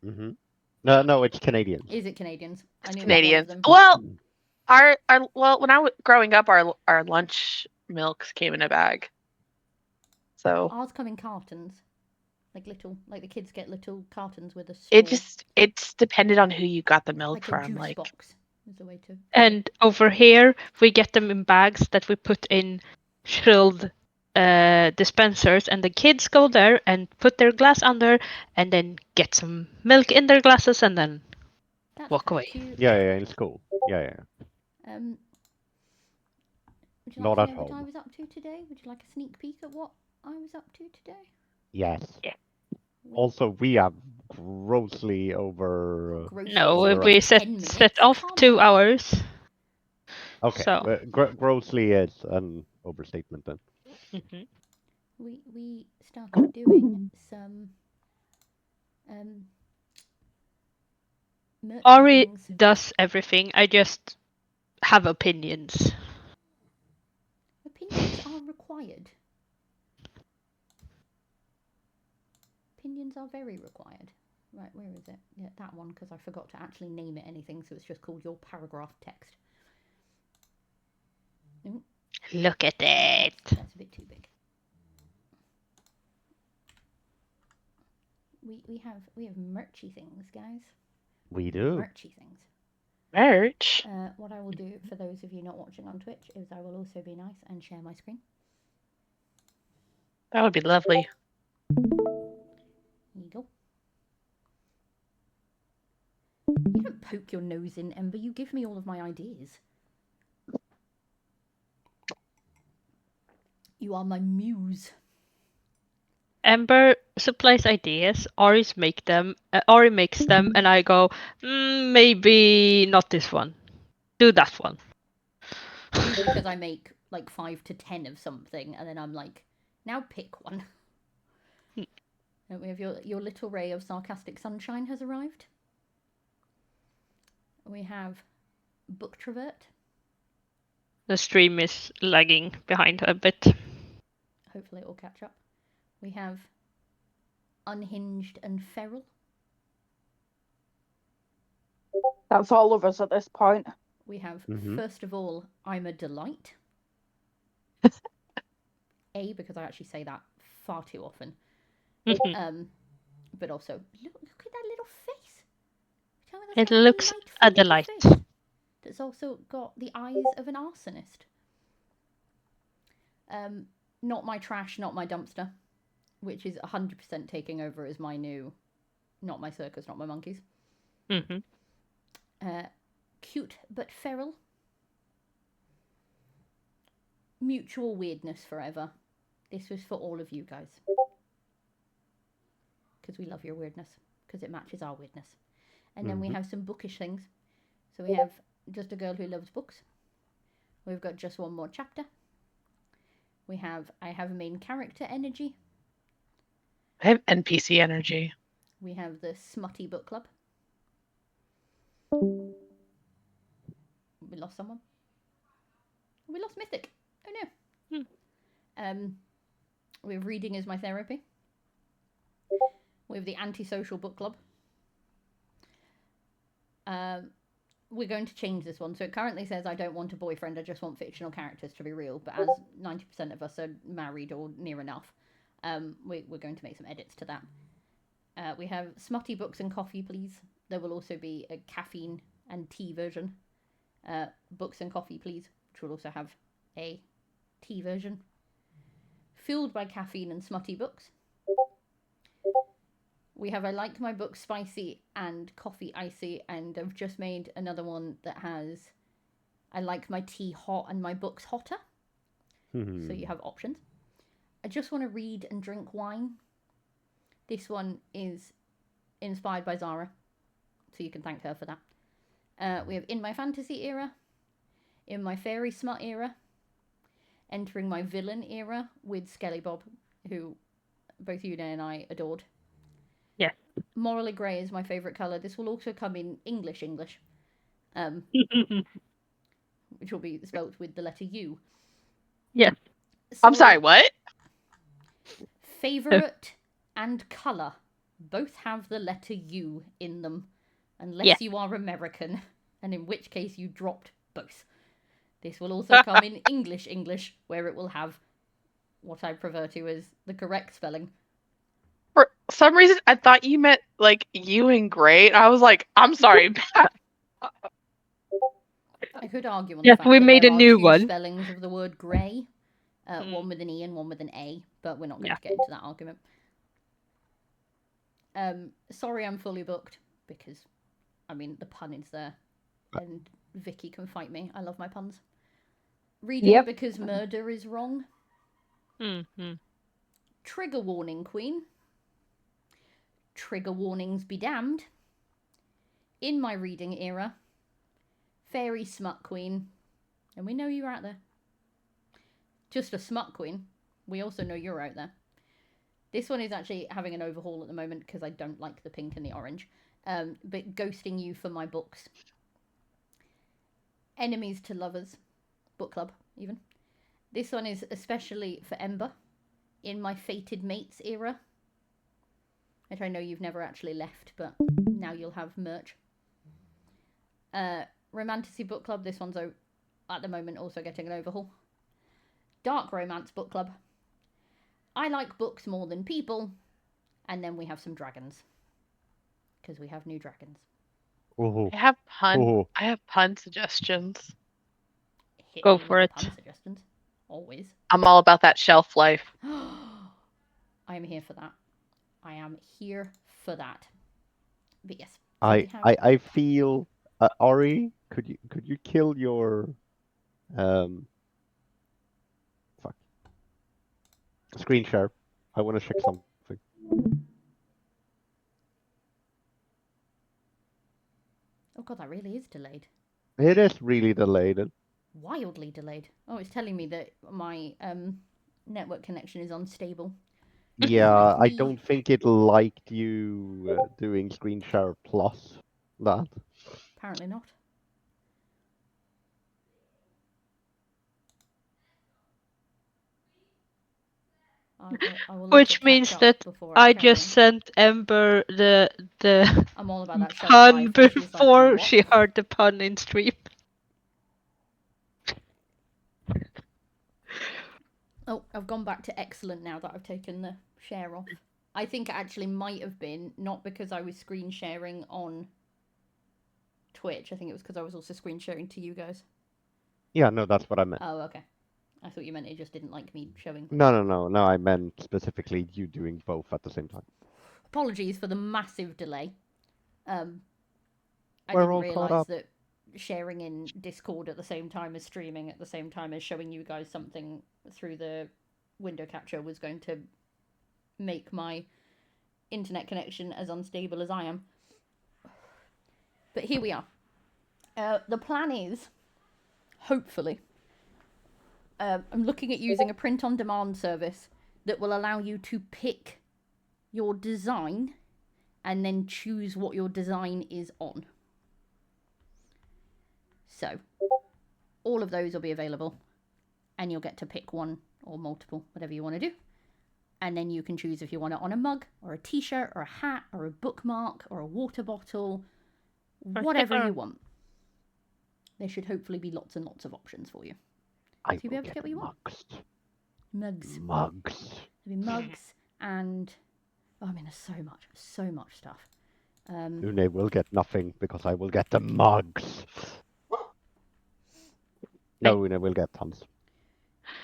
Mm-hmm. No, it's Canadians. Is it Canadians? I knew Canadians. That one of them. Well, when I was growing up, our lunch milks came in a bag. So Ours come in cartons, like the kids get little cartons with a straw. it's depended on who you got the milk like from. a juice Like box is the way to. And over here, we get them in bags that we put in chilled dispensers, and the kids go there and put their glass under, and then get some milk in their glasses, and then walk away. Cute. Yeah, in school. Yeah. Would you Not like to at know what I home. was up to today? Would you like a sneak peek at what I was up to today? Yes. Yeah. Also, we have grossly over. No, over- we set off 2 hours. Okay. So. Grossly is an overstatement then. Mm-hmm. We started doing some Ari things. does everything. I just have opinions. Opinions are required. opinions are very required. Right, where is it? Yeah, that one, because I forgot to actually name it anything, so it's just called your paragraph text. Ooh, Look at it. that's a bit too big. We have merchy things, guys. We do. Merchy things. Merch. What I will do for those of you not watching on Twitch is I will also be nice and share my screen. That would be lovely. There you go. You don't poke your nose in, Ember. You give me all of my ideas. You are my muse. Ember supplies ideas. Ari makes them, and I go, maybe not this one. Do that one. Usually because I make like 5 to 10 of something, and then I'm like, now pick one. And we have your little ray of sarcastic sunshine has arrived. We have Booktrovert. The stream is lagging behind a bit. Hopefully it will catch up. We have Unhinged and Feral. That's all of us at this point. We have, first of all, I'm a Delight. Because I actually say that far too often. But also, look at that little face. Tell me that's It not looks a delight. face. That's also got the eyes of an arsonist. Not my trash, not my dumpster, which is 100% taking over as my new, not my circus, not my monkeys. Cute but feral. Mutual weirdness forever. This was for all of you guys. Because we love your weirdness. Because it matches our weirdness. And then we have some bookish things. So we have Just a Girl Who Loves Books. We've got Just One More Chapter. We have I Have a Main Character Energy. I have NPC energy. We have the Smutty Book Club. We lost someone. We lost Mythic. Oh no. We have Reading is My Therapy. We have the Antisocial Book Club. We're going to change this one. So it currently says I don't want a boyfriend, I just want fictional characters to be real. But as 90% of us are married or near enough, we're going to make some edits to that. We have Smutty Books and Coffee, Please. There will also be a caffeine and tea version. Books and Coffee, Please, which will also have a tea version. Fueled by Caffeine and Smutty Books. We have I Like My Books Spicy and Coffee Icy, and I've just made another one that has I Like My Tea Hot and My Books Hotter. So you have options. I Just Want to Read and Drink Wine. This one is inspired by Zara, so you can thank her for that. We have In My Fantasy Era, In My Fairy Smut Era, Entering My Villain Era with Skelly Bob, who both Una and I adored. Yeah. Morally Grey is my favourite colour. This will also come in English, which will be spelt with the letter U. Yeah. I'm sorry, what? Favourite and colour both have the letter U in them, unless you are American, and in which case you dropped both. This will also come in English, where it will have what I refer to as the correct spelling. For some reason, I thought you meant like you and Gray. And I was like, I'm sorry. I could argue on the fact we that made there a are new two one. spellings of the word grey, one with an E and one with an A, but we're not going to get into that argument. Sorry, I'm fully booked, because, I mean, the pun is there, and Vicky can fight me. I love my puns. Reading because murder is wrong. Trigger warning, Queen. Trigger warnings be damned. In My Reading Era. Fairy Smut Queen. And we know you're out there. Just a Smut Queen. We also know you're out there. This one is actually having an overhaul at the moment because I don't like the pink and the orange. But Ghosting You for My Books. Enemies to Lovers. Book Club, even. This one is especially for Ember. In My Fated Mates Era. which I know you've never actually left, but now you'll have merch. Romantasy Book Club, this one's at the moment also getting an overhaul. Dark Romance Book Club. I like books more than people. And then we have some dragons. Because we have new dragons. Ooh. I have Ooh. pun suggestions. Hit Go me for with it. Pun suggestions. Always. I'm all about that shelf life. I am here for that. I am here for that. But yes. I feel Ari, could you kill your fuck screen share? I want to check something. Oh god, that really is delayed. It is really delayed. Wildly delayed. Oh, it's telling me that my network connection is unstable. Yeah, I don't think it liked you doing screen share plus that. Apparently not. I will Which means that I just sent Ember the I'm all about that shelf pun life, and she's like, before "What?" she heard the pun in stream. Oh, I've gone back to excellent now that I've taken the share off. I think it actually might have been not because I was screen sharing on Twitch. I think it was because I was also screen sharing to you guys. Yeah, no, that's what I meant. Oh, okay. I thought you meant it just didn't like me showing. No. I meant specifically you doing both at the same time. Apologies for the massive delay. I We're didn't all caught realise up. that sharing in Discord at the same time as streaming at the same time as showing you guys something through the window capture was going to make my internet connection as unstable as I am. But here we are. The plan is, hopefully, I'm looking at using a print-on-demand service that will allow you to pick your design and then choose what your design is on. So, all of those will be available, and you'll get to pick one or multiple, whatever you want to do. And then you can choose if you want it on a mug, or a t-shirt, or a hat, or a bookmark, or a water bottle, whatever you want. There should hopefully be lots and lots of options for you. I So you'll be able to get what you want. Mugs. There'll be mugs and there's so much stuff. Une will get nothing because I will get the mugs. No, Une will get tons.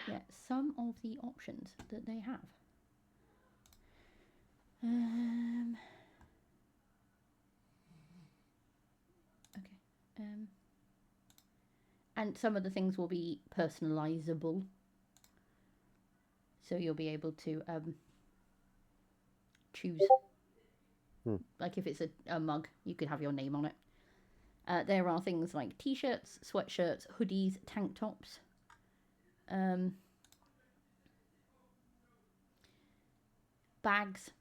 Yeah, some of the options that they have. Okay. And some of the things will be personalizable. So you'll be able to choose. Like if it's a mug, you could have your name on it. There are things like t-shirts, sweatshirts, hoodies, tank tops. Bags.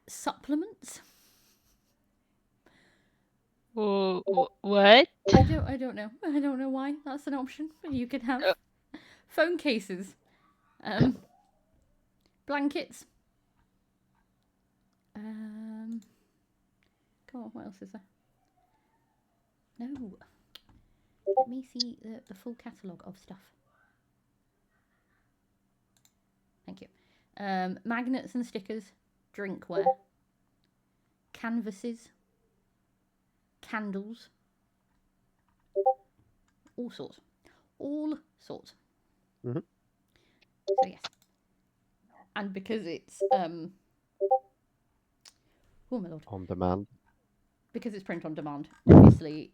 Supplements. What? I don't know. I don't know why that's an option. You could have phone cases, blankets. Come on, what else is there? No. Let me see the full catalogue of stuff. Thank you. Magnets and stickers, drinkware, canvases, candles, all sorts. Mm-hmm. So yes, and because it's oh my lord, on demand. Because it's print on demand, obviously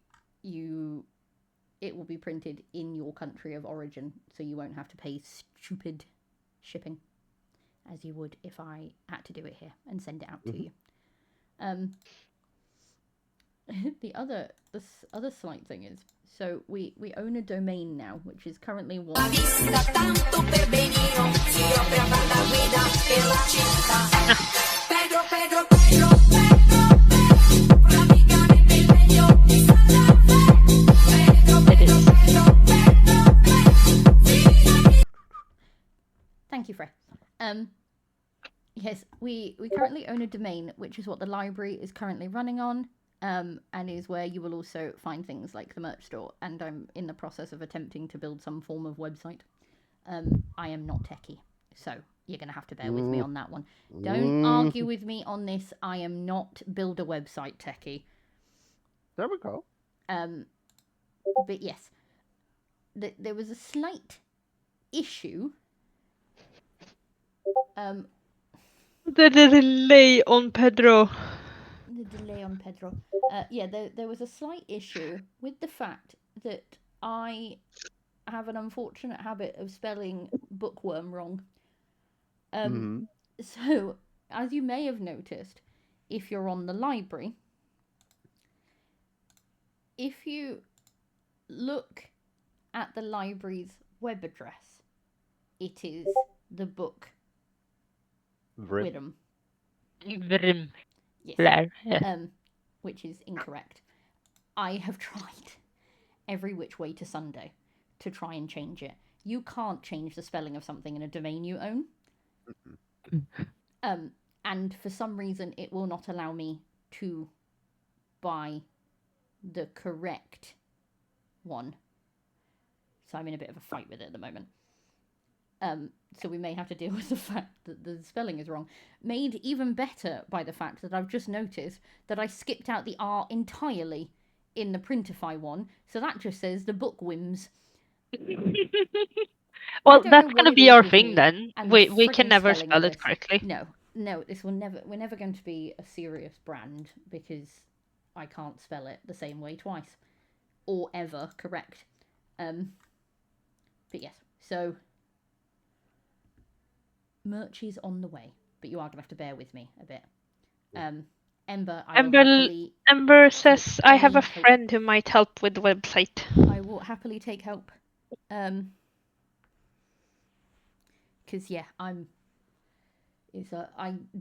it will be printed in your country of origin, so you won't have to pay stupid shipping as you would if I had to do it here and send it out to you. The other slight thing is, so we own a domain now, which is currently one. Thank you, Frey. Yes, we currently own a domain, which is what the library is currently running on, and is where you will also find things like the merch store. And I'm in the process of attempting to build some form of website. I am not techie, so you're going to have to bear with me on that one. Don't argue with me on this. I am not build a website techie. There we go. But yes, there was a slight issue. The delay on Pedro. The delay on Pedro. Yeah, there was a slight issue with the fact that I have an unfortunate habit of spelling Bookwyrm wrong. So, as you may have noticed, if you're on the library, if you look at the library's web address, it is the book Bookwyrm. Bookwyrm. Yes. Lair, yeah. Which is incorrect. I have tried every which way to Sunday to try and change it. You can't change the spelling of something in a domain you own. And for some reason, it will not allow me to buy the correct one. So I'm in a bit of a fight with it at the moment. So we may have to deal with the fact that the spelling is wrong. Made even better by the fact that I've just noticed that I skipped out the R entirely in the Printify one. So that just says the Bookwyms. Well, that's gonna be our thing then. We can never spell it correctly. No, this will never. We're never going to be a serious brand because I can't spell it the same way twice, or ever correct. But yes, so merch is on the way, but you are gonna have to bear with me a bit. Ember, Ember says I have a friend who might help with the website. I will happily take help. Because yeah, I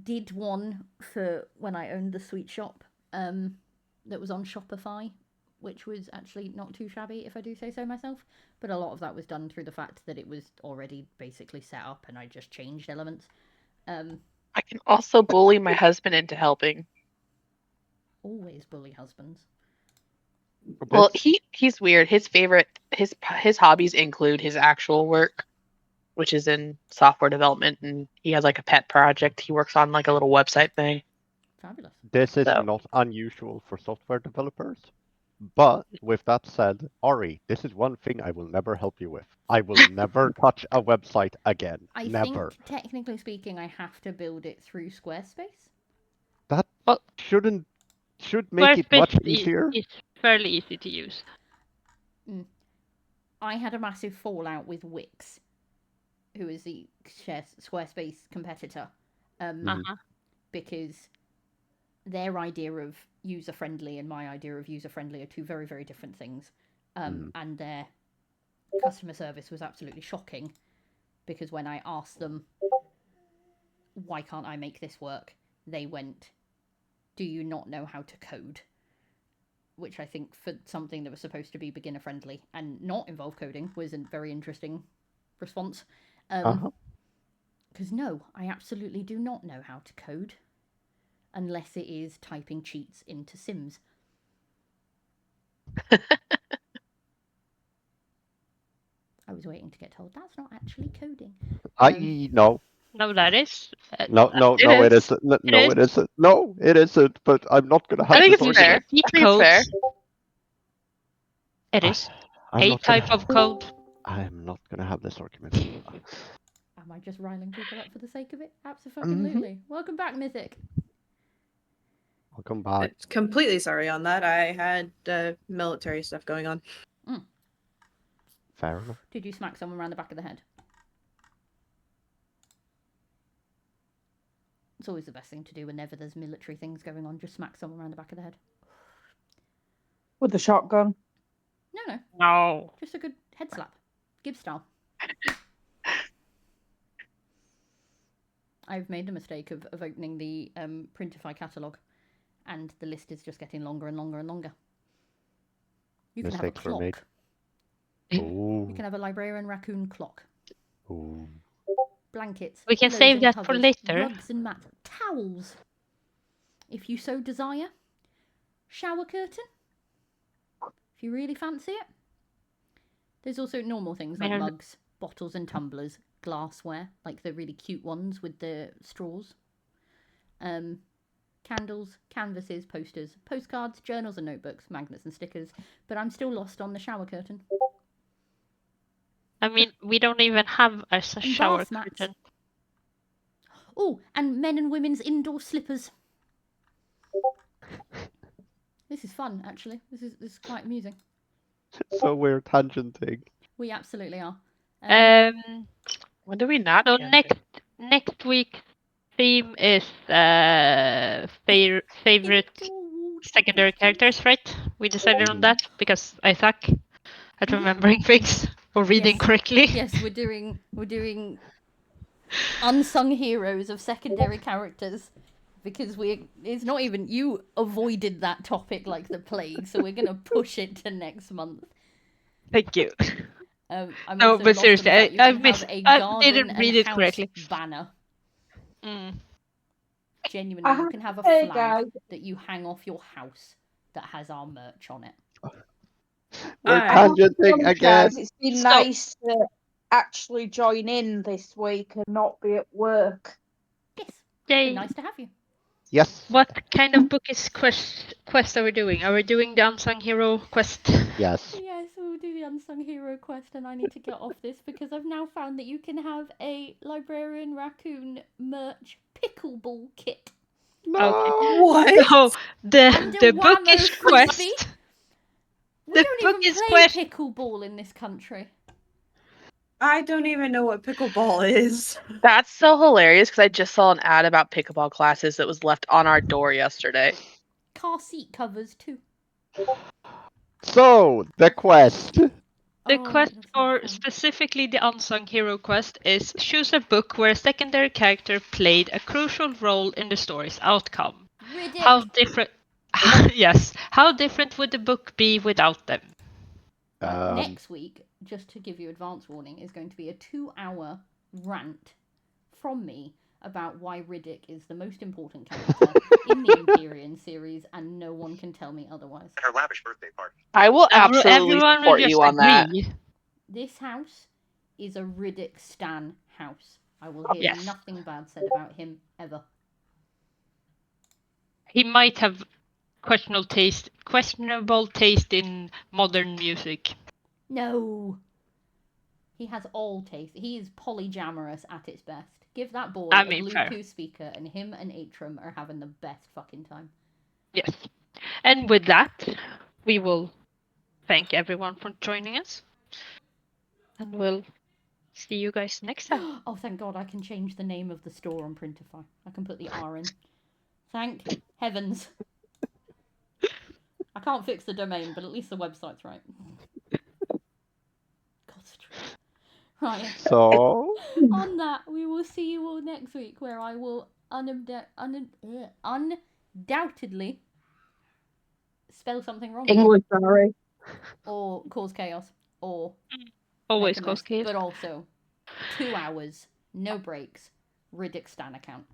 did one for when I owned the sweet shop that was on Shopify, which was actually not too shabby if I do say so myself, but a lot of that was done through the fact that it was already basically set up and I just changed elements. I can also bully my husband into helping. Always bully husbands. Well, he's weird. His hobbies include his actual work, which is in software development, and he has like a pet project. He works on like a little website thing. Fabulous. This is not unusual for software developers. But with that said, Ari, this is one thing I will never help you with. I will never touch a website again. Never. I think, technically speaking, I have to build it through Squarespace. That should make it much easier. It's fairly easy to use. I had a massive fallout with Wix, who is the Squarespace competitor, because their idea of user-friendly and my idea of user-friendly are two very, very different things. And their customer service was absolutely shocking, because when I asked them, why can't I make this work? They went, do you not know how to code? Which I think for something that was supposed to be beginner-friendly and not involve coding was a very interesting response. Because no, I absolutely do not know how to code. Unless it is typing cheats into Sims. I was waiting to get told that's not actually coding. No. No, that is. No, it isn't. No, it isn't. No, it isn't. But I'm not gonna have this argument. It is a type of code. I'm not gonna have this argument. Am I just riling people up for the sake of it? Absolutely. Welcome back, Mythic. Welcome back. Completely sorry on that. I had military stuff going on. Fair enough. Did you smack someone around the back of the head? It's always the best thing to do whenever there's military things going on. Just smack someone around the back of the head. With the shotgun? No. No. Just a good head slap. Gibbs style. I've made the mistake of opening the Printify catalogue, and the list is just getting longer and longer and longer. You can have a clock. You can have a librarian raccoon clock. Ooh. blankets, We can pillows save and that for covers, later. rugs and mats, towels, if you so desire, shower curtain, if you really fancy it. There's also normal things like mugs, bottles and tumblers, glassware, like the really cute ones with the straws, candles, canvases, posters, postcards, journals and notebooks, magnets and stickers, but I'm still lost on the shower curtain. I mean, we don't even have a shower bath mats. curtain. Oh, and men and women's indoor slippers. This is fun, actually. This is quite amusing. So we're tangenting. We absolutely are. When do we not? So tangent? next week's theme is favorite secondary characters, right? We decided on that because I suck at remembering things or reading correctly. Yes, we're doing unsung heroes of secondary characters. Because it's not even, you avoided that topic like the plague, so we're going to push it to next month. Thank you. I'm no, also but lost seriously, on the fact you I can missed. have a I garden didn't read and it house correctly. banner. Mm. Genuinely, you can have a flag that you hang off your house that has our merch on it. We're I have to tangenting again. apologise, it's been nice to actually join in this week and not be at work. Yes, Yay. nice to have you. Yes. What kind of book is quest are we doing? Are we doing the unsung hero quest? Yes. Yes, we'll do the unsung hero quest, and I need to get off this because I've now found that you can have a librarian raccoon merch pickleball kit. No. Okay. What? So the book Whammo is Frisbee. quest. We The don't book even is play quest. pickleball in this country. I don't even know what pickleball is. That's so hilarious because I just saw an ad about pickleball classes that was left on our door yesterday. Car seat covers too. So the quest. The quest for specifically the unsung hero quest is choose a book where a secondary character played a crucial role in the story's outcome. Riddick. How different? Yes. How different would the book be without them? Next week, just to give you advance warning, is going to be a 2-hour rant from me about why Riddick is the most important character in the Empyrean series, and no one can tell me otherwise. Her lavish birthday party. I will absolutely Everyone support will you just on that. agree. This house is a Riddick stan house. I will hear Yes. nothing bad said about him ever. He might have questionable taste in modern music. No. He has all taste. He is polyamorous at its best. Give that boy I a mean, fair. Bluetooth speaker, and him and Atrum are having the best fucking time. Yes. And with that, we will thank everyone for joining us. And we'll see you guys next time. Oh, thank God I can change the name of the store on Printify. I can put the R in. Thank heavens. I can't fix the domain, but at least the website's right. God's truth. Right. So on that, we will see you all next week, where I will undoubtedly spell something wrong. English, sorry. Or cause chaos. Or always make a cause mess. chaos. But also 2 hours, no breaks, Riddick Stan account.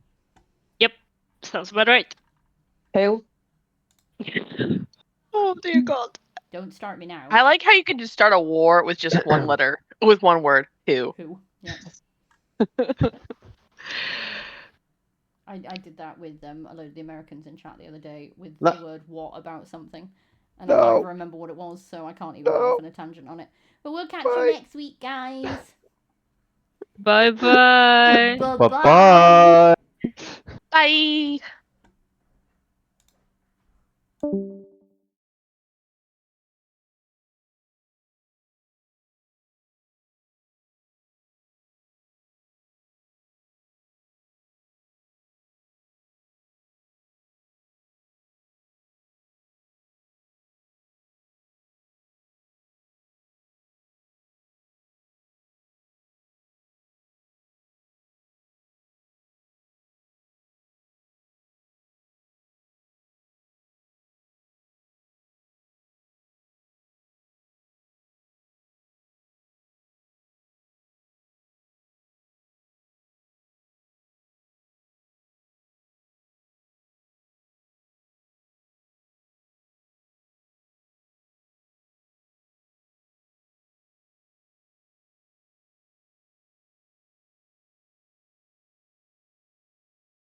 Yep. Sounds about right. Who? Oh dear God. Don't start me now. I like how you can just start a war with just one letter, with one word. Who? Yeah. I did that with a load of the Americans in chat the other day with the word what about something. And I can't even remember what it was, so I can't even go off on a tangent on it. But we'll catch you next week, guys. Bye-bye. Bye-bye. Bye.